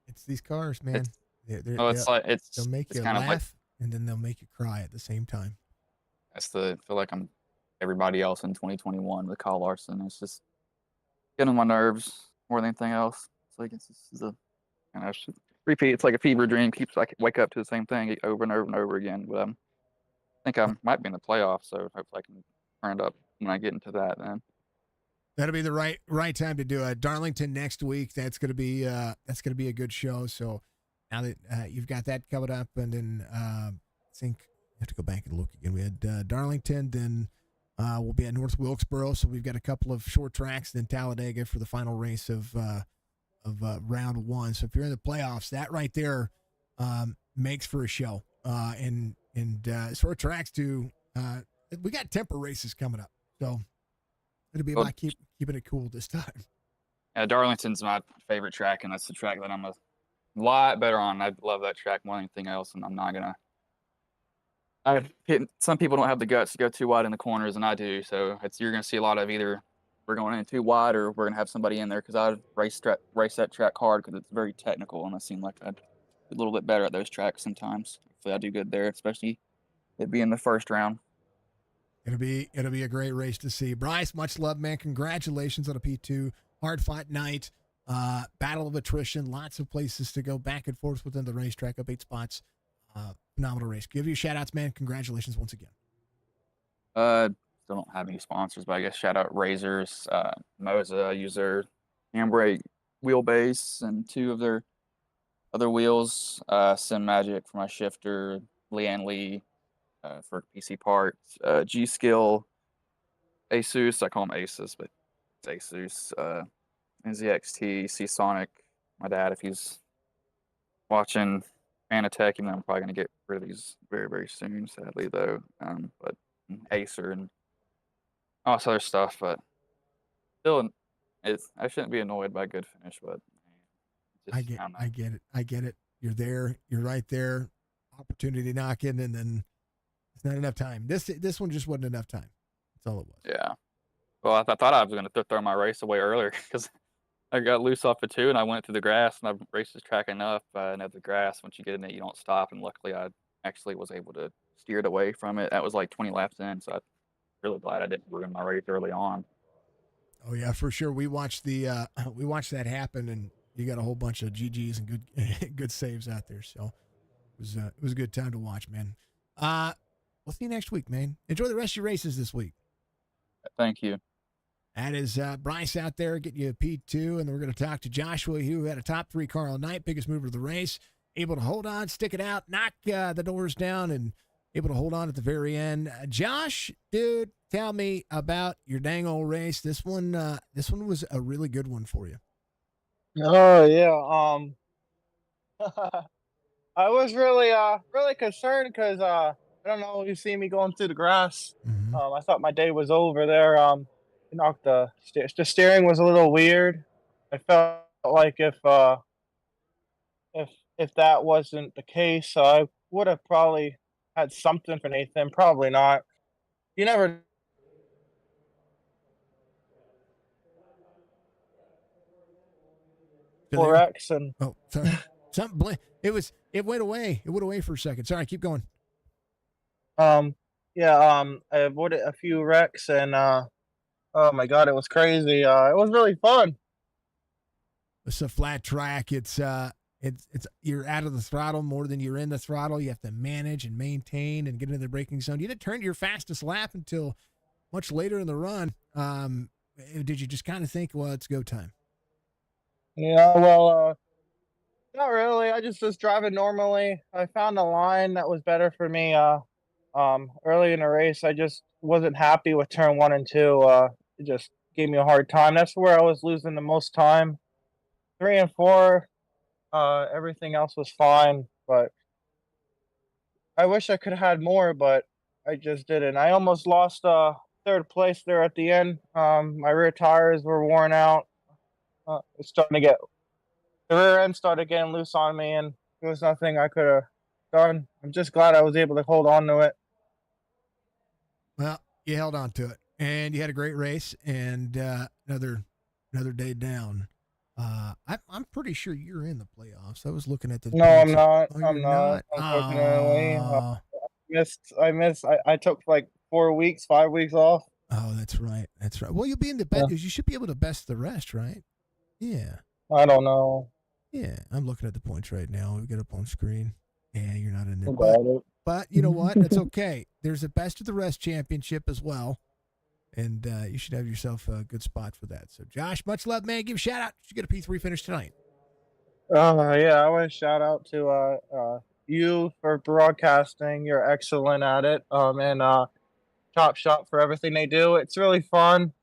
It's these cars, man. it's like They'll make it's you kind laugh of like and then they'll make you cry at the same time. I feel like I'm everybody else in 2021 with Kyle Larson. It's just getting on my nerves more than anything else. It's like it's just repeat. It's like a fever dream. Keeps like wake up to the same thing over and over and over again. But I think I might be in the playoffs, so hopefully I can turn it up when I get into that. Then That'll be the right time to do it. Darlington next week. That's gonna be a good show. So now that you've got that coming up, and then I think I have to go back and look again. We had Darlington, then we'll be at North Wilkesboro. So we've got a couple of short tracks, then Talladega for the final race of round 1. So if you're in the playoffs, that right there makes for a show. And as far as tracks too, we got temper races coming up. So it'll be about keeping it cool this time. yeah, Darlington's my favorite track, and that's the track that I'm a lot better on. I love that track more than anything else, and I'm not gonna. Some people don't have the guts to go too wide in the corners, and I do. So you're gonna see a lot of either we're going in too wide or we're gonna have somebody in there because I race that track hard because it's very technical, and I seem like I'd be a little bit better at those tracks sometimes. Hopefully, I do good there, especially it being the first round. It'll be a great race to see. Bryce, much love, man. Congratulations on a P2. Hard fought night. Battle of attrition. Lots of places to go back and forth within the racetrack. Up 8 spots. Phenomenal race. Give you a shout outs, man. Congratulations once again. Still don't have any sponsors, but I guess shout out Razors, Moza. I use their handbrake wheelbase and 2 of their other wheels. Sim Magic for my shifter. Leanne Lee for PC parts. G Skill. Asus. I call them Asus, but it's Asus. NZXT. C-Sonic. My dad, if he's watching Fanatec, even though I'm probably going to get rid of these very, very soon, sadly, though. But Acer and all this other stuff, but still, I shouldn't be annoyed by a good finish, but I get it. You're there. You're right there. Opportunity knocking, and then it's not enough time. This one just wasn't enough time. That's all it was. Yeah. Well, I thought I was going to throw my race away earlier because I got loose off of 2 and I went through the grass and I raced this track enough. And at the grass, once you get in it, you don't stop. And luckily, I actually was able to steer it away from it. That was like 20 laps in, so I'm really glad I didn't ruin my race early on. Oh yeah, for sure. We watched that happen, and you got a whole bunch of GGs and good saves out there. So it was a good time to watch, man. We'll see you next week, man. Enjoy the rest of your races this week. Thank you. That is Bryce out there getting you a P2, and then we're going to talk to Joshua, who had a top 3 car all night, biggest mover of the race, able to hold on, stick it out, knock the doors down, and able to hold on at the very end. Josh, dude, tell me about your dang old race. This one was a really good one for you. Oh yeah. I was really concerned because I don't know. You see me going through the grass. Mm-hmm. I thought my day was over there. The steering was a little weird. I felt like if that wasn't the case, I would have probably had something for Nathan. Probably not. You never Still there? X and Oh, sorry. It went away. It went away for a second. Sorry, keep going. yeah I avoided a few wrecks and oh my god, it was crazy. It was really fun. It's a flat track. It's you're out of the throttle more than you're in the throttle. You have to manage and maintain and get into the braking zone. You didn't turn to your fastest lap until much later in the run. Did you just kind of think, well, it's go time? Yeah, well, not really. I just was driving normally. I found a line that was better for me. Early in the race, I just wasn't happy with turn one and two. It just gave me a hard time. That's where I was losing the most time. Three and four, everything else was fine, but I wish I could have had more, but I just didn't. I almost lost third place there at the end. My rear tires were worn out. It's starting to get the rear end started getting loose on me, and there was nothing I could have done. I'm just glad I was able to hold on to it. Well, you held on to it, and you had a great race, and another day down. I'm pretty sure you're in the playoffs. I was looking at the. No, I'm points. not. Oh, I'm you're not. Unfortunately, Oh. I took like 4 weeks, 5 weeks off. Oh, that's right. That's right. Well, you'll be in the Yeah. best. You should be able to best the rest, right? Yeah. I don't know Yeah. I'm looking at the points right now. We get up on screen. Yeah, you're not in there. about it. But you know what? That's okay. There's a best of the rest championship as well. And you should have yourself a good spot for that. So, Josh, much love, man. Give a shout out. Did you get a P3 finish tonight? Yeah, I want to shout out to you for broadcasting. You're excellent at it. And Chop Shop for everything they do. It's really fun.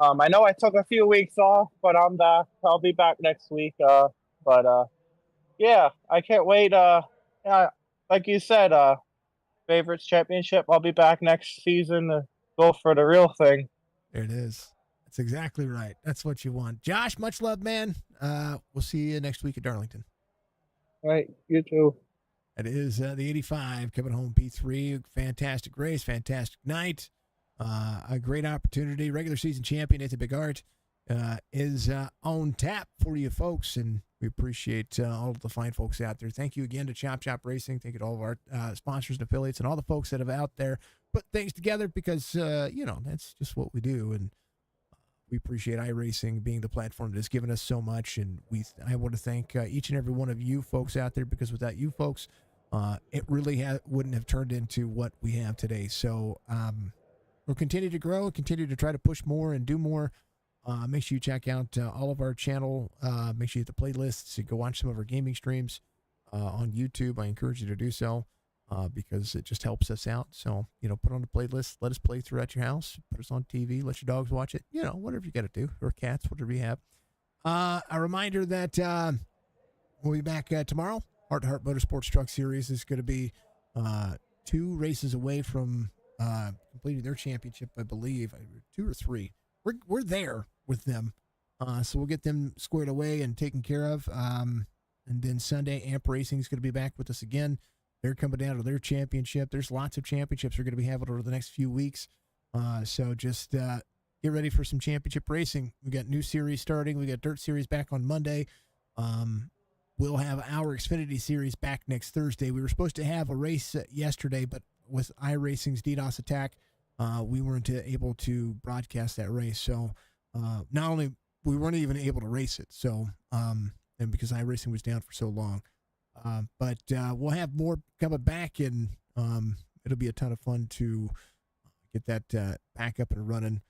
I know I took a few weeks off, but I'm back. I'll be back next week. But yeah, I can't wait. Yeah, like you said, favorites championship. I'll be back next season to go for the real thing. There it is. That's exactly right. That's what you want. Josh, much love, man. We'll see you next week at Darlington. All right, you too. It is the 85 coming home P3. Fantastic race, fantastic night. A great opportunity. Regular season champion Nathan Big Art is on tap for you folks, and we appreciate all of the fine folks out there. Thank you again to Chop Shop Racing. Thank you to all of our sponsors and affiliates and all the folks that have out there put things together because, that's just what we do. And we appreciate iRacing being the platform that has given us so much. And I want to thank each and every one of you folks out there, because without you folks, it really wouldn't have turned into what we have today. So we'll continue to grow, continue to try to push more and do more. Make sure you check out all of our channel. Make sure you hit the playlists. Go watch some of our gaming streams on YouTube. I encourage you to do so because it just helps us out. So, put on the playlist. Let us play throughout your house. Put us on TV. Let your dogs watch it. Whatever you got to do. Or cats, whatever you have. A reminder that we'll be back tomorrow. Heart to Heart Motorsports Truck Series is going to be 2 races away from completing their championship, I believe. 2 or 3. We're there with them. So we'll get them squared away and taken care of. And then Sunday, Amp Racing is going to be back with us again. They're coming down to their championship. There's lots of championships we're going to be having over the next few weeks. So just get ready for some championship racing. We got new series starting. We got Dirt Series back on Monday. We'll have our Xfinity Series back next Thursday. We were supposed to have a race yesterday, but with iRacing's DDoS attack, we weren't able to broadcast that race. So not only we weren't even able to race it, so and because iRacing was down for so long, but we'll have more coming back, and it'll be a ton of fun to get that back up and running.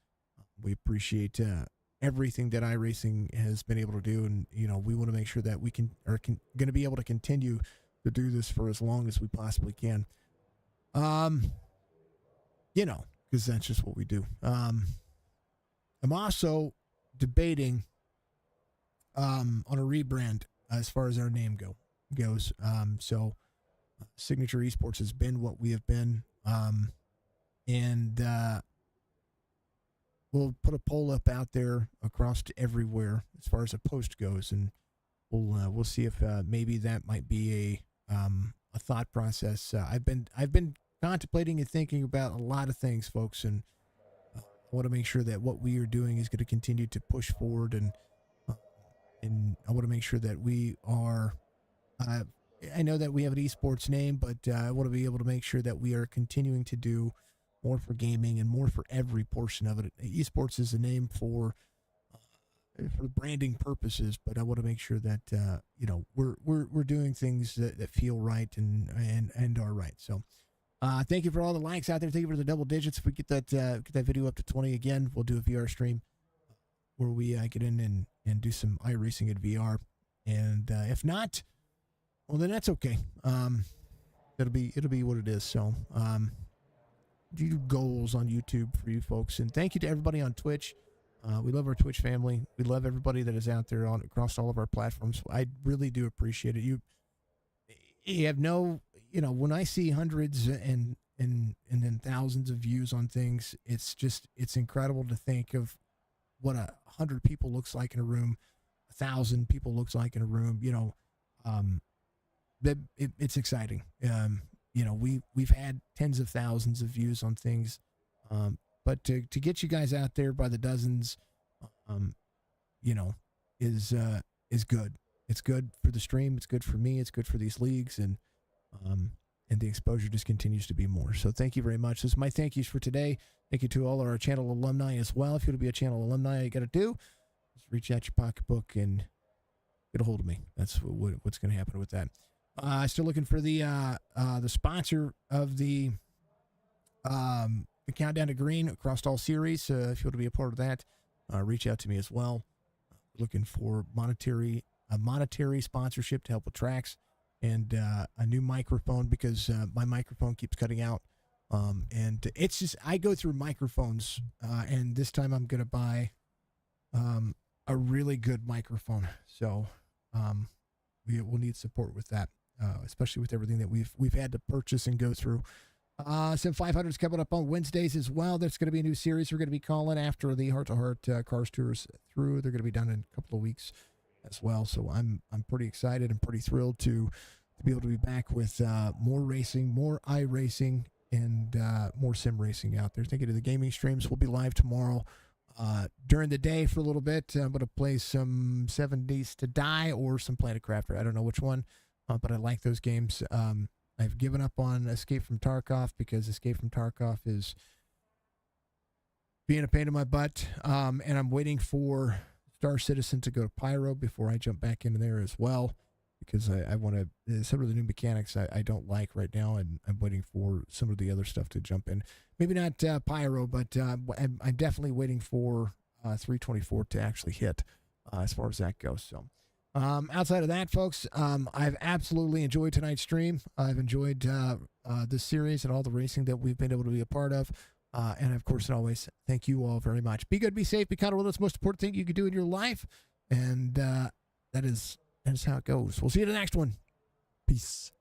We appreciate everything that iRacing has been able to do, and we want to make sure that we going to be able to continue to do this for as long as we possibly can. You know, because that's just what we do. I'm also debating on a rebrand as far as our name goes. So Signature Esports has been what we have been. And we'll put a poll up out there across to everywhere as far as a post goes, and we'll see if maybe that might be a thought process. I've been contemplating and thinking about a lot of things, folks, and I want to make sure that what we are doing is going to continue to push forward, and I want to make sure that we are. I know that we have an esports name, but I want to be able to make sure that we are continuing to do more for gaming and more for every portion of it. Esports is a name for branding purposes, but I want to make sure that we're doing things that feel right and are right. So thank you for all the likes out there. Thank you for the double digits. If we get that video up to 20 again, we'll do a VR stream where we get in and do some iRacing in VR. And if not, well, then that's okay. It'll be what it is. So do goals on YouTube for you folks, and thank you to everybody on Twitch. We love our Twitch family. We love everybody that is out there across all of our platforms. I really do appreciate it. You have no, when I see hundreds and then thousands of views on things, it's incredible to think of what 100 people looks like in a room, 1,000 people looks like in a room. It's exciting. We've had tens of thousands of views on things, but to get you guys out there by the dozens, is good. It's good for the stream. It's good for me. It's good for these leagues, and the exposure just continues to be more. So thank you very much. This is my thank yous for today. Thank you to all of our channel alumni as well. If you want to be a channel alumni, all you got to do is reach out your pocketbook and get a hold of me. That's what's going to happen with that. Still looking for the sponsor of the Countdown to Green across all series. If you want to be a part of that, reach out to me as well. Looking for monetary sponsorship to help with tracks and a new microphone because my microphone keeps cutting out. And it's just I go through microphones, and this time I'm gonna buy a really good microphone. So we'll need support with that. Especially with everything that we've had to purchase and go through. Sim 500 is coming up on Wednesdays as well. There's going to be a new series we're going to be calling after the Heart to Heart Cars Tours through. They're going to be done in a couple of weeks as well. So I'm pretty excited and pretty thrilled to be able to be back with more racing, more iRacing, and more sim racing out there. Thank you to the gaming streams. We'll be live tomorrow during the day for a little bit. I'm going to play some 7 Days to Die or some Planet Crafter. I don't know which one. But I like those games. I've given up on Escape from Tarkov because Escape from Tarkov is being a pain in my butt. And I'm waiting for Star Citizen to go to Pyro before I jump back into there as well. Because I want to, some of the new mechanics I don't like right now. And I'm waiting for some of the other stuff to jump in. Maybe not Pyro, but I'm definitely waiting for 324 to actually hit as far as that goes. So. Outside of that, folks, I've absolutely enjoyed tonight's stream. I've enjoyed this series and all the racing that we've been able to be a part of. And of course, and always, thank you all very much. Be good, be safe, be kind of the most important thing you can do in your life. And that is how it goes. We'll see you in the next one. Peace.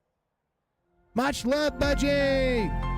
Much love, Budgie!